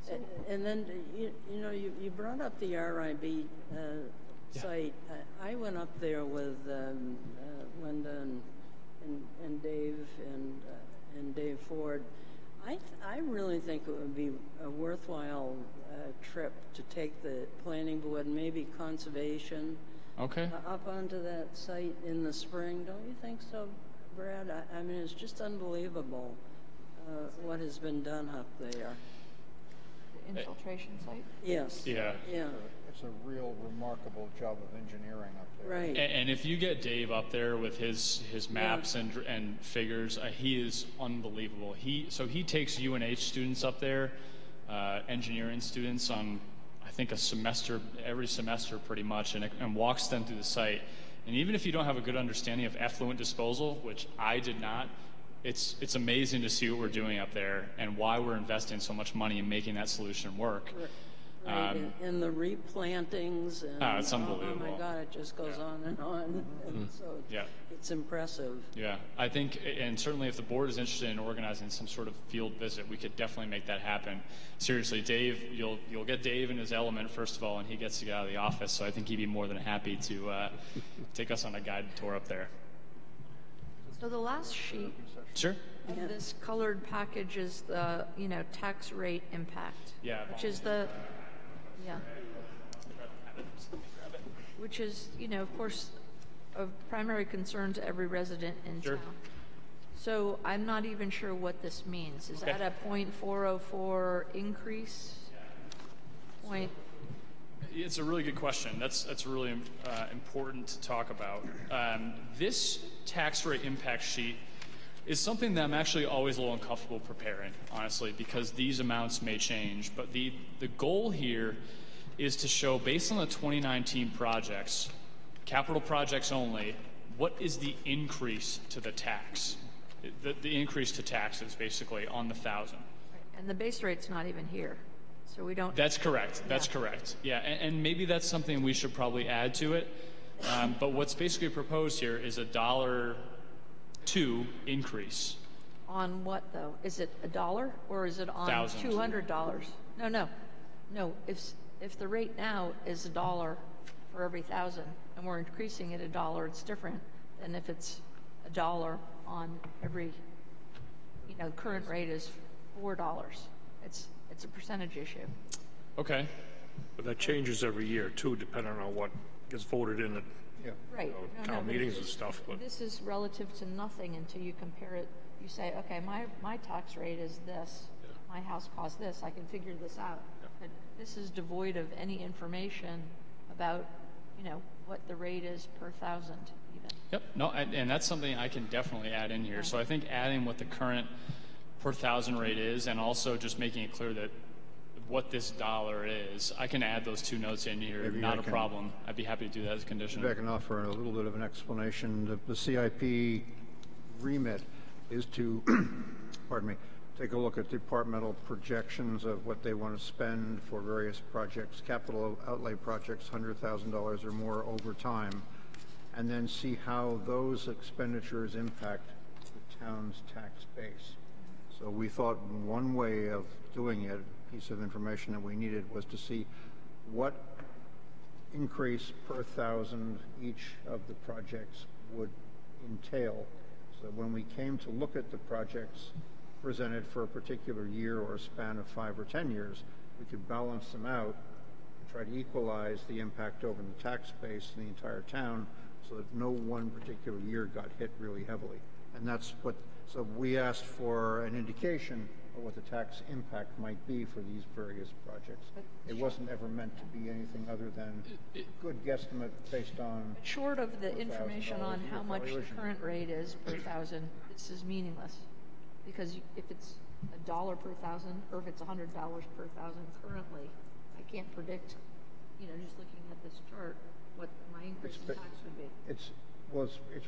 Right. And then you brought up the RIB site. I went up there with Linda and Dave and Dave Ford. I really think it would be a worthwhile trip to take the planning board and maybe conservation up onto that site in the spring. Don't you think so, Brad? I mean, it's just unbelievable what has been done up there. The infiltration site? Yes. Yeah. It's a real remarkable job of engineering up there. Right. And if you get Dave up there with his maps and figures, he is unbelievable. He takes UNH students up there, engineering students, on I think a semester, every semester pretty much, and walks them through the site. And even if you don't have a good understanding of effluent disposal, which I did not, it's amazing to see what we're doing up there and why we're investing so much money in making that solution work. Right. And the replantings, and it's unbelievable. Oh my God, it just goes on and on. And so it's impressive. Yeah, I think, and certainly if the board is interested in organizing some sort of field visit, we could definitely make that happen. Seriously, Dave, you'll get Dave in his element, first of all, and he gets to get out of the office, so I think he'd be more than happy to take us on a guided tour up there. So the last sheet of this colored package is the, tax rate impact. Yeah. Which is which is, of course, of primary concern to every resident in town. So I'm not even sure what this means. Is that a .404 increase? Point. It's a really good question. That's really important to talk about. This tax rate impact sheet is something that I'm actually always a little uncomfortable preparing, honestly, because these amounts may change. But the goal here is to show, based on the 2019 projects, capital projects only, what is the increase to the tax? The increase to taxes, basically, on the 1,000. And the base rate's not even here, so we don't. That's correct. That's correct. Yeah, and maybe that's something we should probably add to it. But what's basically proposed here is a $1.02 increase. On what, though? Is it $1 or is it on $200? No. If the rate now is $1 for every 1,000, and we're increasing it $1, it's different than if it's $1 on every, current rate is $4. It's a percentage issue. Okay. But that changes every year too, depending on what gets voted in at Right. town meetings and stuff. But this is relative to nothing until you compare it. You say, okay, my tax rate is this. My house costs this. I can figure this out. But this is devoid of any information about, what the rate is per 1,000 even. Yep. No, and that's something I can definitely add in here. So I think adding what the current per 1,000 rate is, and also just making it clear that what this dollar is, I can add those two notes in here. Maybe Not a problem. I'd be happy to do that as a condition. Maybe I can offer a little bit of an explanation. The CIP remit is to, pardon me, take a look at departmental projections of what they want to spend for various projects, capital outlay projects, $100,000 or more over time, and then see how those expenditures impact the town's tax base. So we thought one way of doing it, a piece of information that we needed, was to see what increase per 1,000 each of the projects would entail. So when we came to look at the projects presented for a particular year or a span of 5 or 10 years, we could balance them out and try to equalize the impact over the tax base in the entire town so that no one particular year got hit really heavily. And that's what, so we asked for an indication of what the tax impact might be for these various projects. It wasn't ever meant to be anything other than a good guesstimate based on... Short of the information on how much the current rate is per 1,000, this is meaningless. Because if it's $1 per 1,000, or if it's $100 per 1,000 currently, I can't predict, just looking at this chart, what my increase in tax would be. It's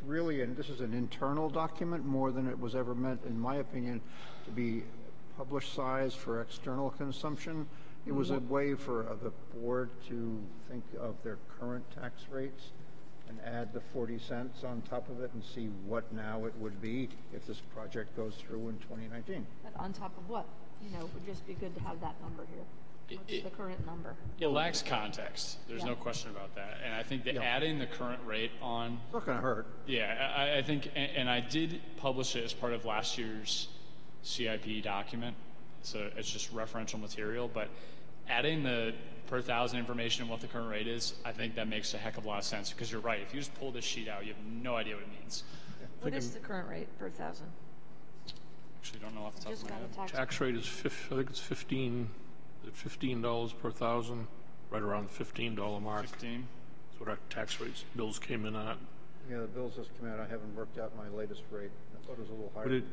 really, and this is an internal document more than it was ever meant, in my opinion, to be published size for external consumption. It was a way for the board to think of their current tax rates and add the 40 cents on top of it and see what now it would be if this project goes through in 2019. But on top of what? It would just be good to have that number here. What's the current number? It lacks context. There's no question about that. And I think that adding the current rate on... It's not going to hurt. Yeah, I think, and I did publish it as part of last year's CIP document. So it's just referential material, but adding the per 1,000 information and what the current rate is, I think that makes a heck of a lot of sense, because you're right. If you just pull this sheet out, you have no idea what it means. What is the current rate per 1,000? Actually, don't know off the top of my head. tax rate is, I think it's $15 per 1,000, right around the $15 mark. 15. That's what our tax rates bills came in at. Yeah, the bills just come out. I haven't worked out my latest rate. I thought it was a little higher than 15.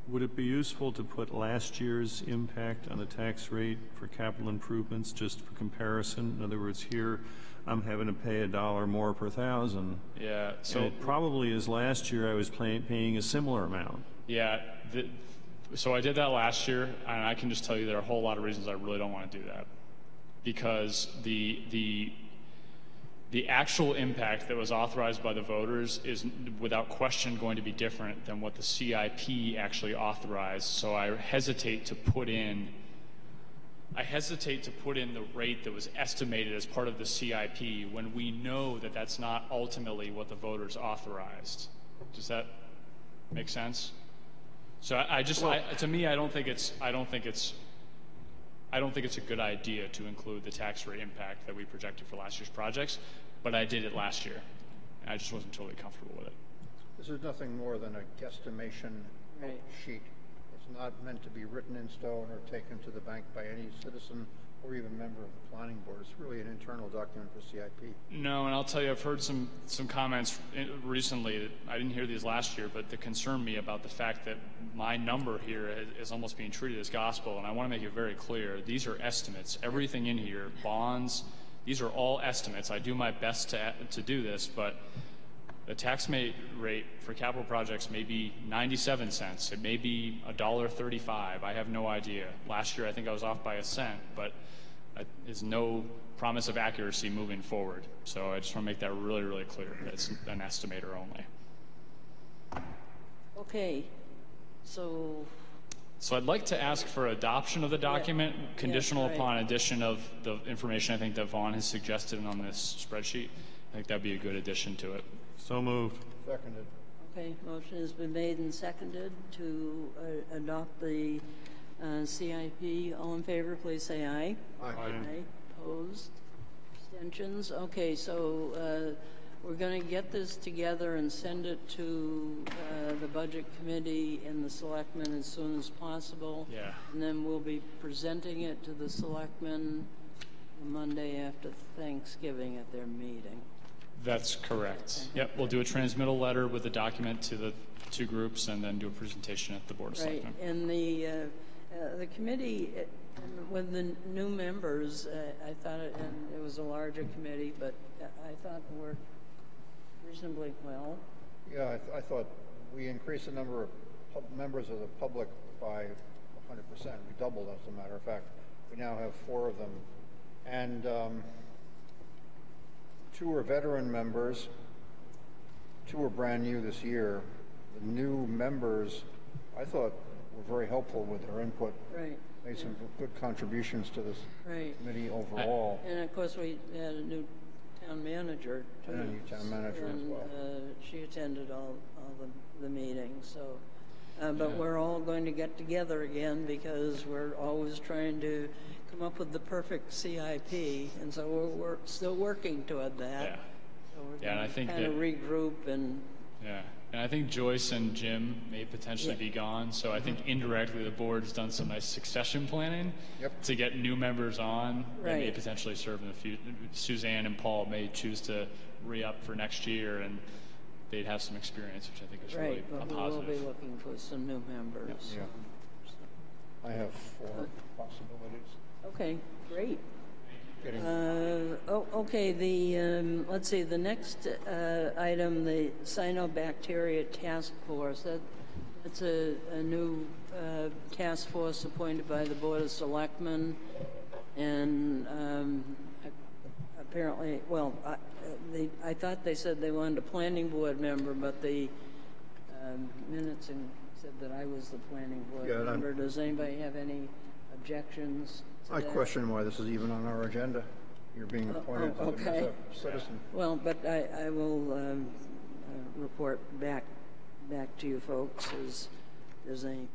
Would it be useful to put last year's impact on the tax rate for capital improvements just for comparison? In other words, here I'm having to pay $1 more per 1,000. Yeah. So and it probably is last year I was paying a similar amount. Yeah. So I did that last year, and I can just tell you there are a whole lot of reasons I really don't want to do that, because the actual impact that was authorized by the voters is without question going to be different than what the CIP actually authorized. So I hesitate to put in the rate that was estimated as part of the CIP when we know that that's not ultimately what the voters authorized. Does that make sense? So to me, I don't think it's a good idea to include the tax rate impact that we projected for last year's projects, but I did it last year, and I just wasn't totally comfortable with it. This is nothing more than a guesstimation Right. sheet. It's not meant to be written in stone or taken to the bank by any citizen or even member of the planning board. It's really an internal document for CIP. No, and I'll tell you, I've heard some comments recently that I didn't hear these last year, but that concern me about the fact that my number here is almost being treated as gospel, and I want to make it very clear. These are estimates. Everything in here, bonds, these are all estimates. I do my best to do this, but the tax rate for capital projects may be 97 cents. It may be $1.35. I have no idea. Last year, I think I was off by a cent, but there's no promise of accuracy moving forward. So I just want to make that really, really clear. It's an estimator only. Okay, so I'd like to ask for adoption of the document, conditional right. upon addition of the information I think that Vaughn has suggested on this spreadsheet. I think that'd be a good addition to it. So moved. Seconded. Okay, motion has been made and seconded to adopt the CIP. All in favor, please say aye. Aye. Aye. Opposed? Abstentions? Okay, so we're going to get this together and send it to the Budget Committee and the Selectmen as soon as possible. Yeah. And then we'll be presenting it to the Selectmen the Monday after Thanksgiving at their meeting. That's correct. Yep, we'll do a transmittal letter with the document to the two groups and then do a presentation at the Board of Right, Selectmen. and the committee, with the new members, I thought and it was a larger committee, but I thought it worked reasonably well. Yeah, I thought we increased the number of members of the public by 100%. We doubled, as a matter of fact. We now have 4 of them. And 2 are veteran members. 2 are brand new this year. The new members, I thought, were very helpful with their input. Right. Made some good contributions to this Right. committee overall. And of course, we had a new town manager, too. And a new town manager as well. She attended all the meetings, so. But we're all going to get together again because we're always trying to come up with the perfect CIP, and so we're still working toward that. Yeah. So we're Yeah, and I gonna think kind of that- regroup and. Yeah, and I think Joyce and Jim may potentially be gone, so I think indirectly the board's done some nice succession planning to get new members on that may Right. potentially serve in the future. Suzanne and Paul may choose to re-up for next year, and they'd have some experience, which I think is really Right, a but we will be positive. looking for some new members. Yeah. I have 4 possibilities. Okay, great. Getting Okay, let's see, the next item, the Cyanobacteria Task Force, that's a new task force appointed by the Board of Selectmen, and apparently, well, I thought they said they wanted a planning board member, but the minutes said that I was the planning board Yeah, and member. Does anybody have any objections to I that? question why this is even on our agenda. You're being appointed as okay. a citizen. Well, but I will report back to you folks as there's any